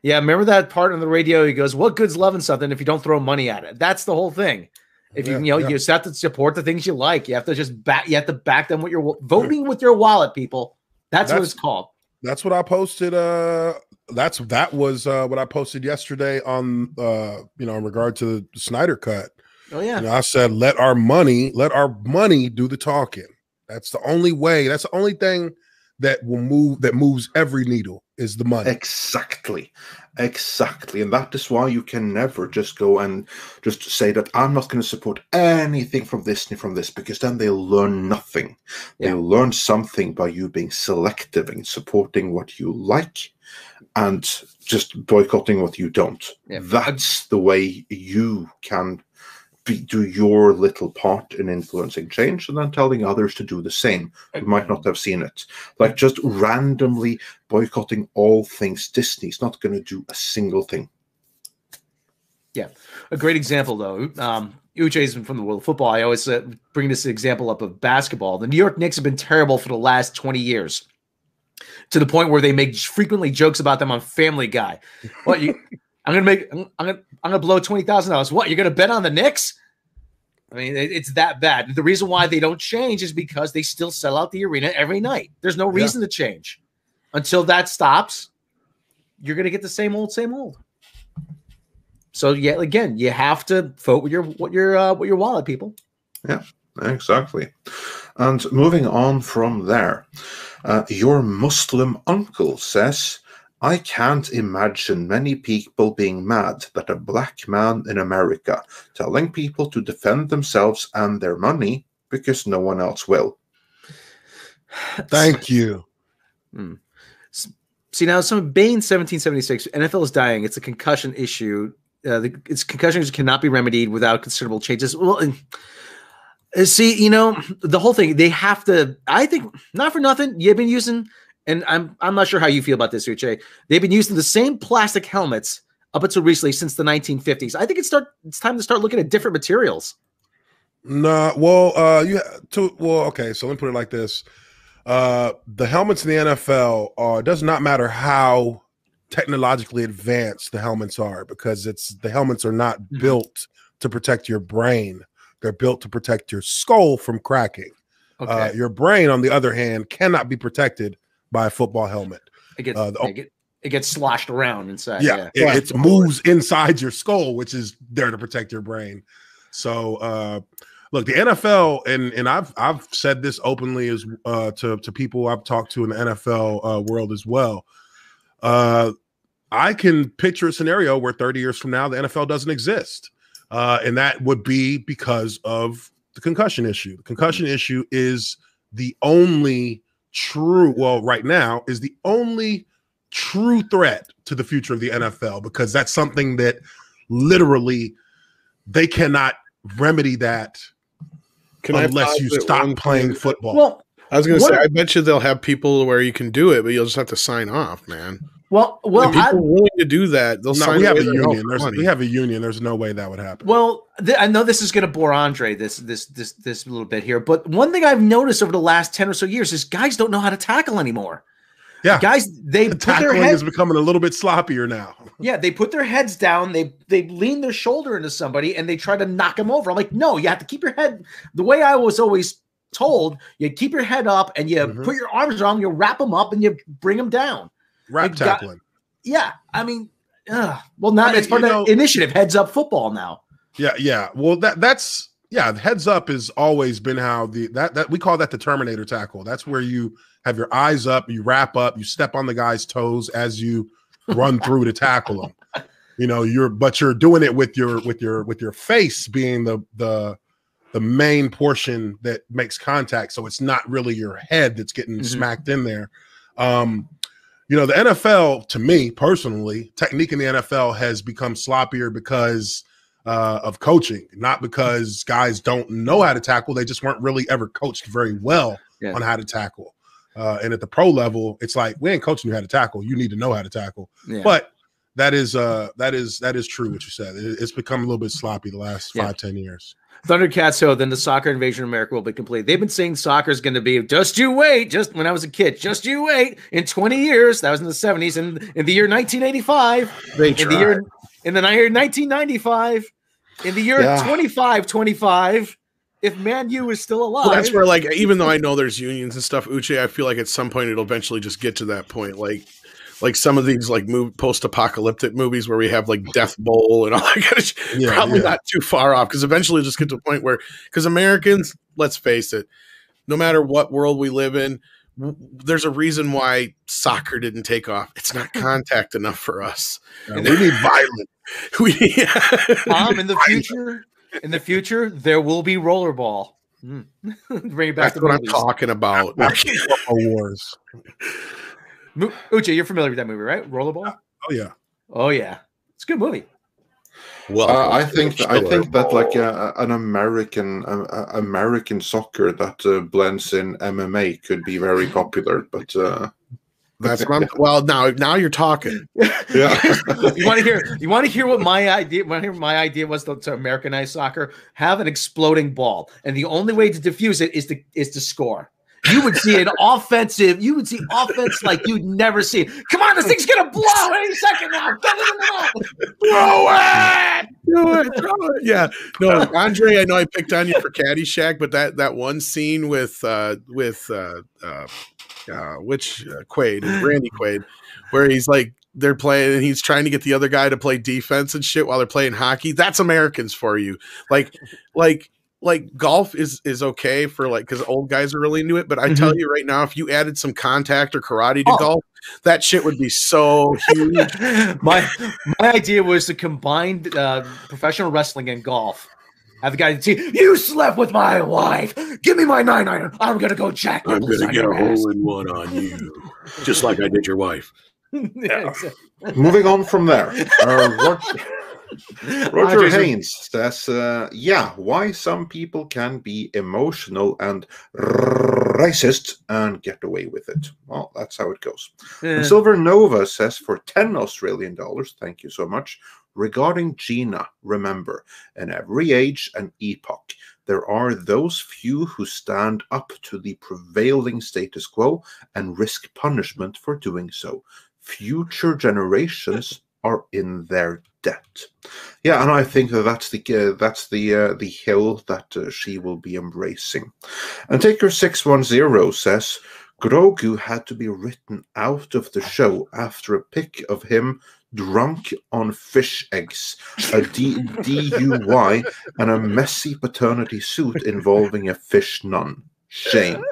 Yeah, remember that part on the radio? He goes, "What good's loving something if you don't throw money at it?" That's the whole thing. If you you just have to support the things you like. You have to just back. You have to back them with your voting with your wallet, people. That's what it's called. That's what I posted. That was what I posted yesterday on in regard to the Snyder cut. Oh yeah. I said, let our money do the talking. That's the only way. That's the only thing that moves every needle is the money. Exactly. And that is why you can never just go and just say that I'm not going to support anything from this, because then they'll learn nothing. Yeah. They'll learn something by you being selective and supporting what you like and just boycotting what you don't. Yeah. That's the way you can do your little part in influencing change and then telling others to do the same who might not have seen it. Like just randomly boycotting all things Disney is not going to do a single thing. Yeah. A great example, though. Uche's from the world of football. I always bring this example up of basketball. The New York Knicks have been terrible for the last 20 years to the point where they make frequently jokes about them on Family Guy. What I'm gonna blow $20,000. What, you're gonna bet on the Knicks? I mean, it's that bad. The reason why they don't change is because they still sell out the arena every night. There's no reason to change. Until that stops, you're gonna get the same old. So yeah, again, you have to vote with your wallet, people. Yeah, exactly. And moving on from there, your Muslim uncle says, I can't imagine many people being mad that a black man in America telling people to defend themselves and their money because no one else will. Thank you. See, now, Bain 1776, NFL is dying. It's a concussion issue. Its concussions cannot be remedied without considerable changes. Well, see, the whole thing, they have to, I think, not for nothing, you've been using... And I'm not sure how you feel about this, Uche. They've been using the same plastic helmets up until recently since the 1950s. I think it's time to start looking at different materials. No, okay. So let me put it like this: the helmets in the NFL does not matter how technologically advanced the helmets are, because the helmets are not built to protect your brain; they're built to protect your skull from cracking. Okay. Your brain, on the other hand, cannot be protected by a football helmet. It gets sloshed around inside. Yeah, it moves inside your skull, which is there to protect your brain. So look, the NFL, and I've said this openly as to people I've talked to in the NFL world as well. I can picture a scenario where 30 years from now the NFL doesn't exist, and that would be because of the concussion issue. The concussion issue is the only right now is the only true threat to the future of the NFL, because that's something that literally they cannot remedy that unless you stop playing football. Well, I was going to say, I bet you they'll have people where you can do it, but you'll just have to sign off, man. Well, if people are willing to do that, they'll sign. We have a union. We have a union. There's no way that would happen. Well, I know this is going to bore Andre this little bit here, but one thing I've noticed over the last 10 or so years is guys don't know how to tackle anymore. Yeah, guys, the tackling is becoming a little bit sloppier now. Yeah, they put their heads down, they lean their shoulder into somebody, and they try to knock them over. I'm like, no, you have to keep your head. The way I was always told, you keep your head up and you put your arms around them, you wrap them up, and you bring them down. Tackling. I mean, now it's part of the initiative, Heads Up Football now. Yeah. Well, that's heads up has always been how that we call that the Terminator tackle. That's where you have your eyes up, you wrap up, you step on the guy's toes as you run through to tackle him. You're doing it with your face being the main portion that makes contact. So it's not really your head that's getting smacked in there. The NFL, to me personally, technique in the NFL has become sloppier because of coaching, not because guys don't know how to tackle. They just weren't really ever coached very well on how to tackle. And at the pro level, it's like, we ain't coaching you how to tackle. You need to know how to tackle. Yeah. But that is true what you said. It's become a little bit sloppy the last 5-10 years. Thundercats, so then the soccer invasion of America will be complete. They've been saying soccer is going to be, just you wait, just when I was a kid, just you wait, in 20 years, that was in the 70s, and in the year 1985, in the year 1995, in the year 2525, if Man U is still alive. Well, that's where, like, even though I know there's unions and stuff, Uche, I feel like at some point it'll eventually just get to that point. Like some of these like post-apocalyptic movies where we have like Death Bowl and all that kind of shit, probably not too far off, because eventually it'll just get to a point where, because Americans, let's face it, no matter what world we live in, there's a reason why soccer didn't take off. It's not contact enough for us. We need violence. In the future, there will be rollerball. Bring it back. That's what I'm talking about. Wars. Uche, you're familiar with that movie, right? Rollerball. Oh yeah. It's a good movie. Well, I think that like an American soccer that blends in MMA could be very popular, but that's what I'm. Well, now you're talking. Yeah. You want to hear what my idea? Want to hear my idea was to Americanize soccer? Have an exploding ball, and the only way to diffuse it is to score. You would see offense like you'd never see. Come on, this thing's gonna blow any second now. Get it in the Throw it. Yeah. No, Andre, I know I picked on you for Caddyshack, but that one scene with Randy Quaid, where he's like, they're playing and he's trying to get the other guy to play defense and shit while they're playing hockey. That's Americans for you. Like golf is okay for like, because old guys are really into it. But I tell you right now, if you added some contact or karate to golf, that shit would be so huge. My idea was to combine professional wrestling and golf. Have the guy say, "You slept with my wife. Give me my 9-iron. I'm gonna go jack. I'm gonna get a hole-in-one on you, just like I did your wife." Moving on from there. Roger Haynes says, why some people can be emotional and racist and get away with it. Well, that's how it goes. And Silver Nova says, for $10 Australian, thank you so much. Regarding Gina, remember, in every age and epoch, there are those few who stand up to the prevailing status quo and risk punishment for doing so. Future generations are in their debt. Yeah, and I think that's the hill that she will be embracing. And Taker 610 says Grogu had to be written out of the show after a pic of him drunk on fish eggs, a DUI, and a messy paternity suit involving a fish nun. Shame.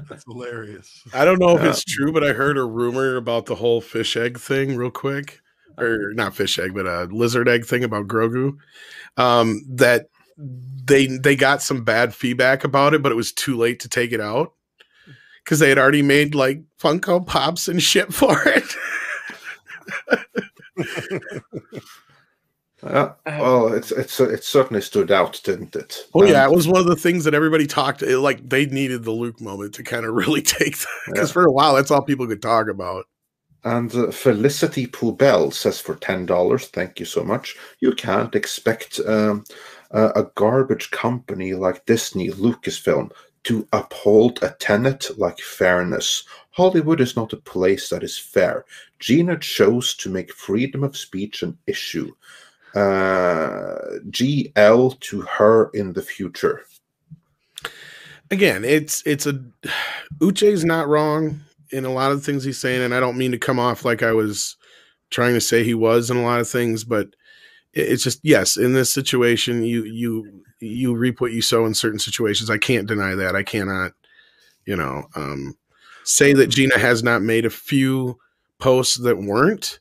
That's hilarious. I don't know if it's true, but I heard a rumor about the whole fish egg thing real quick. Or not fish egg, but a lizard egg thing about Grogu, that they got some bad feedback about it, but it was too late to take it out because they had already made like Funko Pops and shit for it. Well, it certainly stood out, didn't it? Well, yeah, it was one of the things that everybody talked. Like they needed the Luke moment to kind of really take that, because for a while that's all people could talk about. And Felicity Poubelle says for $10, thank you so much. You can't expect a garbage company like Disney, Lucasfilm, to uphold a tenet like fairness. Hollywood is not a place that is fair. Gina chose to make freedom of speech an issue. GL to her in the future. Again, it's Uche's not wrong in a lot of things he's saying, and I don't mean to come off like I was trying to say he was in a lot of things, but it's just, yes, in this situation, you reap what you sow in certain situations. I can't deny that. I cannot, say that Gina has not made a few posts that weren't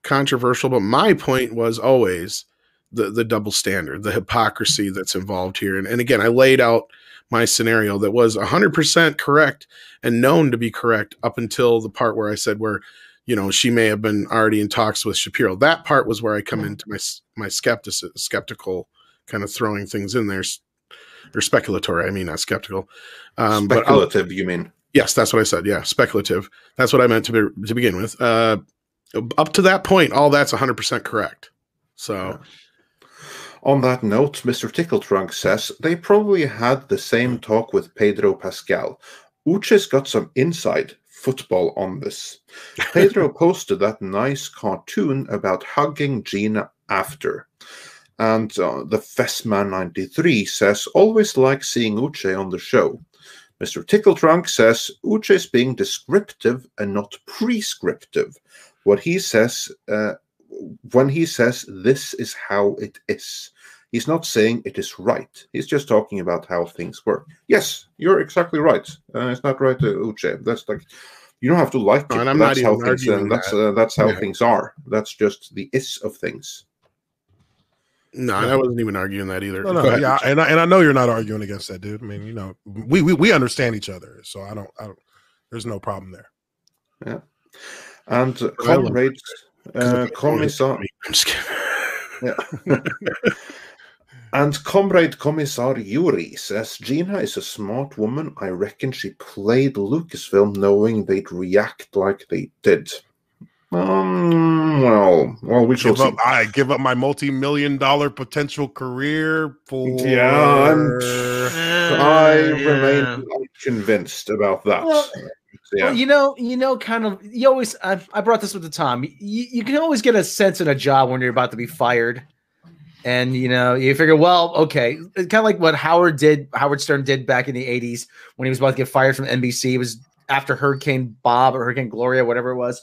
controversial, but my point was always the double standard, the hypocrisy that's involved here. And again, I laid out my scenario that was 100% correct and known to be correct up until the part where I said where, she may have been already in talks with Shapiro. That part was where I come into my skeptical kind of throwing things in there, or speculatory. I mean, not skeptical. Speculative, you mean? Yes, that's what I said. Yeah, speculative. That's what I meant to begin with. Up to that point, all that's 100% correct. So. Yeah. On that note, Mr. Tickletrunk says they probably had the same talk with Pedro Pascal. Uche's got some inside football on this. Pedro posted that nice cartoon about hugging Gina after. And the Fessman93 says, always like seeing Uche on the show. Mr. Tickletrunk says, Uche's being descriptive and not prescriptive. What he says... when he says this is how it is, he's not saying it is right. He's just talking about how things work. Yes, you're exactly right. It's not right, Uche. That's like, you don't have to like it. And I'm that's not how even things. arguing That's how things are. That's just the is of things. No, I wasn't even arguing that either. No, yeah, and I know you're not arguing against that, dude. I mean, you know, we understand each other, so I don't. There's no problem there. Yeah, and comrades. Commissar. I'm just kidding. Yeah. And Comrade Commissar Yuri says Gina is a smart woman. I reckon she played Lucasfilm knowing they'd react like they did. Well, we shall see. I give up my multi-million-dollar potential career for. Yeah, I remain unconvinced about that. Well, yeah. Well, you know, kind of. You always. I brought this up at the time. You can always get a sense in a job when you're about to be fired, and you know you figure, well, okay, it's kind of like what Howard Stern did back in the '80s when he was about to get fired from NBC. It was after Hurricane Bob or Hurricane Gloria, whatever it was.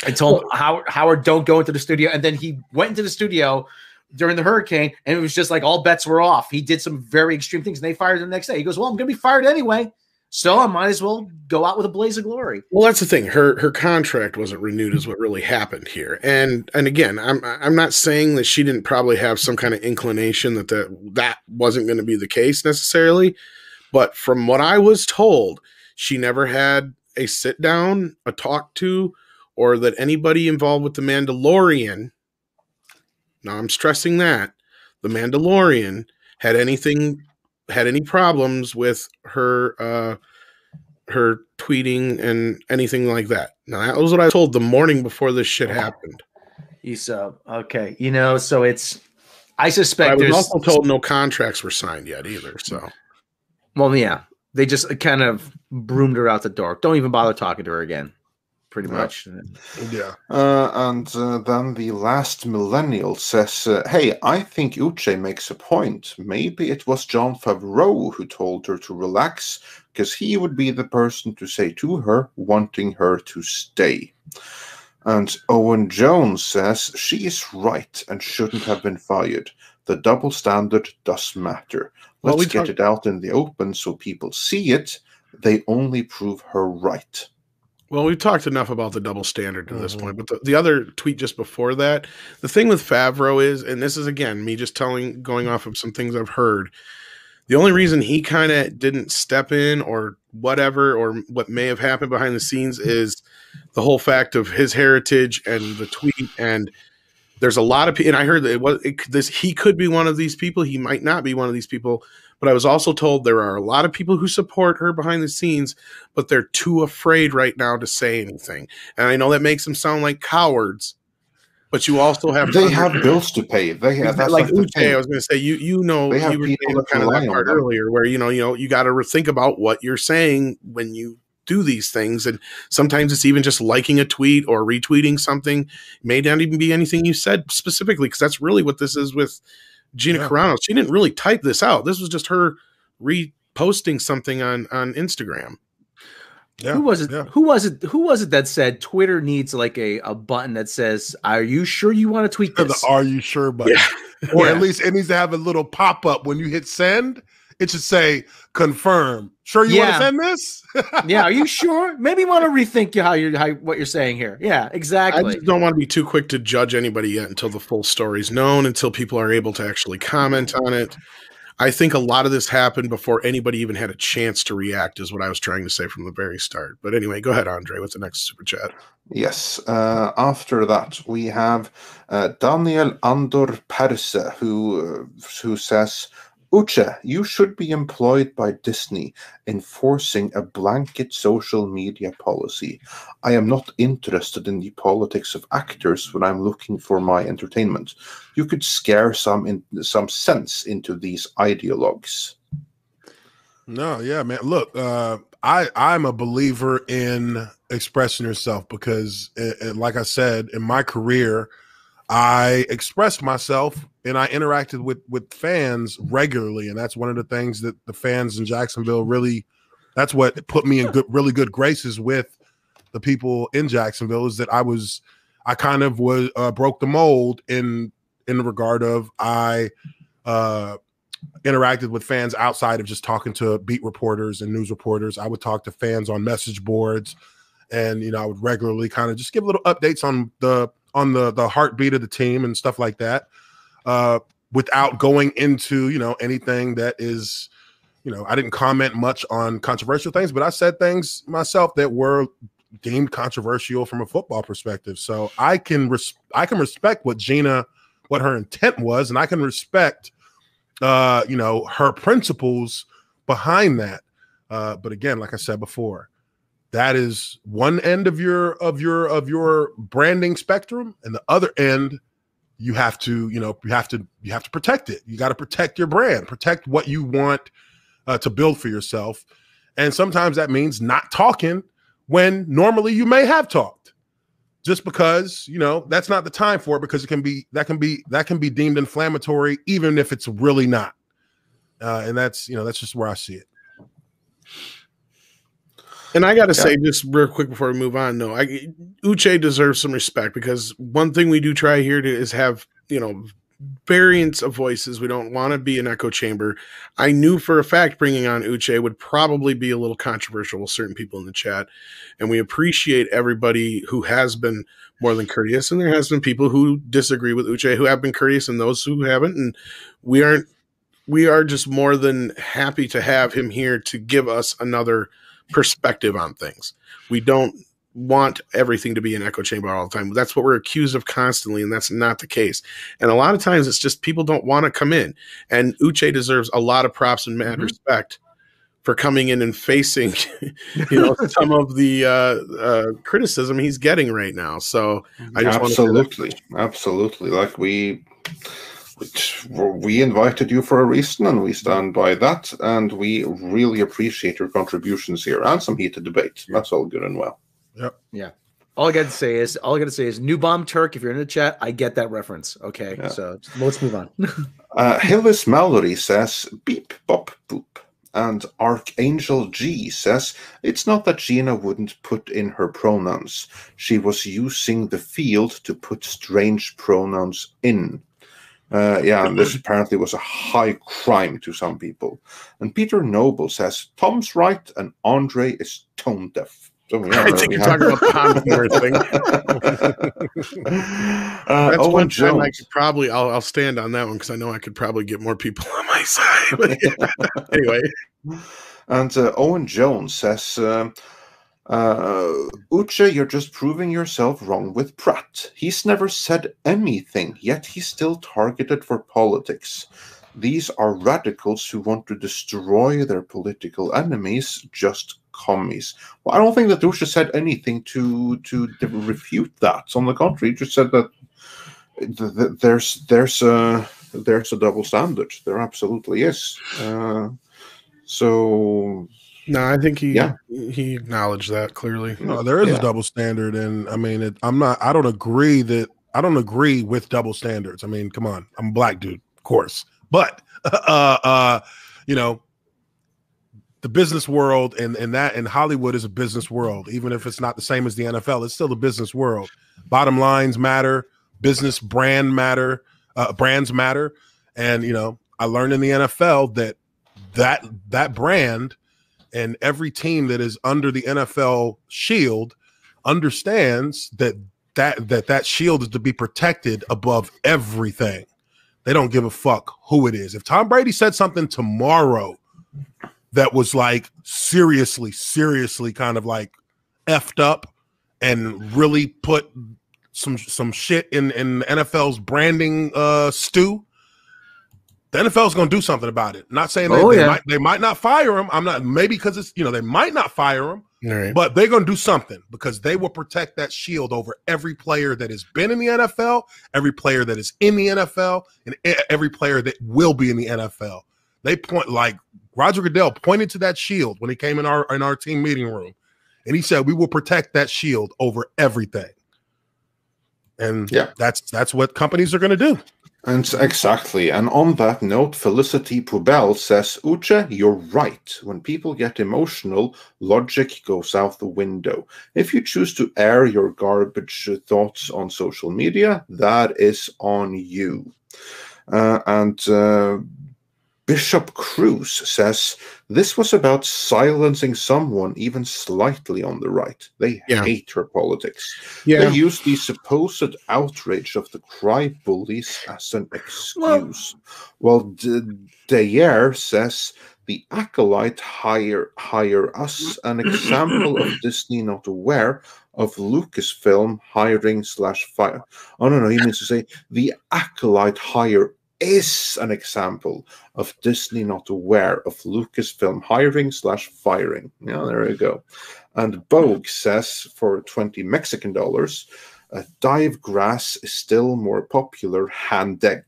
I told Howard, don't go into the studio, and then he went into the studio during the hurricane, and it was just like all bets were off. He did some very extreme things, and they fired him the next day. He goes, "Well, I'm going to be fired anyway, so I might as well go out with a blaze of glory." Well, that's the thing. Her contract wasn't renewed, is what really happened here. And again, I'm not saying that she didn't probably have some kind of inclination that wasn't going to be the case necessarily, but from what I was told, she never had a sit down, a talk to, or that anybody involved with the Mandalorian. Now I'm stressing that the Mandalorian had any problems with her tweeting and anything like that. Now that was what I was told the morning before this shit happened. Okay, you know, so I suspect I was also told no contracts were signed yet either. So, well, yeah, they just kind of broomed her out the door. Don't even bother talking to her again. Pretty much. Yeah. And then the last millennial says, hey, I think Uche makes a point. Maybe it was Jon Favreau who told her to relax, because he would be the person to say to her, wanting her to stay. And Owen Jones says, she is right and shouldn't have been fired. The double standard does matter. Let's get it out in the open so people see it. They only prove her right. Well, we've talked enough about the double standard to this point, but the other tweet just before that, the thing with Favreau is, and this is again me just going off of some things I've heard, the only reason he kind of didn't step in or whatever, or what may have happened behind the scenes, is the whole fact of his heritage and the tweet. And there's a lot of people, and I heard that he could be one of these people, he might not be one of these people. But I was also told there are a lot of people who support her behind the scenes, but they're too afraid right now to say anything. And I know that makes them sound like cowards, but you also have they have bills to pay. They have that's like Uche. I was going to say you know you were saying kind of that part earlier, where you know you got to think about what you're saying when you do these things, and sometimes it's even just liking a tweet or retweeting something. It may not even be anything you said specifically, because that's really what this is with Gina Carano. She didn't really type this out. This was just her reposting something on Instagram. Yeah. Who was it? Yeah. Who was it that said Twitter needs like a button that says, "Are you sure you want to tweet this?" The "Are you sure" button, or at least it needs to have a little pop up when you hit send. It should say "Confirm." Sure, you want to send this? Yeah, are you sure? Maybe you want to rethink what you're saying here. Yeah, exactly. I just don't want to be too quick to judge anybody yet until the full story's known, until people are able to actually comment on it. I think a lot of this happened before anybody even had a chance to react, is what I was trying to say from the very start. But anyway, go ahead, Andre, with the next super chat. Yes. After that, we have Daniel Andor Perse, who says, Uche, you should be employed by Disney enforcing a blanket social media policy. I am not interested in the politics of actors when I'm looking for my entertainment. You could scare some sense into these ideologues. No, yeah, man. Look, I'm a believer in expressing yourself because, like I said, in my career, I expressed myself and I interacted with fans regularly, and that's one of the things that the fans in Jacksonville really. That's what put me in really good graces with the people in Jacksonville, is that I kind of broke the mold in the regard of I interacted with fans outside of just talking to beat reporters and news reporters. I would talk to fans on message boards, and I would regularly kind of just give little updates on the heartbeat of the team and stuff like that, without going into anything that is, I didn't comment much on controversial things, but I said things myself that were deemed controversial from a football perspective. So I can respect what her intent was, and I can respect her principles behind that. But again, like I said before, that is one end of your branding spectrum, and the other end, you have to protect it. You got to protect your brand, protect what you want to build for yourself. And sometimes that means not talking when normally you may have talked, just because that's not the time for it, because that can be deemed inflammatory, even if it's really not. And that's just where I see it. And I got to say, just real quick before we move on, Uche deserves some respect, because one thing we do try here is have, variants of voices. We don't want to be an echo chamber. I knew for a fact bringing on Uche would probably be a little controversial with certain people in the chat. And we appreciate everybody who has been more than courteous. And there has been people who disagree with Uche who have been courteous, and those who haven't. And we are just more than happy to have him here to give us another perspective on things. We don't want everything to be an echo chamber all the time. That's what we're accused of constantly, and that's not the case. And a lot of times it's just people don't want to come in. And Uche deserves a lot of props and mad respect for coming in and facing some of the criticism he's getting right now. So I just absolutely like we invited you for a reason, and we stand by that, and we really appreciate your contributions here and some heated debate. That's all good and well. Yep. Yeah. All I got to say is New Bomb Turk. If you're in the chat, I get that reference. Okay. Yeah. So let's move on. Hillis Mallory says beep bop boop. And Archangel G says, it's not that Gina wouldn't put in her pronouns. She was using the field to put strange pronouns in. And this apparently was a high crime to some people. And Peter Noble says, Tom's right and Andre is tone deaf. So, I think you're talking about the Honduras thing. That's one time I could probably, I'll stand on that one, because I know I could probably get more people on my side. But anyway. And Owen Jones says, Uche, you're just proving yourself wrong with Pratt. He's never said anything, yet he's still targeted for politics. These are radicals who want to destroy their political enemies, just commies. Well, I don't think that Uche said anything to refute that. On the contrary, he just said that there's a double standard. There absolutely is. So no, I think he acknowledged that clearly. No, there is a double standard, and I mean, I don't agree with double standards. I mean, come on, I'm a black dude, of course, but the business world and Hollywood is a business world. Even if it's not the same as the NFL, it's still a business world. Bottom lines matter, business brands matter, and I learned in the NFL that brand. And every team that is under the NFL shield understands that shield is to be protected above everything. They don't give a fuck who it is. If Tom Brady said something tomorrow that was like seriously kind of like effed up and really put some shit in NFL's branding stew, The NFL is going to do something about it. Not saying they might not fire him. I'm not, maybe because it's, they might not fire him, right, but they're going to do something because they will protect that shield over every player that has been in the NFL, every player that is in the NFL, and every player that will be in the NFL. They point, like Roger Goodell pointed to that shield when he came in our team meeting room, and he said, "We will protect that shield over everything." And that's what companies are going to do. And exactly. And on that note, Felicity Pubell says, Uche, you're right. When people get emotional, logic goes out the window. If you choose to air your garbage thoughts on social media, that is on you. And Bishop Cruz says, this was about silencing someone even slightly on the right. They hate her politics. They use the supposed outrage of the cry bullies as an excuse. While Dayer says, the acolyte hire us, an example of Disney not aware of Lucasfilm hiring/fire. Oh, no, he means to say, the acolyte hire is an example of Disney not aware of Lucasfilm hiring/firing. Yeah, there you go. And Bogue says for 20 Mexican dollars, dive grass is still more popular handegg.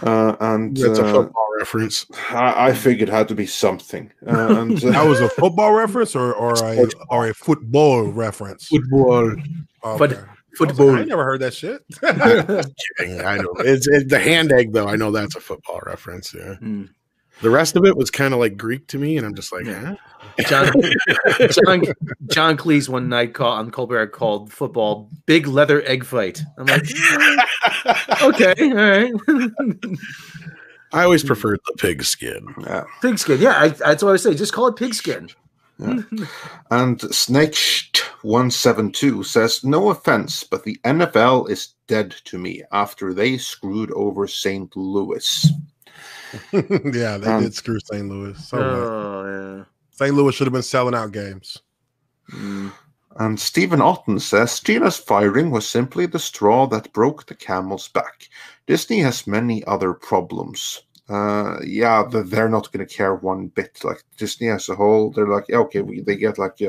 And that's a football reference. I figured it had to be something. And that was a football reference or a football reference. Football. Okay. Football. I never heard that shit. I know it's the hand egg though. I know that's a football reference. Yeah. The rest of it was kind of like Greek to me, and I'm just like, huh? John Cleese one night on Colbert called football "big leather egg fight." I'm like, okay, all right. I always preferred the pigskin. Pigskin, yeah. That's what I say. Just call it pigskin. Yeah. And Snake172 says, no offense, but the NFL is dead to me after they screwed over St. Louis. Yeah, they did screw St. Louis. So St. Louis should have been selling out games. And Stephen Otten says, Gina's firing was simply the straw that broke the camel's back. Disney has many other problems. They're not going to care one bit. Like Disney as a whole, they're like, okay, they get like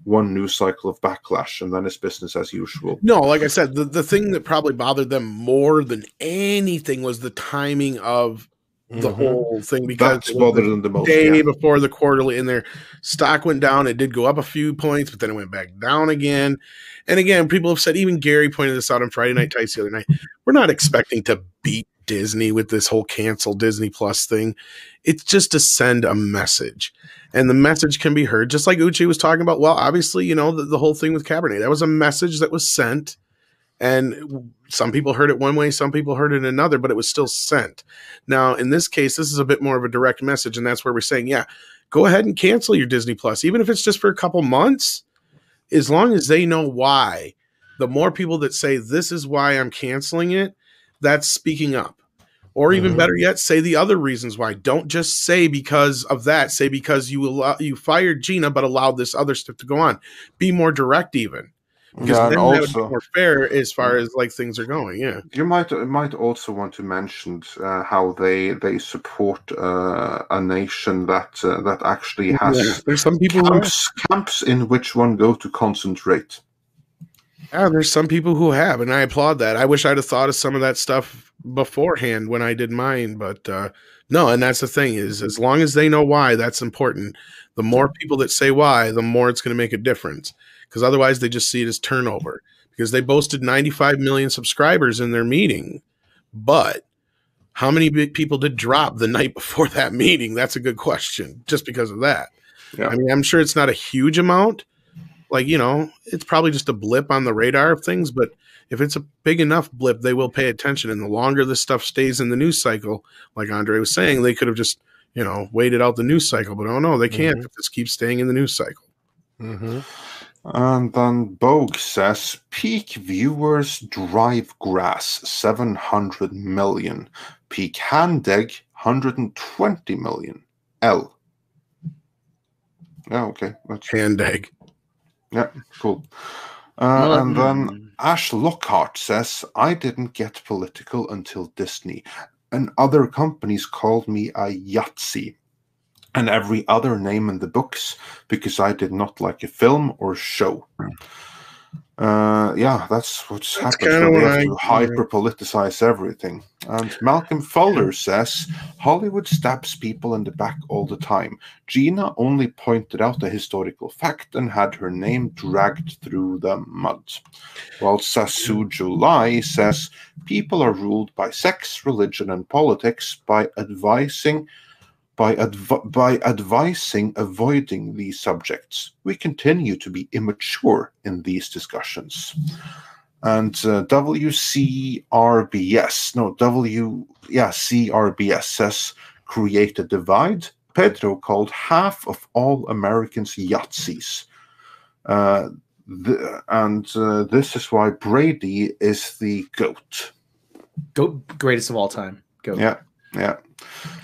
one news cycle of backlash, and then it's business as usual. No, like I said, the thing that probably bothered them more than anything was the timing of the whole thing, because that's bothered them the most. Day before the quarterly, and their stock went down. It did go up a few points, but then it went back down again. And again, people have said, even Gary pointed this out on Friday Night Tights the other night, we're not expecting to beat Disney with this whole cancel Disney Plus thing. It's just to send a message, and the message can be heard, just like Uche was talking about. Well, obviously, the whole thing with Cabernet, that was a message that was sent, and some people heard it one way, some people heard it another, but it was still sent. Now, in this case, this is a bit more of a direct message, and that's where we're saying, go ahead and cancel your Disney Plus, even if it's just for a couple months, as long as they know why. The more people that say, this is why I'm canceling it, that's speaking up. Or even better yet, say the other reasons why. Don't just say because of that. Say because you fired Gina but allowed this other stuff to go on. Be more direct even. Because then that would be more fair as far as like things are going. Yeah. You might also want to mention how they support a nation that actually has there's some people camps in which one go to concentrate. Yeah, there's some people who have, and I applaud that. I wish I'd have thought of some of that stuff beforehand when I did mine, but no, and that's the thing, is as long as they know why, that's important. The more people that say why, the more it's going to make a difference, because otherwise they just see it as turnover, because they boasted 95 million subscribers in their meeting, but how many people did drop the night before that meeting? That's a good question, just because of that. Yeah. I mean, I'm sure it's not a huge amount. Like, it's probably just a blip on the radar of things, but if it's a big enough blip, they will pay attention. And the longer this stuff stays in the news cycle, like Andre was saying, they could have just, waited out the news cycle. But oh no, they can't if this keeps staying in the news cycle. And then Bogue says, peak viewers drive grass, 700 million. Peak handegg, 120 million. L. Yeah, okay. Handegg. Yeah, cool. And then Ash Lockhart says, I didn't get political until Disney, and other companies called me a Yahtzee and every other name in the books because I did not like a film or show. Yeah, that's what happens when they have to hyper-politicize everything. And Malcolm Fuller says, Hollywood stabs people in the back all the time. Gina only pointed out a historical fact and had her name dragged through the mud. While Sasu July says, people are ruled by sex, religion, and politics by advising avoiding these subjects. We continue to be immature in these discussions. And CRBS says, create a divide. Pedro called half of all Americans Yahtzees. This is why Brady is the GOAT. Greatest of all time. GOAT. Yeah.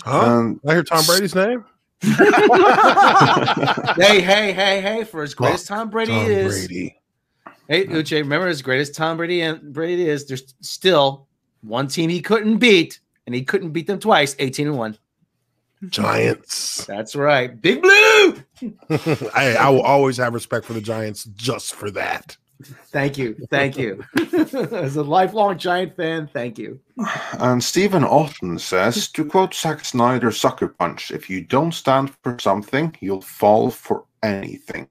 Huh? I hear Tom Brady's name. Hey! For as great as Tom Brady is, Brady. Hey Uche, remember as great as Tom Brady is, there's still one team he couldn't beat, and he couldn't beat them twice. 18-1. Giants. That's right, Big Blue. I will always have respect for the Giants just for that. Thank you. As a lifelong Giant fan, thank you. And Stephen Otten says, to quote Zack Snyder's Sucker Punch, if you don't stand for something, you'll fall for anything.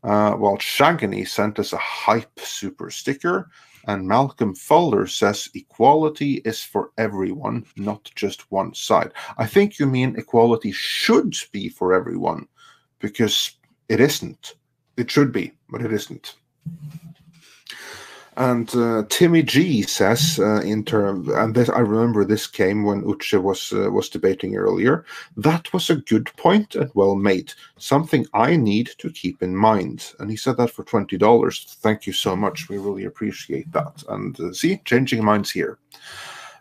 While Shagany sent us a hype super sticker, and Malcolm Fuller says equality is for everyone, not just one side. I think you mean equality should be for everyone, because it isn't. It should be, but it isn't. And Timmy G says, and this, I remember this came when Uche was debating earlier. That was a good point and well made. Something I need to keep in mind. And he said that for $20. Thank you so much. We really appreciate that. And see, changing minds here.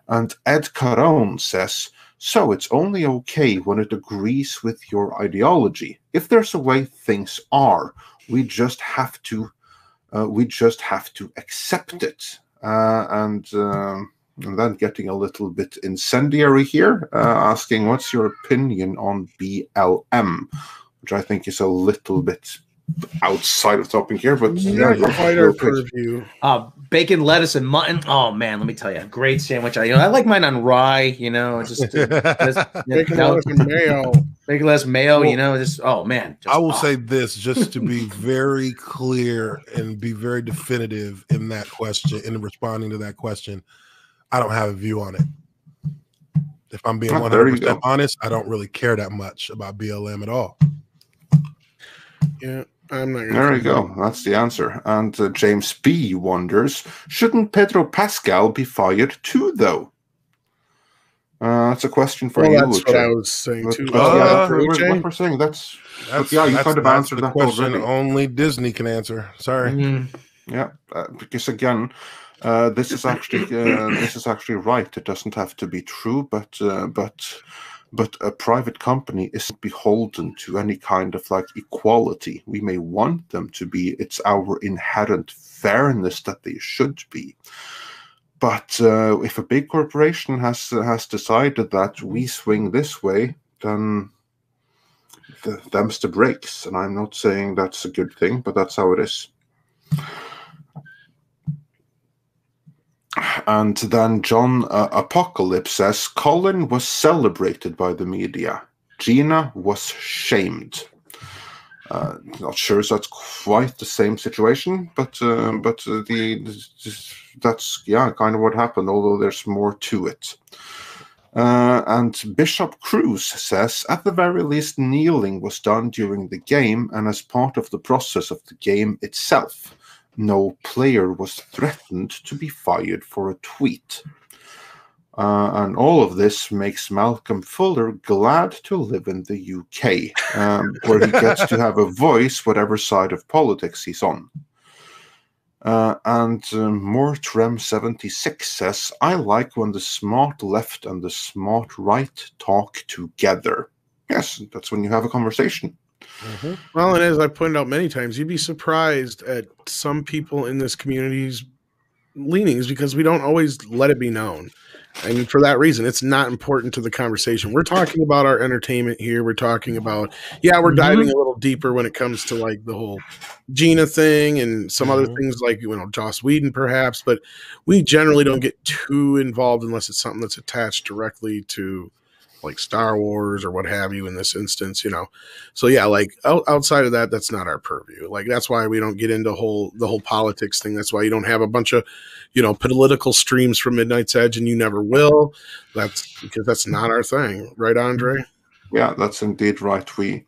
And Ed Carone says, so it's only okay when it agrees with your ideology. If there's a way things are, we just have to accept it. And then getting a little bit incendiary here, asking what's your opinion on BLM, which I think is a little bit outside of the topic here, but purview. Bacon, lettuce, and mutton. Oh man, let me tell you, great sandwich. I like mine on rye. Bacon, lettuce, and mayo. Bacon, lettuce, mayo. Oh man. I will say this just to be very clear and be very definitive in that question, in responding to that question. I don't have a view on it. If I'm being 100% honest, I don't really care that much about BLM at all. Yeah. There you go. That's the answer. And James B. wonders, shouldn't Pedro Pascal be fired too, though? That's a question for you. That's what I was saying too. What we're saying, that's you kind of answered that question already. Only Disney can answer. Sorry. Mm-hmm. Yeah, because again, this is actually right. It doesn't have to be true, but a private company isn't beholden to any kind of equality. We may want them to be. It's our inherent fairness that they should be. But if a big corporation has decided that we swing this way, then them's the breaks. And I'm not saying that's a good thing, but that's how it is. And then John Apocalypse says, Colin was celebrated by the media. Gina was shamed. Not sure if that's quite the same situation, but that's kind of what happened, although there's more to it. And Bishop Cruz says, at the very least, kneeling was done during the game and as part of the process of the game itself. No player was threatened to be fired for a tweet. And all of this makes Malcolm Fuller glad to live in the UK, where he gets to have a voice whatever side of politics he's on. And Mortrem76 says, I like when the smart left and the smart right talk together. Yes, that's when you have a conversation. Mm-hmm. Well, and as I pointed out many times, you'd be surprised at some people in this community's leanings because we don't always let it be known. And for that reason, it's not important to the conversation. We're talking about our entertainment here. We're talking about, we're diving a little deeper when it comes to like the whole Gina thing and some other things like, Joss Whedon perhaps, but we generally don't get too involved unless it's something that's attached directly to like Star Wars or what have you in this instance, So like outside of that, that's not our purview. Like that's why we don't get into the whole politics thing. That's why you don't have a bunch of, political streams from Midnight's Edge, and you never will. That's because that's not our thing, right, Andre? Yeah, that's indeed right. We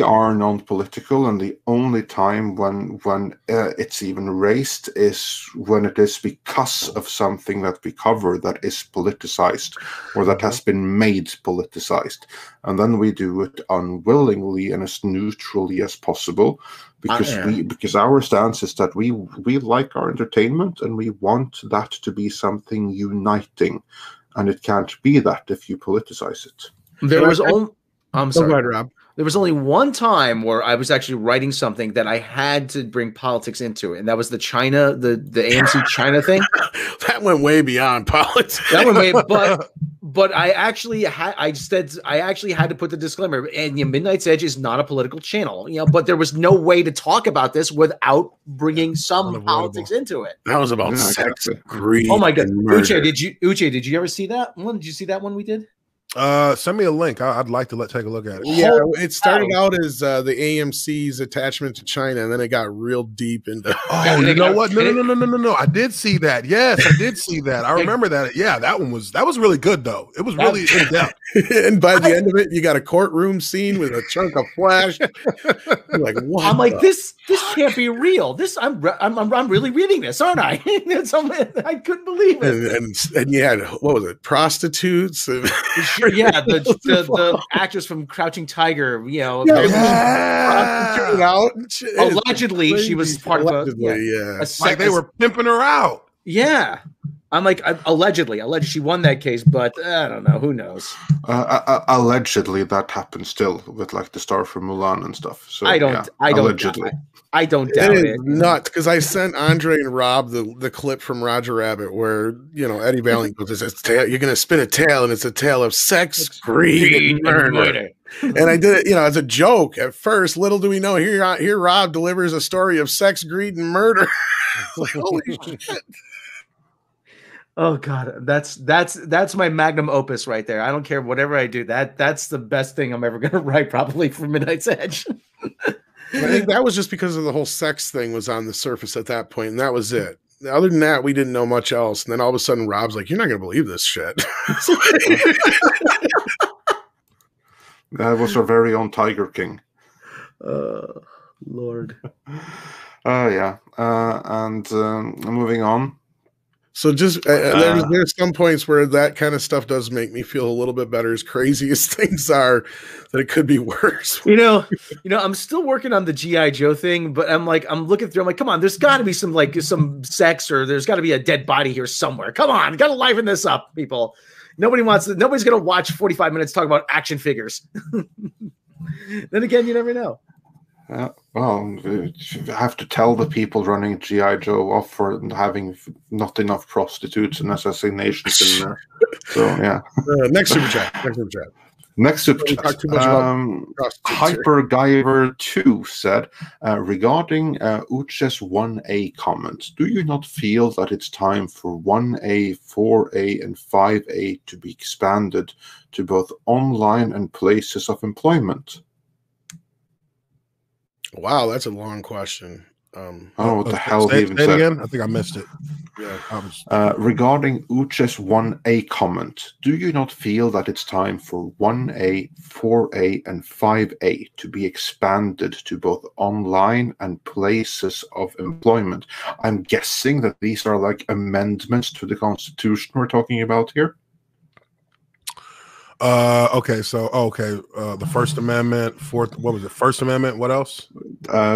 are non-political, and the only time when it's even raised is when it is because of something that we cover that is politicized or that has been made politicized, and then we do it unwillingly and as neutrally as possible because our stance is that we like our entertainment and we want that to be something uniting, and it can't be that if you politicize it. I'm sorry. Go ahead, Rob. There was only one time where I was actually writing something that I had to bring politics into it, and that was the AMC China thing. That went way beyond politics. That went way, but I actually had to put the disclaimer. And Midnight's Edge is not a political channel, but there was no way to talk about this without bringing some politics into it. That was about sex, greed. Oh my God, Uche, did you ever see that one? Did you see that one we did? Send me a link. I'd like to take a look at it. Yeah, it started out as the AMC's attachment to China, and then it got real deep into. Oh, you know what? No. I did see that. Yes, I did see that. I remember that. Yeah, that was really good though. It was really in depth. And by the end of it, you got a courtroom scene with a chunk of flesh. You're like, what? I'm like, this can't be real. I'm really reading this, aren't I? I couldn't believe it. And you had, what was it? Prostitutes. Yeah, the actress from Crouching Tiger, allegedly she was part of a like they were pimping her out. Yeah, I'm like allegedly she won that case, but I don't know, who knows. Allegedly that happened still with like the star from Mulan and stuff. So I don't doubt it. Nuts, because I sent Andre and Rob the clip from Roger Rabbit where Eddie Valiant goes, "You're gonna spin a tale, and it's a tale of sex, greed, and murder." And I did it, as a joke at first. Little do we know, here Rob delivers a story of sex, greed, and murder. Like, holy shit. Oh God, that's my magnum opus right there. I don't care whatever I do. That's the best thing I'm ever gonna write, probably, for Midnight's Edge. I think that was just because of the whole sex thing was on the surface at that point, and that was it. Other than that, we didn't know much else. And then all of a sudden, Rob's like, "You're not going to believe this shit." That was our very own Tiger King. Lord. And moving on. So just there's some points where that kind of stuff does make me feel a little bit better, as crazy as things are, that it could be worse. I'm still working on the G.I. Joe thing, but I'm looking through, I'm like, come on, there's got to be some sex, or there's got to be a dead body here somewhere. Come on, got to liven this up, people. Nobody's going to watch 45 minutes talk about action figures. Then again, you never know. You have to tell the people running G.I. Joe off for having not enough prostitutes and assassinations in there. So, yeah. Next super chat. Hyper Guyver 2 said, regarding Uche's 1A comment, do you not feel that it's time for 1A, 4A, and 5A to be expanded to both online and places of employment? Wow, that's a long question. I don't know what the hell he even said. Again? I think I missed it. Yeah. Regarding Uche's 1A comment, do you not feel that it's time for 1A, 4A, and 5A to be expanded to both online and places of employment? I'm guessing that these are like amendments to the Constitution we're talking about here. The First Amendment, First Amendment, what else?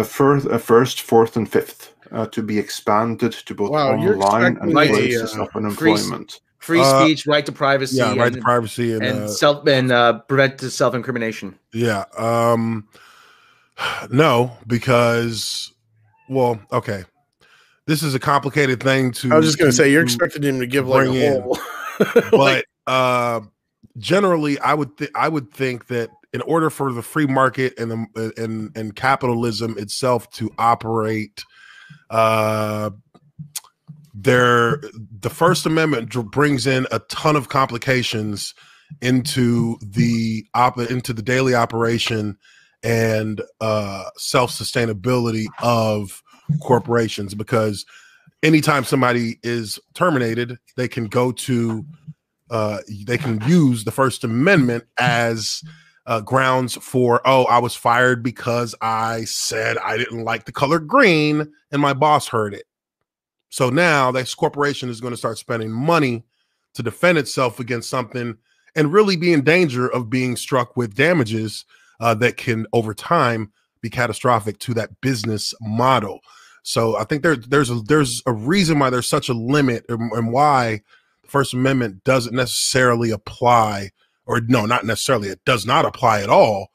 First, Fourth, and Fifth to be expanded to both online and places of employment. Free speech, right to privacy, right to privacy, and prevent self-incrimination. Yeah. No, because this is a complicated thing to. I was just going to say, you're expecting him to give like a whole, but generally, I would think that in order for the free market and capitalism itself to operate, the First Amendment brings in a ton of complications into the daily operation and self-sustainability of corporations, because anytime somebody is terminated, they can go to they can use the First Amendment as grounds for, oh, I was fired because I said I didn't like the color green and my boss heard it. So now this corporation is going to start spending money to defend itself against something and really be in danger of being struck with damages that can over time be catastrophic to that business model. So I think there's a reason why there's such a limit, and why the First Amendment doesn't necessarily apply, or no, not necessarily, it does not apply at all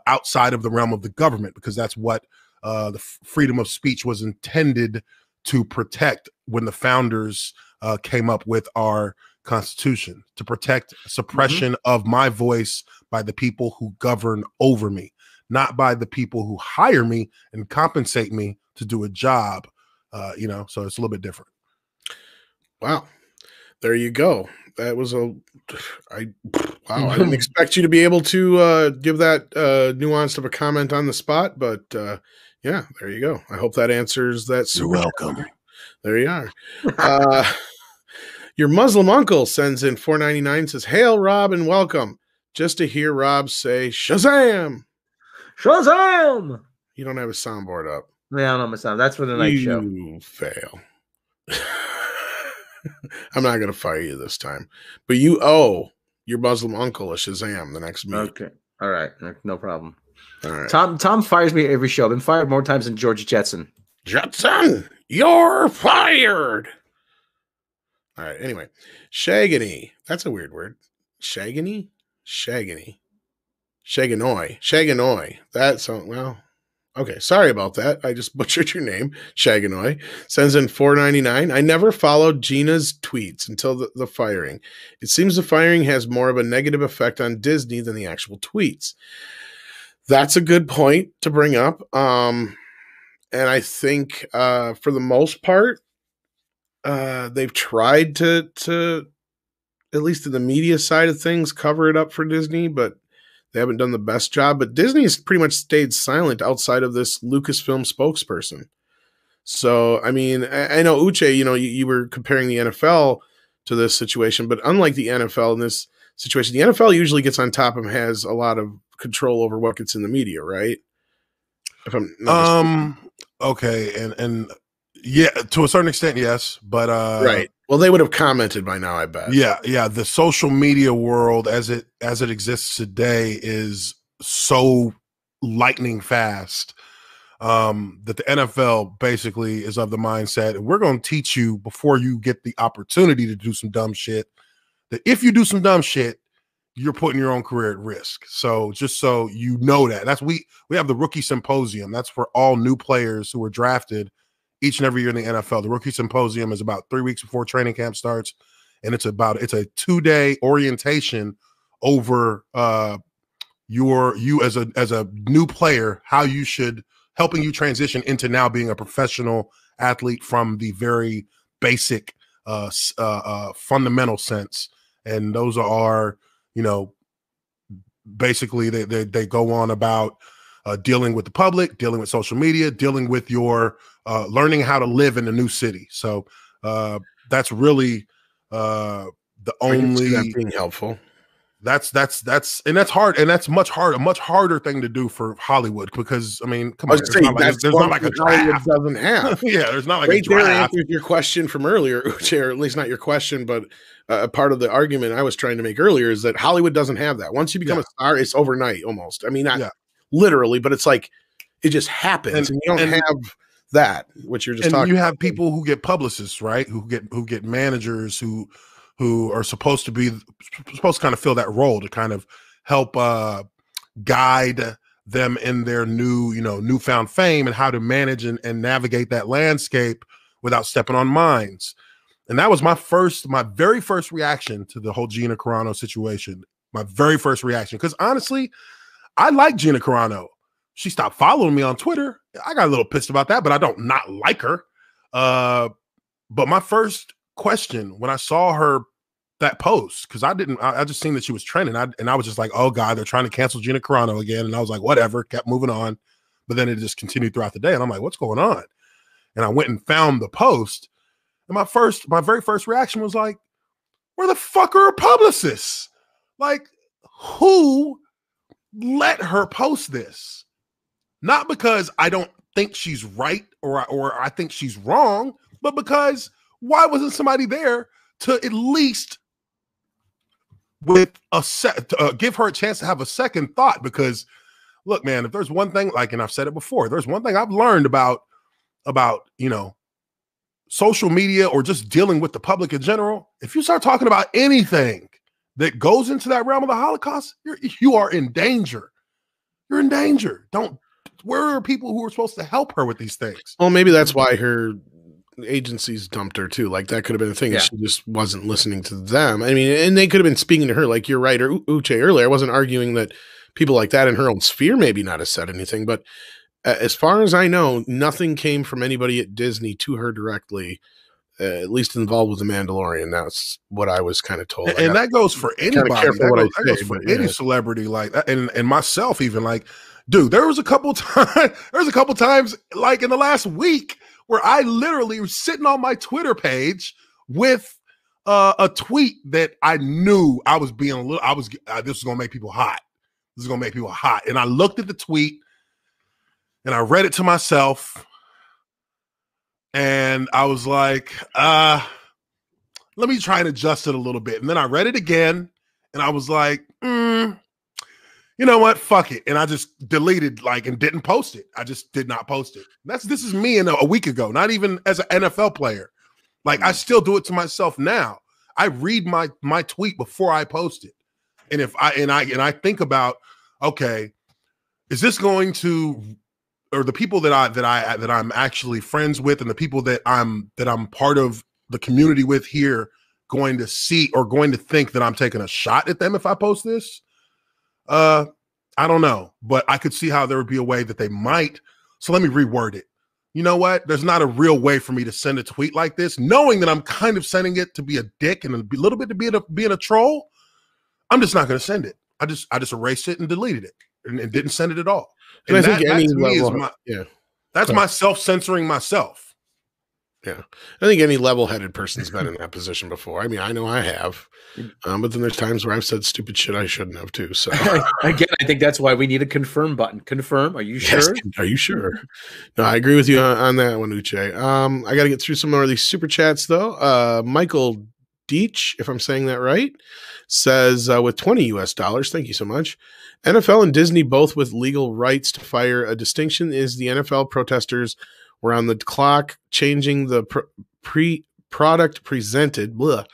outside of the realm of the government, because that's what the freedom of speech was intended to protect when the founders came up with our Constitution, to protect suppression of my voice by the people who govern over me, not by the people who hire me and compensate me to do a job. So it's a little bit different. Wow. There you go. That was I didn't expect you to be able to give that nuanced of a comment on the spot, but yeah, there you go. I hope that answers that. You're welcome. There you are. Your Muslim uncle sends in $4.99, says, "Hail, Rob, and welcome." Just to hear Rob say Shazam. Shazam! You don't have a soundboard up. Yeah, I don't have a sound. That's for the night show. You fail. I'm not going to fire you this time, but you owe your Muslim uncle a Shazam the next meet. Okay. All right. No problem. All right. Tom fires me every show. I've been fired more times than George Jetson. Jetson, you're fired. All right. Anyway, Shagany. That's a weird word. Shagany? Shagany. Shaganoy. That's well. Okay, sorry about that. I just butchered your name. Shaganoy sends in $4.99. I never followed Gina's tweets until the firing. It seems the firing has more of a negative effect on Disney than the actual tweets. That's a good point to bring up. And I think for the most part, they've tried to, at least in the media side of things, cover it up for Disney, but they haven't done the best job. But Disney's pretty much stayed silent outside of this Lucasfilm spokesperson. So, I mean, I know, Uche, you were comparing the NFL to this situation, but unlike the NFL in this situation, the NFL usually gets on top and has a lot of control over what gets in the media, right? If I'm not okay, and yeah, to a certain extent, yes, but right. Well, they would have commented by now, I bet. Yeah. The social media world as it exists today is so lightning fast that the NFL basically is of the mindset, we're going to teach you before you get the opportunity to do some dumb shit, that if you do some dumb shit, you're putting your own career at risk. So just so you know that. We have the Rookie Symposium. That's for all new players who are drafted each and every year in the NFL. The Rookie Symposium is about 3 weeks before training camp starts, and it's a 2-day orientation over you as a new player, how you should, helping you transition into now being a professional athlete from the very basic fundamental sense. And those are, basically they go on about dealing with the public, dealing with social media, dealing with your learning how to live in a new city. So that's really the only that being helpful. That's and that's hard, and that's a much harder thing to do for Hollywood, because I mean, come on, there's not like a draft. Doesn't have. Yeah, there's not like right a draft. There answers your question from earlier, Uche, or at least not your question, but a part of the argument I was trying to make earlier is that Hollywood doesn't have that. Once you become a star, it's overnight almost. I mean, not literally, but it's like it just happens, and you don't have that. What you're just talking. You have people who get publicists, right? Who get managers who are supposed to kind of fill that role to kind of help guide them in their newfound fame and how to manage and navigate that landscape without stepping on mines. And that was my very first reaction to the whole Gina Carano situation. My very first reaction. Because honestly, I like Gina Carano. She stopped following me on Twitter. I got a little pissed about that, but I don't not like her. But my first question when I saw her that post, because I just seen that she was trending, and I was just like, oh God, they're trying to cancel Gina Carano again. And I was like, whatever, kept moving on. But then it just continued throughout the day. And I'm like, what's going on? And I went and found the post. And my very first reaction was like, where the fuck are her publicists? Like, who let her post this? Not because I don't think she's right or I think she's wrong, but because why wasn't somebody there to at least give her a chance to have a second thought? Because look, man, if there's one thing, like, and I've said it before, there's one thing I've learned about social media or just dealing with the public in general. If you start talking about anything that goes into that realm of the Holocaust, you are in danger. You're in danger. Where are people who are supposed to help her with these things? Well, maybe that's why her agencies dumped her too. Like, that could have been a thing. Yeah. She just wasn't listening to them. I mean, and they could have been speaking to her, like you're right, or Uche earlier. I wasn't arguing that people like that in her own sphere maybe not have said anything, but as far as I know, nothing came from anybody at Disney to her directly, at least involved with The Mandalorian. That's what I was kind of told. And that goes for anybody. That goes for any celebrity like that. And myself even, like, dude, there was a couple times like in the last week where I literally was sitting on my Twitter page with a tweet that I knew I was being this was going to make people hot. This is going to make people hot. And I looked at the tweet and I read it to myself and I was like, let me try and adjust it a little bit. And then I read it again and I was like, you know what? Fuck it. And I just deleted and didn't post it. I just did not post it. This is me a week ago, not even as an NFL player. Like, I still do it to myself now. I read my tweet before I post it. And if I think about, okay, is this going to, or the people that I'm actually friends with and the people that I'm part of the community with here going to see or going to think that I'm taking a shot at them if I post this? I don't know, but I could see how there would be a way that they might. So let me reword it. You know what? There's not a real way for me to send a tweet like this, knowing that I'm kind of sending it to be a dick and a little bit to being a troll. I'm just not going to send it. I just erased it and deleted it and didn't send it at all. And I think that's my self-censoring myself. Yeah. I think any level-headed person's been in that position before. I mean, I know I have. But then there's times where I've said stupid shit I shouldn't have too. So again, I think that's why we need a confirm button. Confirm. Are you sure? Yes, are you sure? No, I agree with you on that one, Uche. I got to get through some more of these super chats though. Michael Deach, if I'm saying that right, says with $20 US, thank you so much. NFL and Disney both with legal rights to fire. A distinction is the NFL protesters were on the clock changing the product presented. Blah.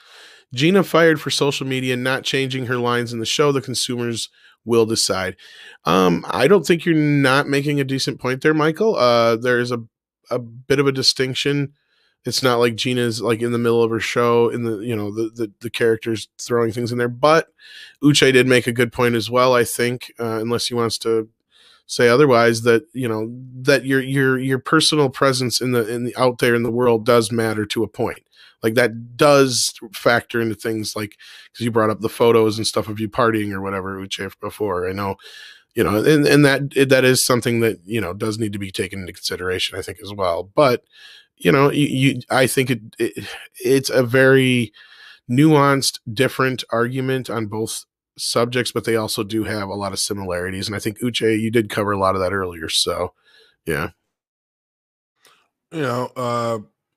Gina fired for social media, not changing her lines in the show. The consumers will decide. I don't think you're not making a decent point there, Michael. There's a bit of a distinction. It's not like Gina's like in the middle of her show in the characters throwing things in there, but Uche did make a good point as well. I think, unless he wants to say otherwise, that that your personal presence in the out there in the world does matter to a point. Like, that does factor into things, like, because you brought up the photos and stuff of you partying or whatever, Uche, before. I know, and that is something that does need to be taken into consideration, I think, as well. But I think it's a very nuanced, different argument on both subjects, but they also do have a lot of similarities. And I think, Uche, you did cover a lot of that earlier. So, yeah.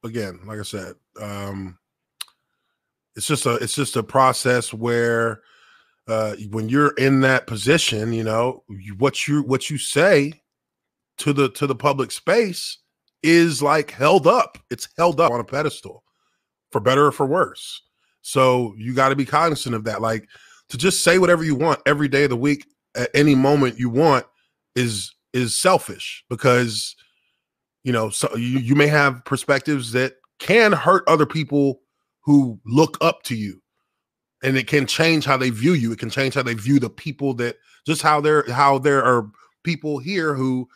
Again, like I said, it's just a process where when you're in that position, what you say to the public space is like held up. It's held up on a pedestal, for better or for worse. So you got to be cognizant of that. Like, to just say whatever you want every day of the week at any moment you want is selfish, because so you may have perspectives that can hurt other people who look up to you, and it can change how they view you. It can change how they view the people that just how there are people here who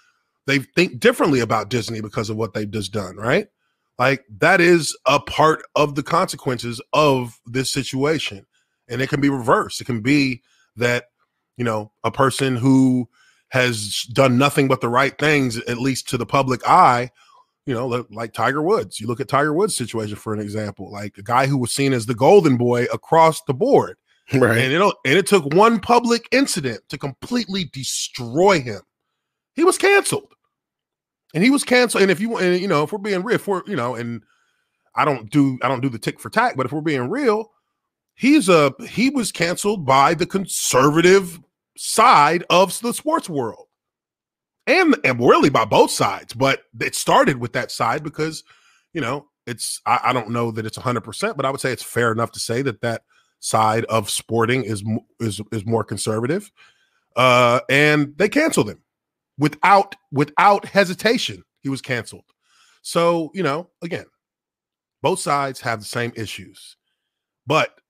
they think differently about Disney because of what they've just done, right? Like that is a part of the consequences of this situation. And it can be reversed. It can be that, you know, a person who has done nothing but the right things, at least to the public eye, you know, like Tiger Woods. You look at Tiger Woods' situation for an example, like a guy who was seen as the golden boy across the board. Right. And it took one public incident to completely destroy him. He was canceled. And he was canceled. And if we're being real, and I don't do the tick for tack, but if we're being real, he was canceled by the conservative side of the sports world. And really by both sides, but it started with that side because, you know, I don't know that it's 100%, but I would say it's fair enough to say that side of sporting is more conservative. And they canceled him without hesitation. He was canceled. So, you know, again, both sides have the same issues, but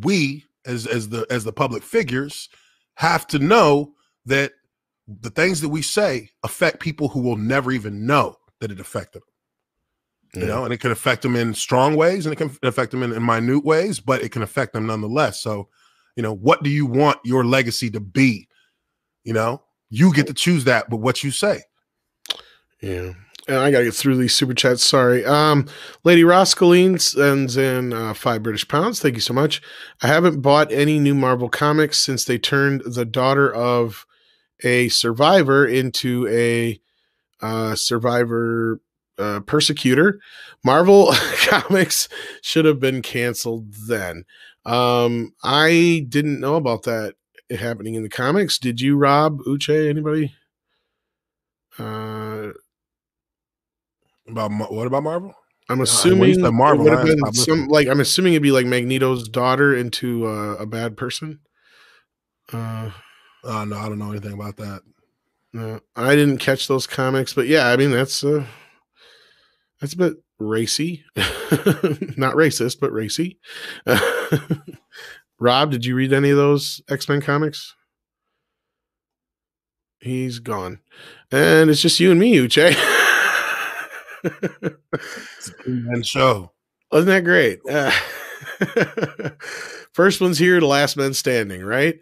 we as the public figures have to know that the things that we say affect people who will never even know that it affected them. You know, and it can affect them in strong ways and it can affect them in minute ways, but it can affect them nonetheless. So, you know, what do you want your legacy to be? You know, you get to choose that, but what you say. Yeah. And I got to get through these super chats. Sorry. Lady Roscoline sends in £5 Thank you so much. I haven't bought any new Marvel comics since they turned the daughter of a survivor into a survivor persecutor. Marvel comics should have been canceled then. I didn't know about that happening in the comics. Did you, Rob, Uche, anybody? What about Marvel? I'm assuming Marvel. I'm assuming it'd be like Magneto's daughter into a bad person. No, I don't know anything about that. No, I didn't catch those comics, but yeah, I mean that's a bit racy, not racist, but racy. Rob, did you read any of those X-Men comics? He's gone, and it's just you and me, Uche. It's a two-man show. Wasn't that great? First one's here, the last man standing, right?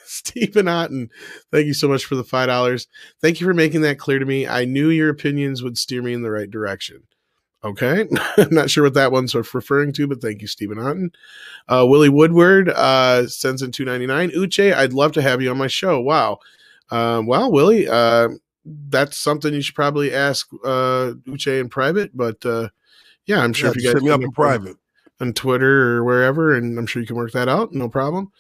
Stephen Otten, thank you so much for the $5. Thank you for making that clear to me. I knew your opinions would steer me in the right direction. Okay. I'm not sure what that one's referring to, but thank you, Stephen Otten. Willie Woodward sends in $2.99. Uche, I'd love to have you on my show. Wow. Well, Willie, that's something you should probably ask Uche in private, but yeah, I'm sure if you guys hit me up in private on Twitter or wherever, and I'm sure you can work that out. No problem.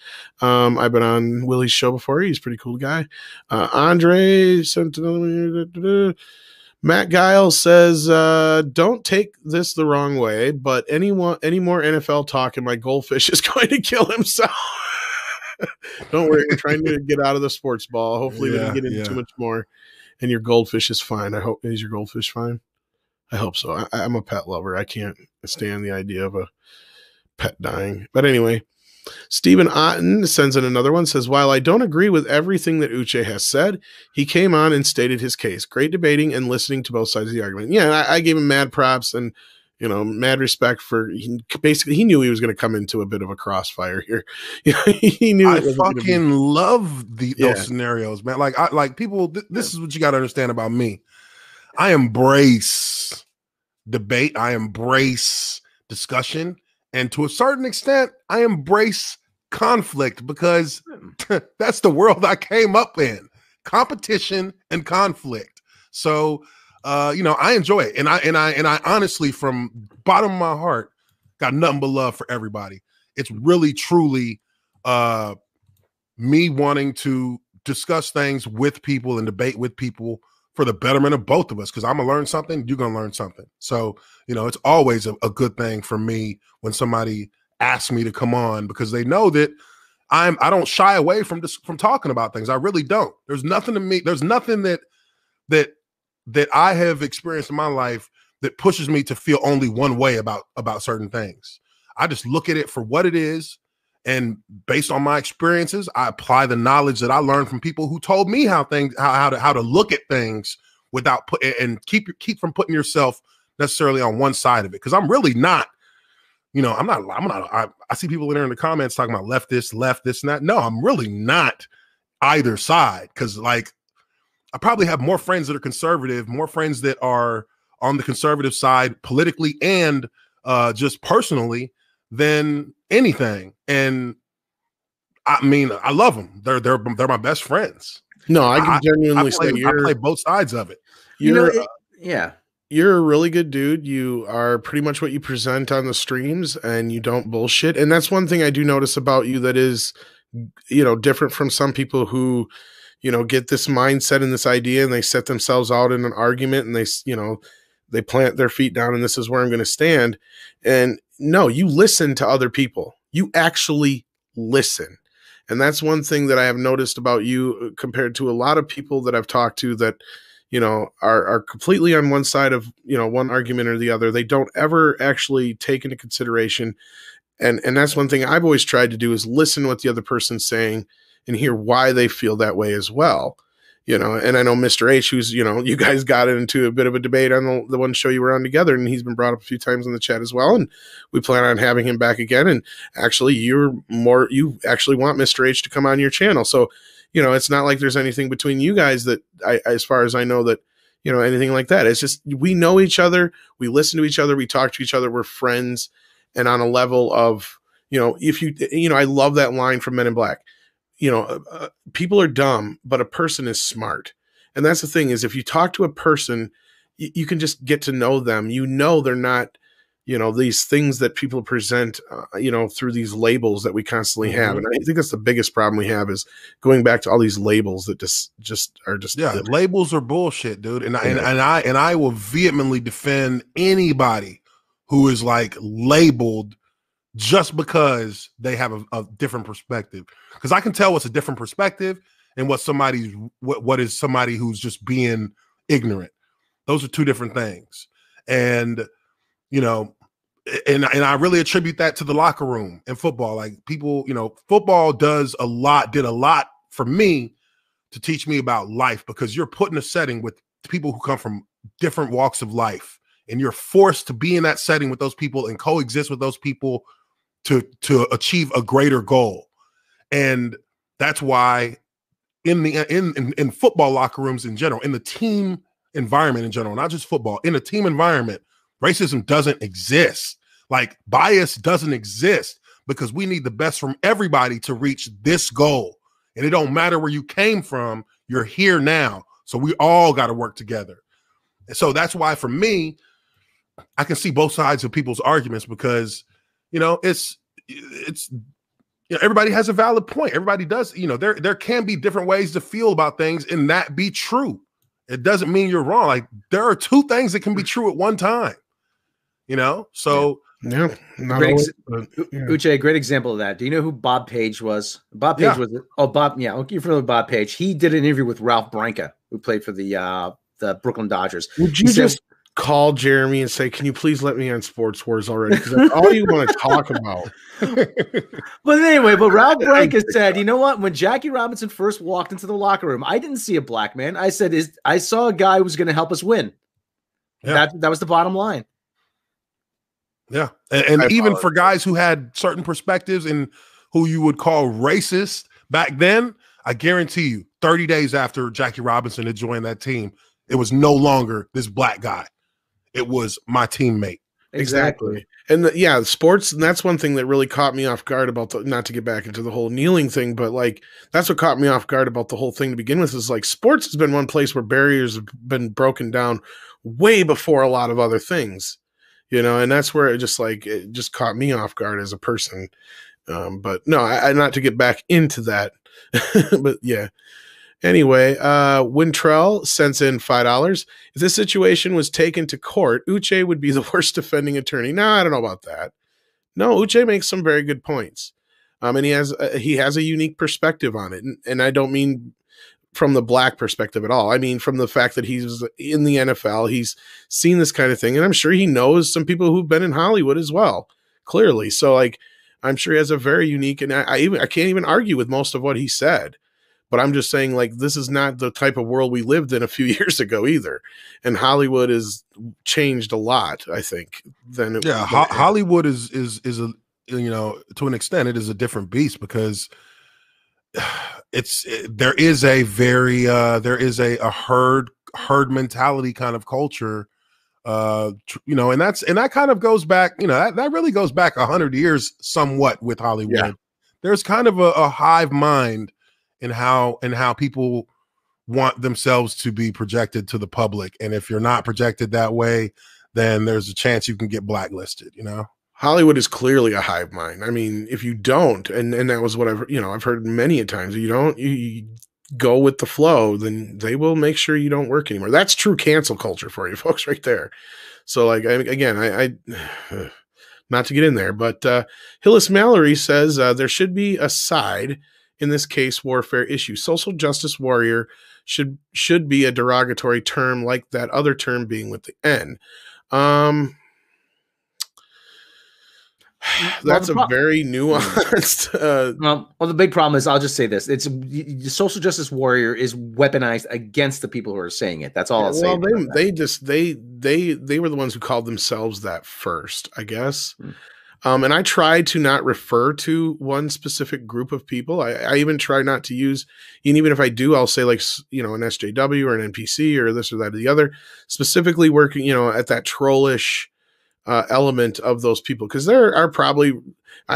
I've been on Willie's show before. He's a pretty cool guy. Andre sent another. Matt Giles says, don't take this the wrong way, but any more NFL talk and my goldfish is going to kill himself. Don't worry. We're trying to get out of the sports ball. Hopefully we didn't get into too much more. And your goldfish is fine. Is your goldfish fine? I hope so. I'm a pet lover. I can't stand the idea of a pet dying. But anyway, Stephen Otten sends in another one, says, while I don't agree with everything that Uche has said, he came on and stated his case. Great debating and listening to both sides of the argument. Yeah, I gave him mad props and, you know, mad respect for basically he knew he was going to come into a bit of a crossfire here. He knew. I fucking love those scenarios, man. Like people, this is what you got to understand about me. I embrace debate. I embrace discussion. And to a certain extent, I embrace conflict because that's the world I came up in. Competition and conflict. So, you know, I enjoy it. And I honestly, from bottom of my heart, got nothing but love for everybody. It's really, truly me wanting to discuss things with people and debate with people for the betterment of both of us, because I'm going to learn something, you're going to learn something. So, you know, it's always a good thing for me when somebody asks me to come on, because they know that I don't shy away from talking about things. I really don't. There's nothing to me. There's nothing that I have experienced in my life that pushes me to feel only one way about certain things. I just look at it for what it is, and based on my experiences, I apply the knowledge that I learned from people who told me how to look at things without and keep from putting yourself necessarily on one side of it. Because I'm really not, I see people in there in the comments talking about left, this, and that. No, I'm really not either side. Because like, I probably have more friends that are conservative, more friends that are on the conservative side politically and just personally than anything. And I mean, I love them. They're my best friends. No, I can genuinely say I play both sides of it. Yeah. You're a really good dude. You are pretty much what you present on the streams, and you don't bullshit. And that's one thing I do notice about you that is, different from some people who, get this mindset and this idea, and they set themselves out in an argument, and they plant their feet down, and this is where I'm going to stand. And no, you listen to other people. You actually listen. And that's one thing that I have noticed about you compared to a lot of people that I've talked to that, are completely on one side of, one argument or the other. They don't ever actually take into consideration. And that's one thing I've always tried to do, is listen to what the other person's saying and hear why they feel that way as well. And I know Mr. H, who's, you guys got into a bit of a debate on the one show you were on together, and he's been brought up a few times in the chat as well. And we plan on having him back again. And actually, you actually want Mr. H to come on your channel. So, it's not like there's anything between you guys that as far as I know that, anything like that. It's just, we know each other. We listen to each other. We talk to each other. We're friends. And on a level of, I love that line from Men in Black. People are dumb, but a person is smart. And that's the thing, is if you talk to a person, you can just get to know them. They're not, these things that people present, through these labels that we constantly have. And I think that's the biggest problem we have, is going back to all these labels that just are labels are bullshit, dude. And I will vehemently defend anybody who is like labeled just because they have a different perspective. Because I can tell what's a different perspective and what is somebody who's just being ignorant. Those are two different things. And, and I really attribute that to the locker room in football. Like, people, football did a lot for me to teach me about life, because you're put in a setting with people who come from different walks of life, and you're forced to be in that setting with those people and coexist with those people to achieve a greater goal. And that's why in football locker rooms in general, in the team environment in general, not just football, in a team environment, racism doesn't exist. Like, bias doesn't exist, because we need the best from everybody to reach this goal. And it don't matter where you came from, you're here now. So we all got to work together. And so that's why, for me, I can see both sides of people's arguments, because it's everybody has a valid point. Everybody does. There can be different ways to feel about things, and that be true. It doesn't mean you're wrong. Like, there are two things that can be true at one time. So yeah. Uche, a great example of that. Do you know who Bob Page was? Bob Page was Bob. Yeah, okay, you're familiar with Bob Page. He did an interview with Ralph Branca, who played for the Brooklyn Dodgers. Would you just call Jeremy and say, "Can you please let me on Sports Wars already?" Because that's all you want to talk about. But anyway, Ralph Branca said, "You know what? When Jackie Robinson first walked into the locker room, I didn't see a black man. I said, I saw a guy who was going to help us win." Yeah. That was the bottom line. Yeah, and even for guys who had certain perspectives and who you would call racist back then, I guarantee you, 30 days after Jackie Robinson had joined that team, it was no longer this black guy. It was my teammate. Exactly. And sports, and that's one thing that really caught me off guard about not to get back into the whole kneeling thing, but like, that's what caught me off guard about the whole thing to begin with, is like, sports has been one place where barriers have been broken down way before a lot of other things, and that's where it just caught me off guard as a person. But no, I not to get back into that, but yeah. Anyway, Wintrell sends in $5. If this situation was taken to court, Uche would be the worst defending attorney. No, I don't know about that. No, Uche makes some very good points. And he has a unique perspective on it. And I don't mean from the black perspective at all. I mean, from the fact that he's in the NFL, he's seen this kind of thing, and I'm sure he knows some people who've been in Hollywood as well, clearly. So like, I'm sure he has a very unique, and I can't even argue with most of what he said, but I'm just saying, like, this is not the type of world we lived in a few years ago either. And Hollywood has changed a lot, I think, than it, Hollywood is a, you know, to an extent, it is a different beast, because there is a herd mentality kind of culture, you know, and that kind of goes back, you know, that really goes back 100 years somewhat with Hollywood. Yeah. There's kind of a hive mind in how people want themselves to be projected to the public, and if you're not projected that way, then there's a chance you can get blacklisted, you know. Hollywood is clearly a hive mind. I mean, if you don't, and that was what I've heard many a times, you go with the flow, then they will make sure you don't work anymore. That's true cancel culture for you folks right there. So like, I not to get in there, but Hillis Mallory says there should be a side in this case warfare issue. Social justice warrior should be a derogatory term, like that other term being with the N. That's a very nuanced. Well, the big problem is, I'll just say this: it's social justice warrior is weaponized against the people who are saying it. That's all I'll say. Well, they were the ones who called themselves that first, I guess. And I try to not refer to one specific group of people. I even try not to use, and even if I do, I'll say, like, you know, an SJW or an NPC or this or that or the other, specifically working, you know, at that trollish element of those people, because there are probably,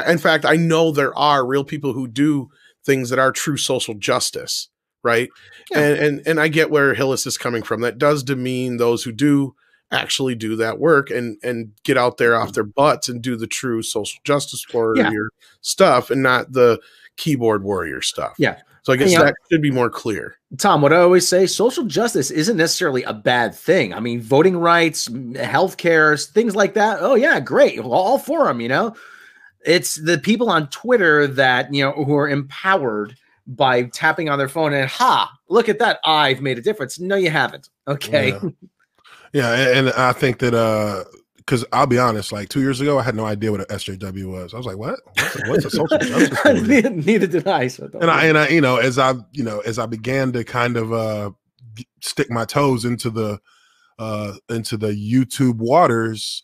in fact, I know there are real people who do things that are true social justice, right? Yeah. And I get where Hillis is coming from. That does demean those who do actually do that work and get out there off their butts and do the true social justice warrior stuff, and not the keyboard warrior stuff. Yeah. So I guess that should be more clear. Tom, what I always say, social justice isn't necessarily a bad thing. I mean, voting rights, healthcare, things like that. Oh yeah, great. All for them, you know. It's the people on Twitter that, you know, who are empowered by tapping on their phone and, look at that, I've made a difference. No, you haven't. Okay. Yeah, and I think that because I'll be honest, like 2 years ago, I had no idea what an SJW was. I was like, what? What's a social justice warrior? Neither did I. So and I, you know, as I began to kind of stick my toes into the YouTube waters,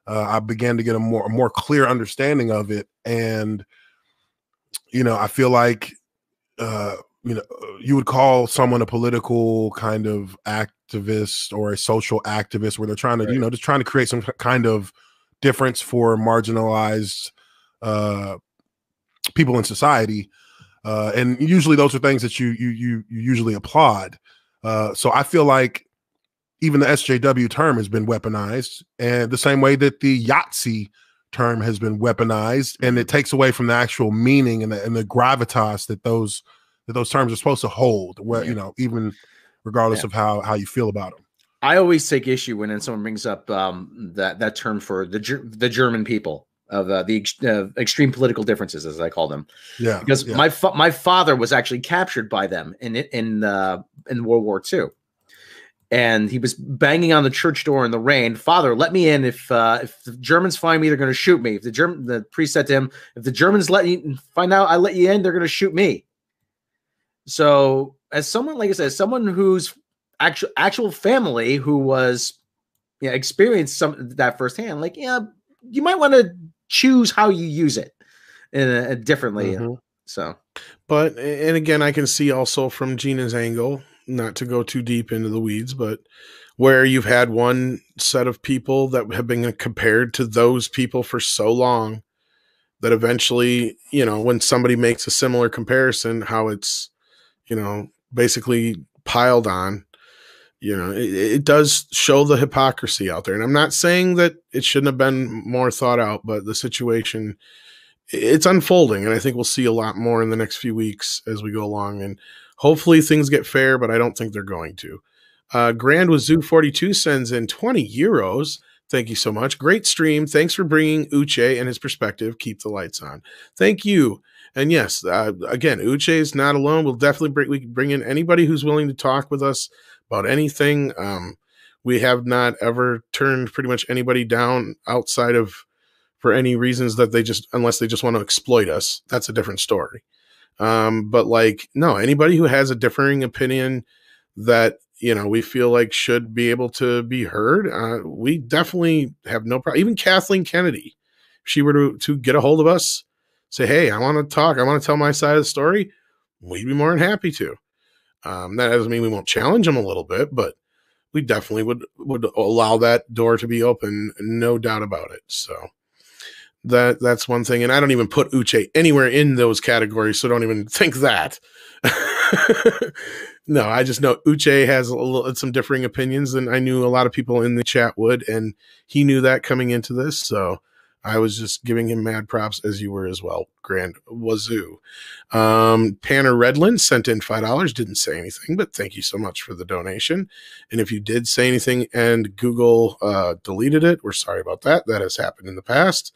I began to get a more clear understanding of it. And, you know, I feel like, you know, you would call someone a political kind of activist or a social activist, where they're trying to, you know, just trying to create some kind of difference for marginalized people in society. And usually those are things that you usually applaud. So I feel like even the SJW term has been weaponized, and the same way that the Yahtzee term has been weaponized, and it takes away from the actual meaning and the gravitas that those terms are supposed to hold, where, you know, even regardless of how you feel about them. I always take issue when someone brings up that term for the German people of the extreme political differences, as I call them. Yeah, because my father was actually captured by them in World War II, and he was banging on the church door in the rain. Father, let me in. If the Germans find me, they're going to shoot me. The priest said to him, if the Germans find out I let you in, they're going to shoot me. So as someone, like I said, someone who's actual family who was, experienced some that firsthand, like, you might want to choose how you use it differently. So, but, and again, I can see also from Gina's angle, not to go too deep into the weeds, but where you've had one set of people that have been compared to those people for so long that eventually, you know, when somebody makes a similar comparison, how it's, you know, basically piled on, you know, it does show the hypocrisy out there. And I'm not saying that it shouldn't have been more thought out, but the situation, it's unfolding. And I think we'll see a lot more in the next few weeks as we go along. And hopefully things get fair, but I don't think they're going to. Grand with Zoo 42 sends in 20 euros. Thank you so much. Great stream. Thanks for bringing Uche and his perspective. Keep the lights on. Thank you. And yes, again, Uche is not alone. We'll definitely we can bring in anybody who's willing to talk with us about anything. We have not ever turned pretty much anybody down outside of for any reasons that unless they just want to exploit us. That's a different story. But like, no, anybody who has a differing opinion that, we feel like should be able to be heard, we definitely have no problem. Even Kathleen Kennedy, if she were to get a hold of us, say, hey, I want to talk, I want to tell my side of the story, we'd be more than happy to. That doesn't mean we won't challenge them a little bit, but we definitely would allow that door to be open, no doubt about it. So that's one thing. And I don't even put Uche anywhere in those categories, so don't even think that. No, I just know Uche has some differing opinions than I knew a lot of people in the chat would, and he knew that coming into this. So I was just giving him mad props, as you were as well. Grand wazoo. Tanner Redland sent in $5, didn't say anything, but thank you so much for the donation. And if you did say anything and Google deleted it, we're sorry about that. That has happened in the past.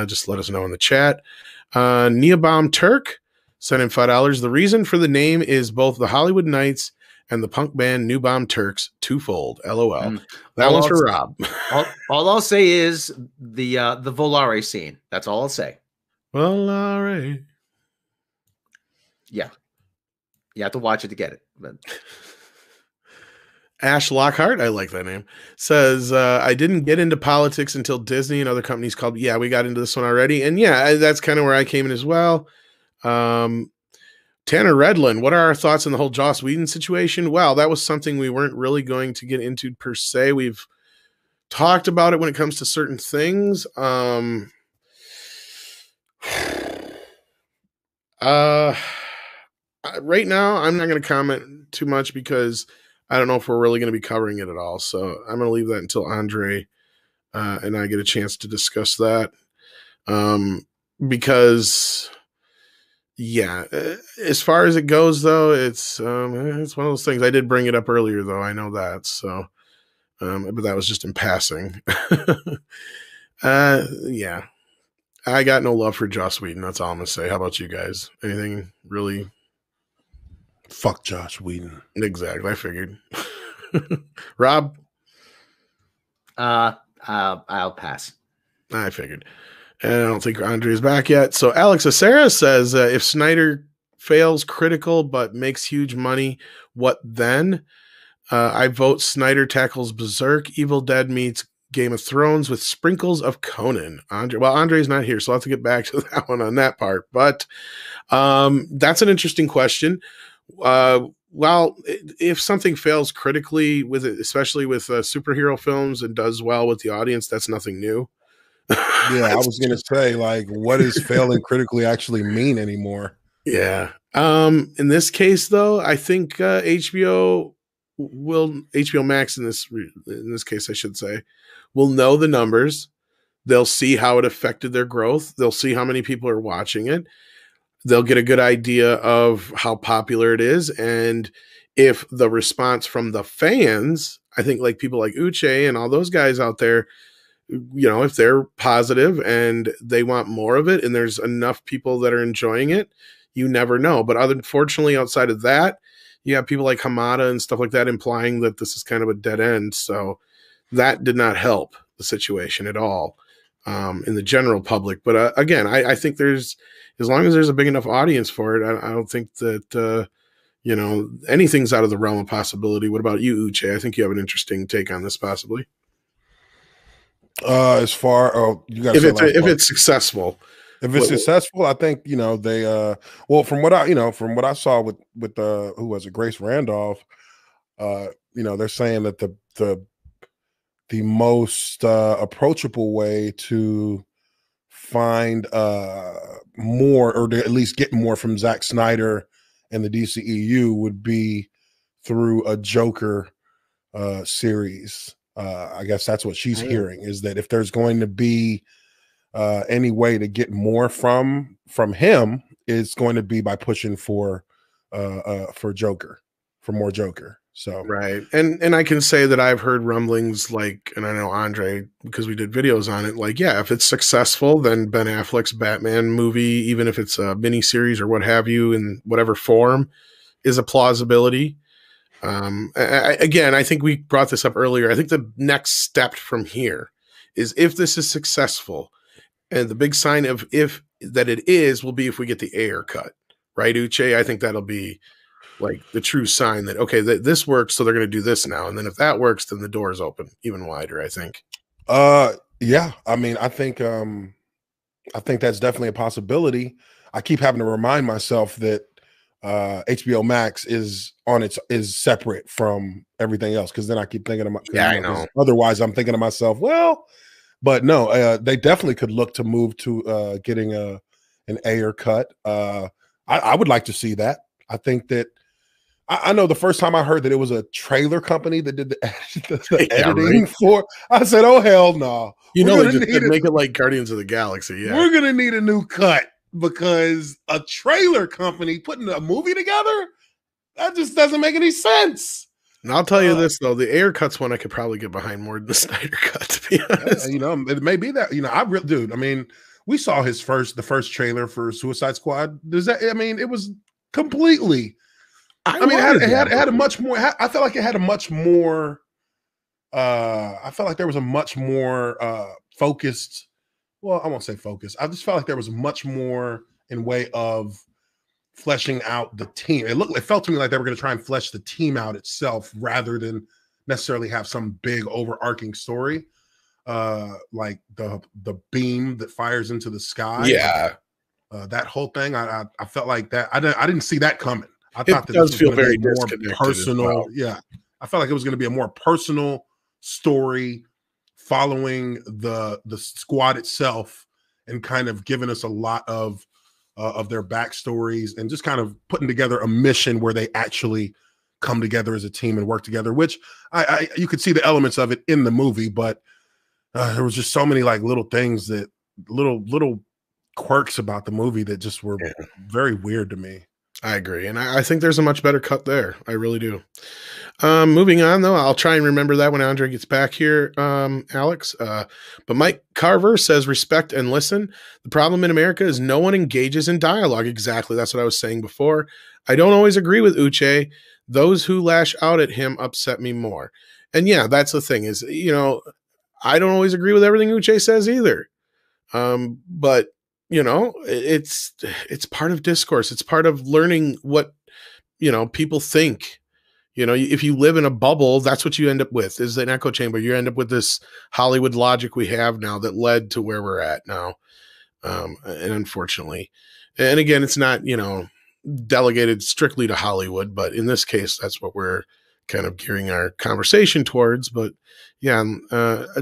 Just let us know in the chat. Neobomb Turk sent in $5. The reason for the name is both the Hollywood Knights and the punk band New Bomb Turks twofold. LOL. That one's for Rob. all I'll say is the Volare scene. That's all I'll say. Volare. Yeah. You have to watch it to get it. But Ash Lockhart, I like that name, says, I didn't get into politics until Disney and other companies called. Yeah, we got into this one already. And yeah, that's kind of where I came in as well. Tanner Redland, what are our thoughts on the whole Joss Whedon situation? Well, that was something we weren't really going to get into per se. We've talked about it when it comes to certain things. Right now, I'm not going to comment too much because I don't know if we're really going to be covering it at all. So I'm going to leave that until Andre and I get a chance to discuss that. Because, yeah, as far as it goes, though, it's one of those things. I did bring it up earlier, though. I know that. So, but that was just in passing. Yeah. I got no love for Joss Whedon. That's all I'm going to say. How about you guys? Anything really? Fuck Joss Whedon. Exactly. I figured. Rob? I'll pass. I figured. And I don't think Andre's back yet. So Alex Acera says, if Snyder fails critical but makes huge money, what then? I vote Snyder tackles Berserk, Evil Dead meets Game of Thrones with sprinkles of Conan. Andre's not here, so I'll have to get back to that one on that part. But that's an interesting question. Well, if something fails critically with it, especially with superhero films, and does well with the audience, that's nothing new. Yeah, I was going to say, like, what does failing critically actually mean anymore? Yeah. In this case, though, I think HBO Max in this case, I should say, will know the numbers. They'll see how it affected their growth. They'll see how many people are watching it. They'll get a good idea of how popular it is. And if the response from the fans, I think like people like Uche and all those guys out there, if they're positive and they want more of it and there's enough people that are enjoying it, you never know. But unfortunately, outside of that, you have people like Hamada and stuff like that implying that this is kind of a dead end. So that did not help the situation at all in the general public. But again, I think as long as there's a big enough audience for it, I don't think that, anything's out of the realm of possibility. What about you, Uche? I think you have an interesting take on this possibly. If it's successful. If it's successful, I think they from what I saw with who was it, Grace Randolph, they're saying that the most approachable way to find more, or to at least get more from Zack Snyder and the DCEU, would be through a Joker series. I guess that's what she's hearing, is that if there's going to be any way to get more from him, it's going to be by pushing for Joker, for more Joker. So right. And I can say that I've heard rumblings like, and I know Andre, because we did videos on it, like, yeah, if it's successful, then Ben Affleck's Batman movie, even if it's a miniseries or what have you in whatever form, is a plausibility. Again, I think we brought this up earlier. I think the next step from here is if this is successful, and the big sign of if that it is will be if we get the Ayer cut, right, Uche? I think that'll be like the true sign that, okay, this works, so they're going to do this now. And then if that works, then the door is open even wider, I think. Yeah. I mean, I think that's definitely a possibility. I keep having to remind myself that HBO Max is separate from everything else, because then I keep thinking about, I know. Otherwise, I'm thinking to myself, well, but no, they definitely could look to move to getting an Ayer cut. I would like to see that. I think that I know the first time I heard that it was a trailer company that did the editing for, I said, oh hell no. You know, they just make it like Guardians of the Galaxy. Yeah, we're gonna need a new cut, because a trailer company putting a movie together, that just doesn't make any sense. And I'll tell you this though, the Ayer cuts one I could probably get behind more than the Snyder cut, to be honest. You know, it may be that, you know, dude, I mean, we saw the first trailer for Suicide Squad. It was completely, it had a much more, I felt like it had a much more, I felt like there was a much more focused, well, I won't say focused. I just felt like there was much more in way of fleshing out the team. It felt to me like they were going to try and flesh the team out itself rather than necessarily have some big overarching story. Like the beam that fires into the sky. Yeah. That whole thing. I felt like that. I didn't see that coming. I thought that does this was feel very more personal. well. Yeah. I felt like it was going to be a more personal story following the squad itself and kind of giving us a lot of their backstories and just kind of putting together a mission where they actually come together as a team and work together, which you could see the elements of it in the movie, but there was just so many like little things that little quirks about the movie that just were very weird to me. I agree. And I think there's a much better cut there. I really do. Moving on, though, I'll try and remember that when Andre gets back here, Alex. But Mike Carver says, respect and listen. The problem in America is no one engages in dialogue. Exactly. That's what I was saying before. I don't always agree with Uche. Those who lash out at him upset me more. And yeah, that's the thing is, you know, I don't always agree with everything Uche says either. But you know, it's part of discourse. It's part of learning what, you know, people think. You know, if you live in a bubble, that's what you end up with, is an echo chamber. You end up with this Hollywood logic we have now that led to where we're at now. And unfortunately, and again, it's not, you know, delegated strictly to Hollywood, but in this case, that's what we're kind of gearing our conversation towards. But yeah,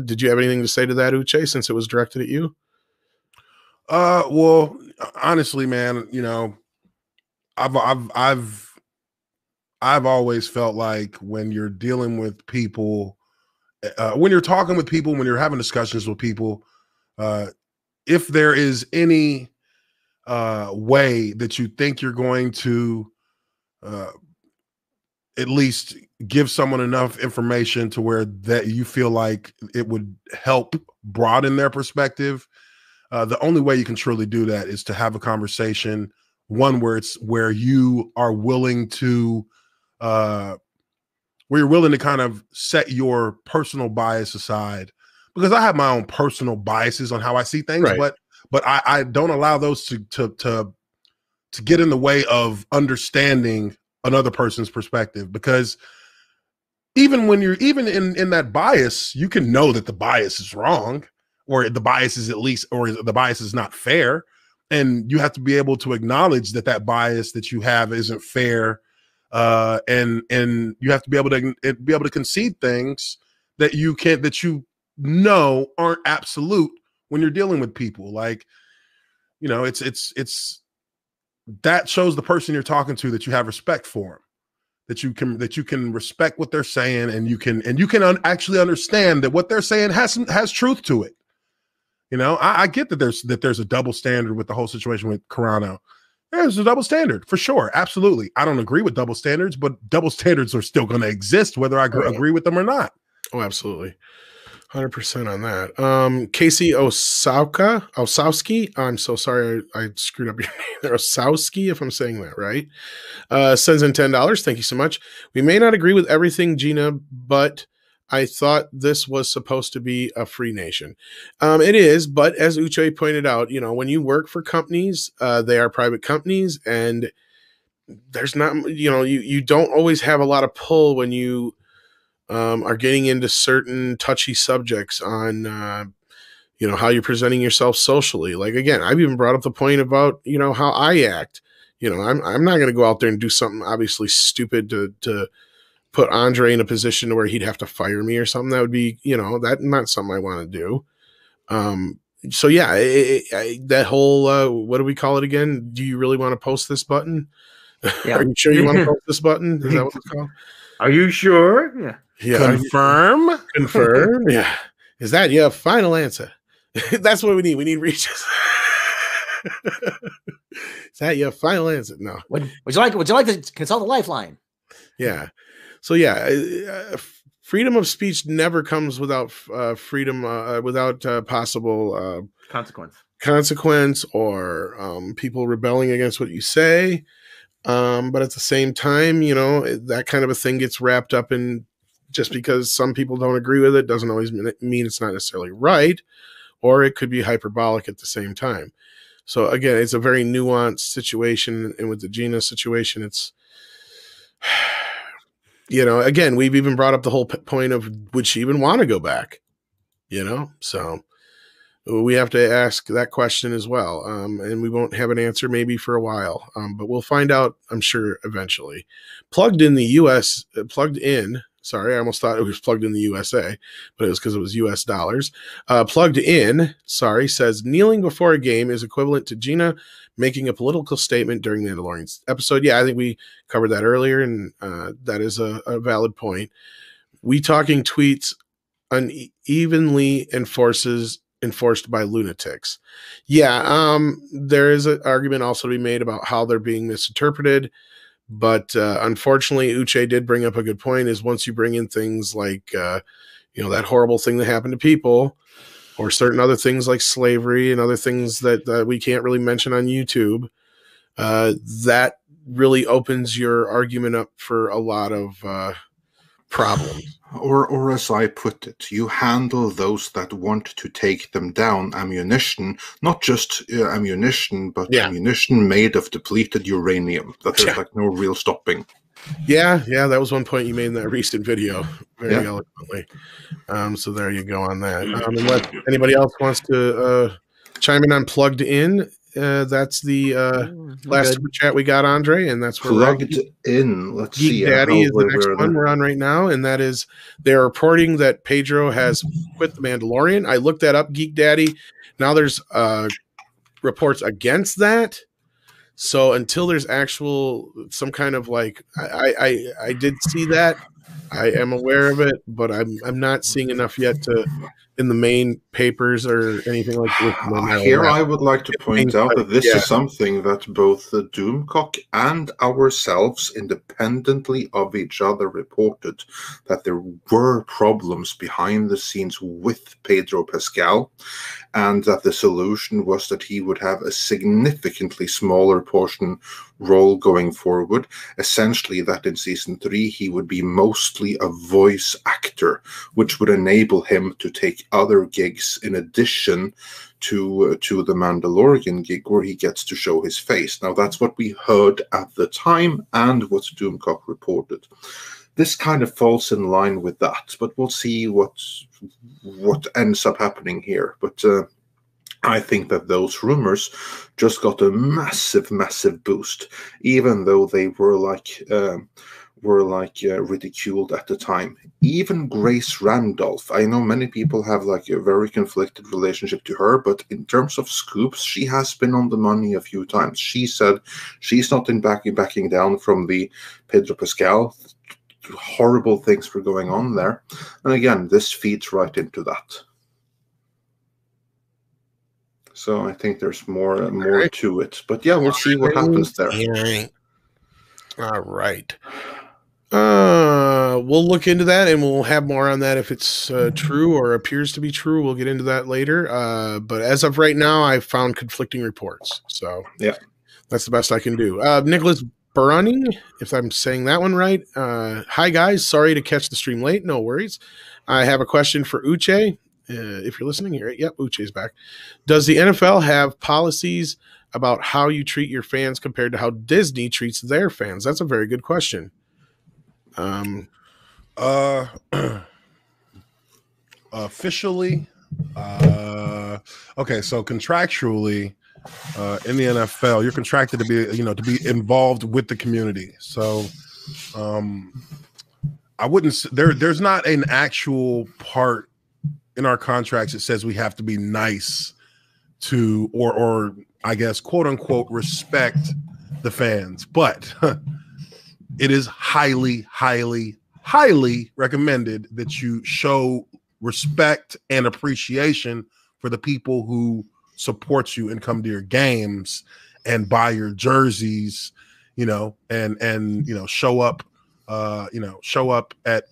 did you have anything to say to that, Uche, since it was directed at you? Well, honestly, man, you know, I've always felt like when you're dealing with people, when you're talking with people, when you're having discussions with people, if there is any way that you think you're going to at least give someone enough information to where that you feel like it would help broaden their perspective, the only way you can truly do that is to have a conversation, one where you are willing to where you're willing to kind of set your personal bias aside, because I have my own personal biases on how I see things, right. but I don't allow those to get in the way of understanding another person's perspective, because even when you're in that bias, you can know that the bias is wrong, or the bias is the bias is not fair. And you have to be able to acknowledge that bias that you have isn't fair. And you have to be able to concede things that you aren't absolute when you're dealing with people. Like, you know, it's that shows the person you're talking to that you have respect for them, that you can respect what they're saying, and you can actually understand that what they're saying has truth to it. You know, I get that there's a double standard with the whole situation with Carano. There's a double standard for sure. Absolutely. I don't agree with double standards, but double standards are still going to exist whether I agree with them or not. Oh, absolutely. 100% on that. Casey Osowski. I'm so sorry. I screwed up your name there. Osowski, if I'm saying that right. Sends in $10. Thank you so much. We may not agree with everything, Gina, but I thought this was supposed to be a free nation. It is, but as Uche pointed out, when you work for companies, they are private companies, and there's not, you don't always have a lot of pull when you are getting into certain touchy subjects on, how you're presenting yourself socially. Like, again, I've even brought up the point about, how I act. I'm not going to go out there and do something obviously stupid to put Andre in a position where he'd have to fire me or something. That would be, that's not something I want to do. So yeah, that whole, what do we call it again? Do you really want to post this button? Yeah. Are you sure you want to post this button? Is that what it's called? Are you sure? Yeah. Yeah. Confirm. Confirm. Yeah. Is that your final answer? That's what we need. We need reaches. Is that your final answer? No. Would you like to consult a lifeline? Yeah. So yeah, freedom of speech never comes without freedom, without possible consequence or people rebelling against what you say. But at the same time, that kind of a thing gets wrapped up in, just because some people don't agree with it doesn't always mean it's not necessarily right, or it could be hyperbolic at the same time. So again, it's a very nuanced situation. And with the Gina situation, it's, again, we've even brought up the whole point of, would she even want to go back? So we have to ask that question as well. And we won't have an answer maybe for a while, but we'll find out, I'm sure, eventually. Sorry, I almost thought it was plugged in the USA, but it was because it was US dollars. Plugged in, says kneeling before a game is equivalent to Gina making a political statement during the Mandalorian episode. Yeah, I think we covered that earlier, and that is a valid point. We talking tweets unevenly enforced by lunatics. Yeah, there is an argument also to be made about how they're being misinterpreted. But unfortunately, Uche did bring up a good point, is once you bring in things like, that horrible thing that happened to people, or certain other things like slavery and other things that we can't really mention on YouTube, that really opens your argument up for a lot of problems. Or as I put it, you handle those that want to take them down ammunition, not just ammunition, but ammunition made of depleted uranium that there's no real stopping. Yeah, that was one point you made in that recent video very eloquently. So there you go on that. Unless anybody else wants to chime in on Plugged In, that's the last super chat we got, Andre, and that's where Plugged In. Let's Geek see. Daddy is the next one we're on right now, and that is, they're reporting that Pedro has quit The Mandalorian. I looked that up, Geek Daddy. Now there's reports against that. So until there's some kind of I did see that. I am aware of it, but I'm not seeing enough yet in the main papers or anything like this. Here I would like to point out that this is something that both the Doomcock and ourselves, independently of each other, reported, that there were problems behind the scenes with Pedro Pascal, and that the solution was that he would have a significantly smaller portion role going forward. Essentially, that in season 3 he would be mostly a voice actor, which would enable him to take other gigs in addition to the Mandalorian gig, where he gets to show his face. Now, that's what we heard at the time and what Doomcock reported. This kind of falls in line with that, but we'll see what ends up happening here. But I think that those rumors just got a massive boost, even though they were ridiculed at the time. Even Grace Randolph, I know many people have a very conflicted relationship to her, but in terms of scoops, she has been on the money a few times. She said she's not in backing down from the Pedro Pascal. Horrible things were going on there, and again, this feeds right into that. So I think there's more to it. But yeah, we'll see what happens there. All right. We'll look into that, and we'll have more on that if it's true or appears to be true. We'll get into that later. But as of right now, I've found conflicting reports. So yeah, that's the best I can do. Nicholas Burunning, if I'm saying that one right. Hi, guys. Sorry to catch the stream late. No worries. I have a question for Uche. If you're listening here, yep, Uche's back. Does the NFL have policies about how you treat your fans compared to how Disney treats their fans? That's a very good question. Officially, okay, so contractually, in the NFL, you're contracted to be involved with the community. So, I wouldn't. There's not an actual part in our contracts that says we have to be nice to, or I guess, quote unquote, respect the fans, but it is highly, highly, highly recommended that you show respect and appreciation for the people who support you and come to your games and buy your jerseys, and show up at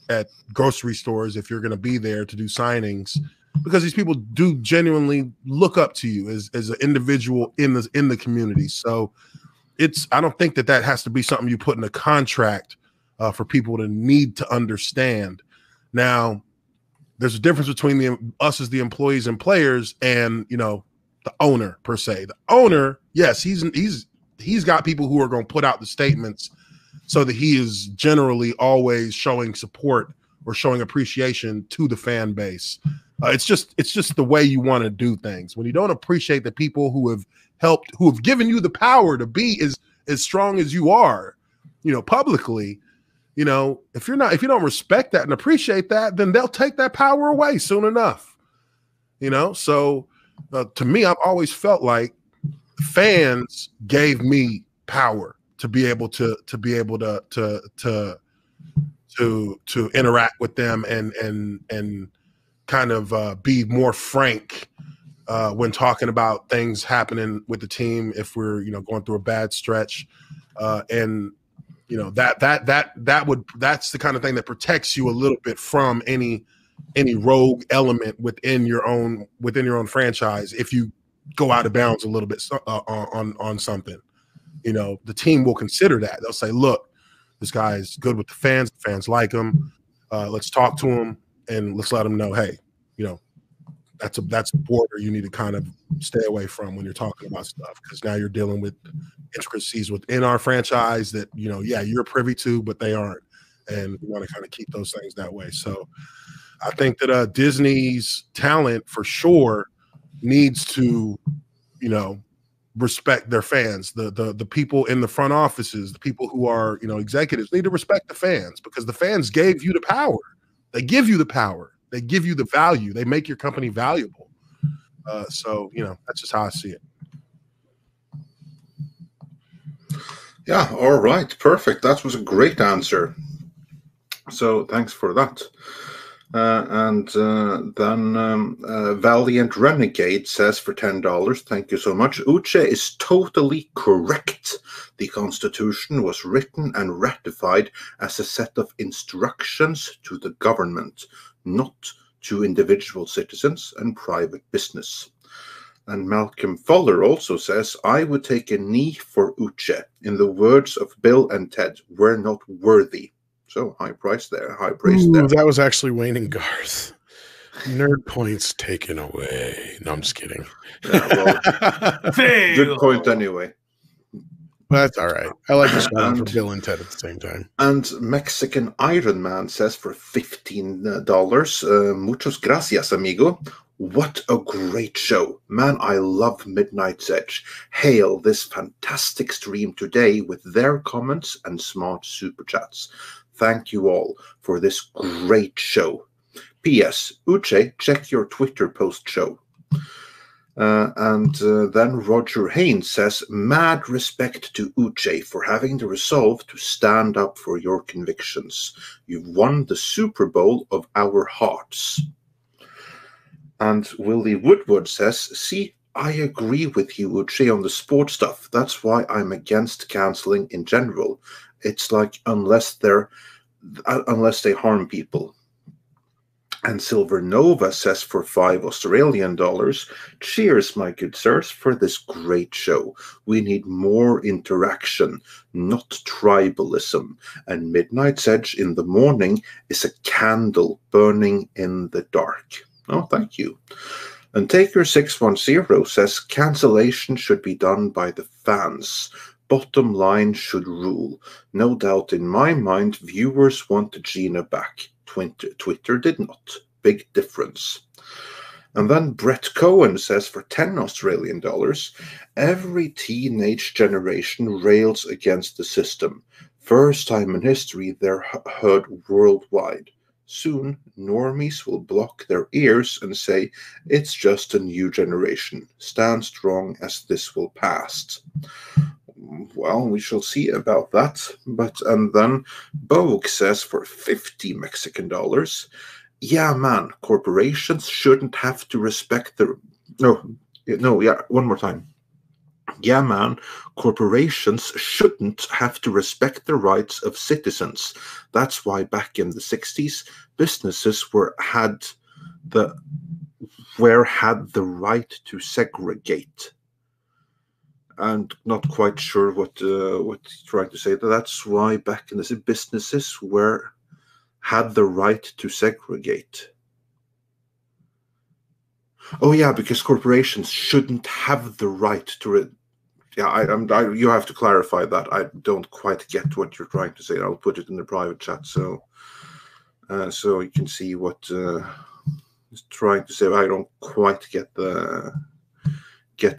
grocery stores if you're going to be there to do signings, because these people do genuinely look up to you as an individual in the community. So I don't think that has to be something you put in a contract for people to need to understand. Now, there's a difference between us as the employees and players and, the owner per se. The owner, yes, he's got people who are going to put out the statements so that he is generally always showing support or showing appreciation to the fan base. It's just the way you want to do things. When you don't appreciate the people who have given you the power to be as strong as you are, publicly, if you don't respect that and appreciate that, then they'll take that power away soon enough. So to me, I've always felt like fans gave me power to be able to interact with them and kind of be more frank when talking about things happening with the team if we're going through a bad stretch, and that's the kind of thing that protects you a little bit from any rogue element within your own franchise. If you go out of bounds a little bit on something, the team will consider that. They'll say, look, this guy is good with the fans like him, let's talk to him and let's let him know, hey, that's a border you need to kind of stay away from when you're talking about stuff, because now you're dealing with intricacies within our franchise that you're privy to, but they aren't, and we want to kind of keep those things that way. So I think that Disney's talent for sure needs to respect their fans. The people in the front offices, the people who are executives, need to respect the fans, because the fans gave you the power. They give you the power. They give you the value. They make your company valuable. So that's just how I see it. Yeah, all right, perfect. That was a great answer. So thanks for that. And then Valiant Renegade says for $10, thank you so much. Uche is totally correct. The Constitution was written and ratified as a set of instructions to the government, not to individual citizens and private business. And Malcolm Fuller also says, I would take a knee for Uche. In the words of Bill and Ted, we're not worthy. So high praise there. That was actually Wayne and Garth. Nerd points taken away. No, I'm just kidding. Yeah, well, good point anyway. That's all right. I like the shout out for Bill and Ted at the same time. And Mexican Iron Man says for $15, muchas gracias, amigo. What a great show. Man, I love Midnight's Edge. Hail this fantastic stream today with their comments and smart super chats. Thank you all for this great show. P.S. Uche, check your Twitter post show. And then Roger Haynes says, mad respect to Uche for having the resolve to stand up for your convictions. You've won the Super Bowl of our hearts. And Willie Woodward says, see, I agree with you, Uche, on the sport stuff. That's why I'm against canceling in general. It's like unless they harm people. And Silver Nova says for $5 Australian, cheers, my good sirs, for this great show. We need more interaction, not tribalism. And Midnight's Edge in the morning is a candle burning in the dark. Oh, thank you. And Taker610 says cancellation should be done by the fans. Bottom line should rule. No doubt in my mind, viewers want Gina back. Twitter did not. Big difference. And then Brett Cohen says for $10 Australian, every teenage generation rails against the system. First time in history they're heard worldwide. Soon, normies will block their ears and say, it's just a new generation. Stand strong as this will pass. Well, we shall see about that. And then Bogue says for 50 Mexican dollars, yeah, man, corporations shouldn't have to respect the... one more time. Yeah, man, corporations shouldn't have to respect the rights of citizens. That's why back in the 60s, businesses had the right to segregate. I'm not quite sure what he's trying to say. That's why back in the businesses had the right to segregate. Oh yeah, because corporations shouldn't have the right to. You have to clarify that. I don't quite get what you're trying to say. I'll put it in the private chat so you can see what he's trying to say. I don't quite get the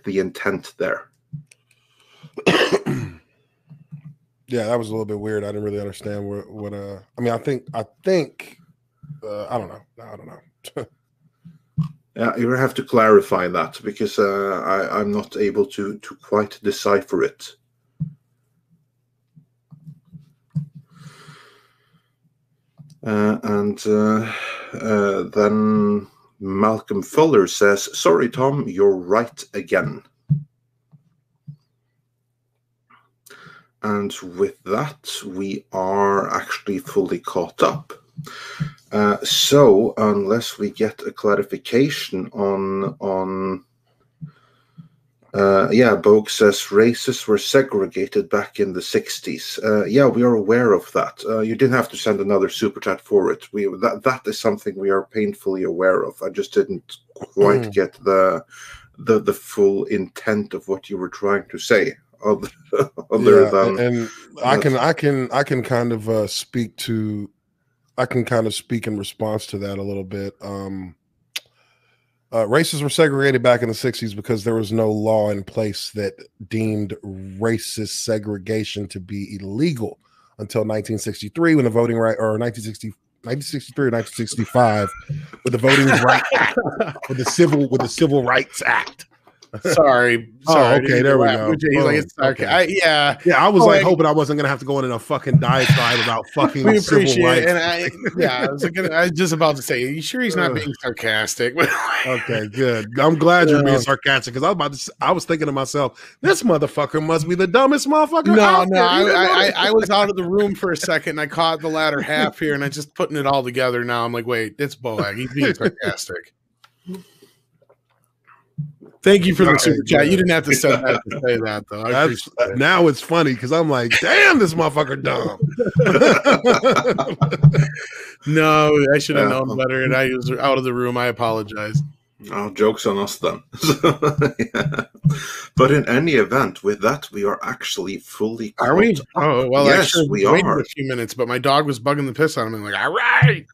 intent there. Yeah, that was a little bit weird. I didn't really understand what I mean, I think I don't know. I don't know. Yeah, you have to clarify that because I'm not able to quite decipher it. And then Malcolm Fuller says, sorry, Tom, you're right again. And with that, we are actually fully caught up. So unless we get a clarification on Bogue says races were segregated back in the 60s. Yeah, we are aware of that. You didn't have to send another super chat for it. That is something we are painfully aware of. I just didn't quite get the full intent of what you were trying to say. And I can kind of speak in response to that a little bit. Races were segregated back in the 60s because there was no law in place that deemed racist segregation to be illegal until 1963 when the voting right, or 1963 or 1965 with the Voting Rights Act, with the Civil Rights Act. Sorry. Oh, okay, there we go. He's like, it's okay. I was hoping I wasn't gonna have to go in a fucking diatribe about fucking we civil appreciate rights. it. I was just about to say, are you sure he's not being sarcastic? Okay, good. I'm glad you're being sarcastic because I was thinking to myself, this motherfucker must be the dumbest motherfucker. I was out of the room for a second and I caught the latter half here and I just putting it all together now. I'm like, wait, it's Boag. He's being sarcastic. Thank you for the super chat. You didn't have to say that to say that, though. Now it's funny because I'm like, damn, this motherfucker dumb. No, I should have known better, and I was out of the room. I apologize. Oh, joke's on us then. Yeah. But in any event, with that, we are actually fully caught. Are we? Oh, well, yes, actually, we are. A few minutes, but my dog was bugging the piss out of me. Like, all right.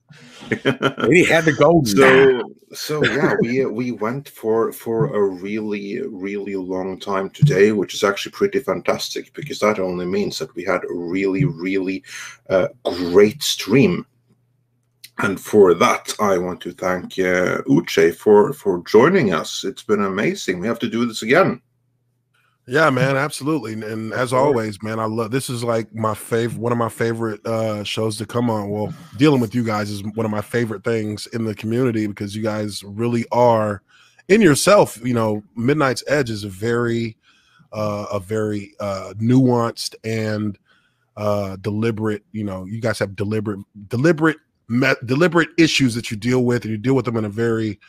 He had to go. So yeah, we went for a really, really long time today, which is actually pretty fantastic because that only means that we had a really, really great stream. And for that, I want to thank Uche for joining us. It's been amazing. We have to do this again. Yeah, man, absolutely. And as always, man, I love this is like one of my favorite shows to come on. Well, dealing with you guys is one of my favorite things in the community because you guys really are in yourself, you know, Midnight's Edge is a very nuanced and deliberate. You know, you guys have deliberate issues that you deal with, and you deal with them in a very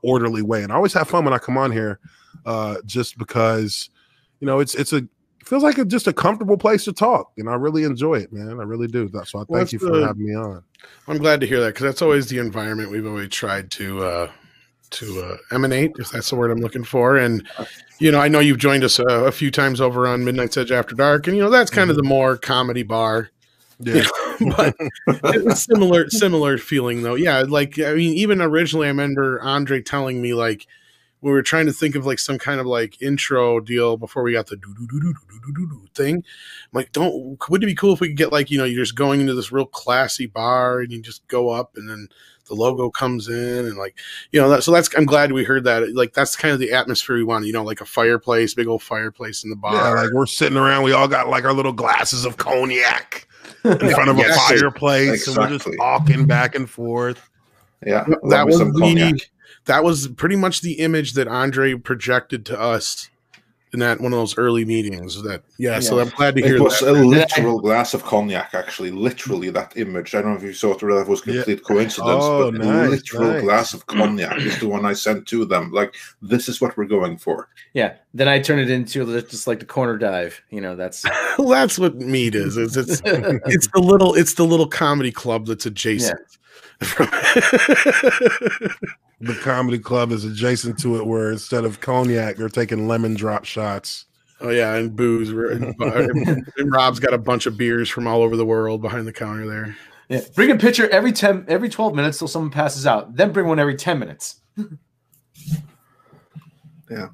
orderly way. And I always have fun when I come on here, just because, you know, it feels like just a comfortable place to talk, and I really enjoy it, man. I really do. So I thank you for having me on. I'm glad to hear that, because that's always the environment we've always tried to emanate, if that's the word I'm looking for. And, you know, I know you've joined us a few times over on Midnight's Edge After Dark, and, you know, that's kind of the more comedy bar. Yeah. But it was similar feeling, though. Yeah, like, I mean, even originally I remember Andre telling me, like, we were trying to think of like some kind of like intro deal before we got the do thing. I'm like, wouldn't it be cool if we could get like, you know, you're just going into this real classy bar and you just go up and then the logo comes in and like, you know, I'm glad we heard that. Like, that's kind of the atmosphere we want, you know, like a fireplace, big old fireplace in the bar. Yeah, like we're sitting around, we all got like our little glasses of cognac in front of a fireplace, and we're just talking back and forth. Yeah, that was pretty much the image that Andre projected to us in that one of those early meetings. So I'm glad to hear that. It was a literal glass of cognac, actually. Literally, that image. I don't know if you saw it, or that was complete coincidence, but a literal glass of cognac is the one I sent to them. Like, this is what we're going for. Yeah. Then I turn it into just like the corner dive. You know, that's that's what meat is. It's the little comedy club that's adjacent. Yeah. The comedy club is adjacent to it, where instead of cognac, they're taking lemon drop shots. Oh yeah, and booze. And Rob's got a bunch of beers from all over the world behind the counter there. Yeah, bring a pitcher every 12 minutes till someone passes out. Then bring one every 10 minutes. Yeah,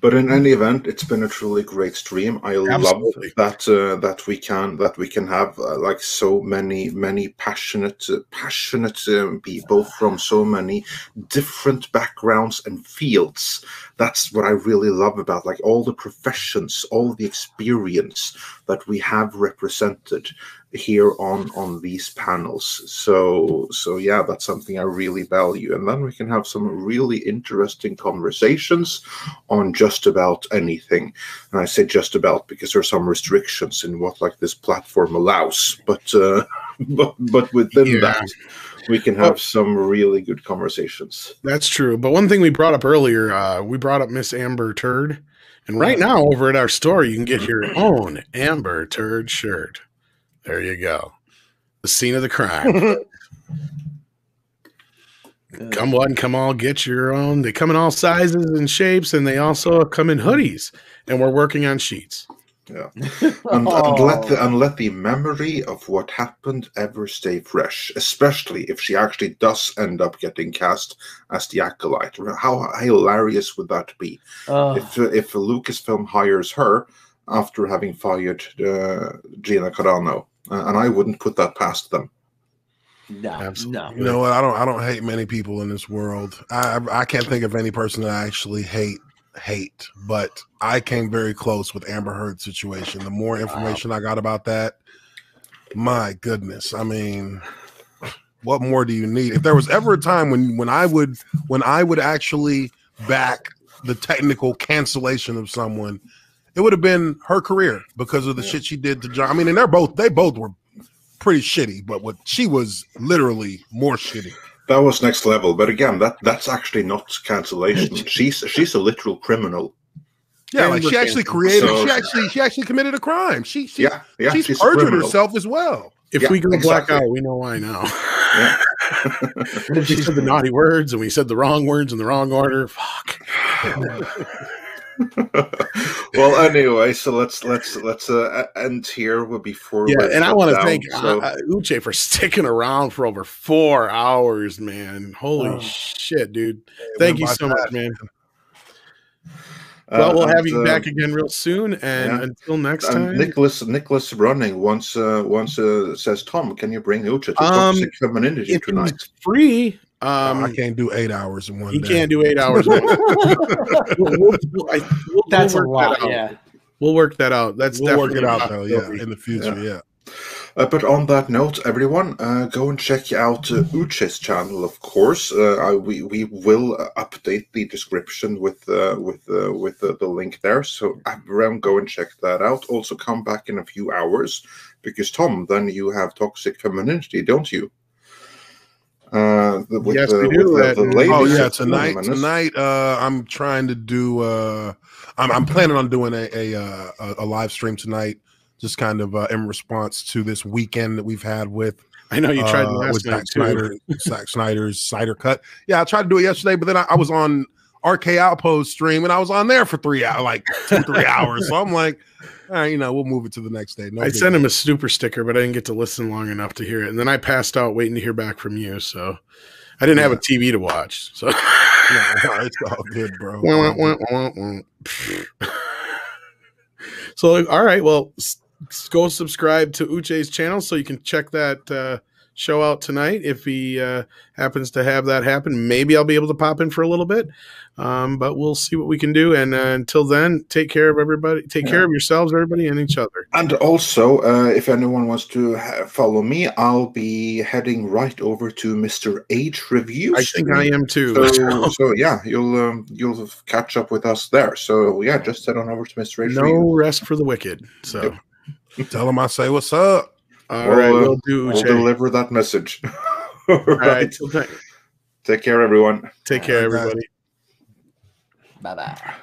but in any event, it's been a truly great stream. I Absolutely. Love that we can have like so many passionate people from so many different backgrounds and fields. That's what I really love about like all the professions, all the experience that we have represented here on these panels. So yeah, that's something I really value. And then we can have some really interesting conversations on just about anything. And I say just about because there are some restrictions in what like this platform allows. But within that, we can have some really good conversations. That's true. But one thing we brought up earlier, we brought up Miss Amber Turd. And right now over at our store, you can get your own Amber Turd shirt. There you go. The scene of the crime. Come all get your own. They come in all sizes and shapes, and they also come in hoodies. And we're working on sheets. Yeah. And let the memory of what happened ever stay fresh, especially if she actually does end up getting cast as the acolyte. How hilarious would that be? If Lucasfilm hires her after having fired Gina Carano? And I wouldn't put that past them. No. You know what? I don't hate many people in this world. I can't think of any person that I actually hate, but I came very close with Amber Heard's situation. The more information I got about that, my goodness. I mean, what more do you need? If there was ever a time when I would actually back the technical cancellation of someone, it would have been her career because of the shit she did to John. I mean, and they both were pretty shitty, but what she was literally more shitty. That was next level. But again, that's actually not cancellation. She's a literal criminal. Yeah, like she actually created. So, she actually committed a crime. She's perjured herself as well. If we go black out, we know why now. Yeah. She said the naughty words, and we said the wrong words in the wrong order. Fuck. Well, anyway, so let's end here before. Yeah, and I want to thank Uche for sticking around for over 4 hours, man. Holy shit, dude! Thank you so much, man. Well, we'll have you back again real soon, and until next time. Nicholas Running once says, Tom, can you bring Uche to Toxic Femininity tonight? It's free. I can't do 8 hours in one day. He can't do 8 hours. That's a lot. Yeah, we'll work that out. We'll work it out though. Yeah, in the future. Yeah. But on that note, everyone, go and check out Uche's channel. Of course, we will update the description with the link there. So everyone, go and check that out. Also, come back in a few hours because Tom, then you have Toxic Femininity, don't you? Yes, we do. Oh yeah, tonight. I'm trying to do. I'm planning on doing a live stream tonight. Just kind of in response to this weekend that we've had with. I know you tried last night too. Zack Snyder's Snyder Cut. Yeah, I tried to do it yesterday, but then I was on RK Outpost stream and I was on there for 3 hours, like 2-3 hours. So I'm like, all right, we'll move it to the next day. I sent him a super sticker, but I didn't get to listen long enough to hear it. And then I passed out waiting to hear back from you. So I didn't have a TV to watch. So no, it's all good, bro. So, all right. Well, go subscribe to Uche's channel so you can check that show out tonight. If he happens to have that happen, maybe I'll be able to pop in for a little bit. But we'll see what we can do. And until then, take care of everybody. Take care of yourselves, everybody, and each other. And also, if anyone wants to follow me, I'll be heading right over to Mr. H Reviews. I think I am too. So yeah, you'll catch up with us there. So yeah, just head on over to Mr. H No Reviews. rest for the wicked. So tell him I say what's up. All right, we'll deliver that message. All right. Take care, everyone. Take care, everybody. Bye-bye.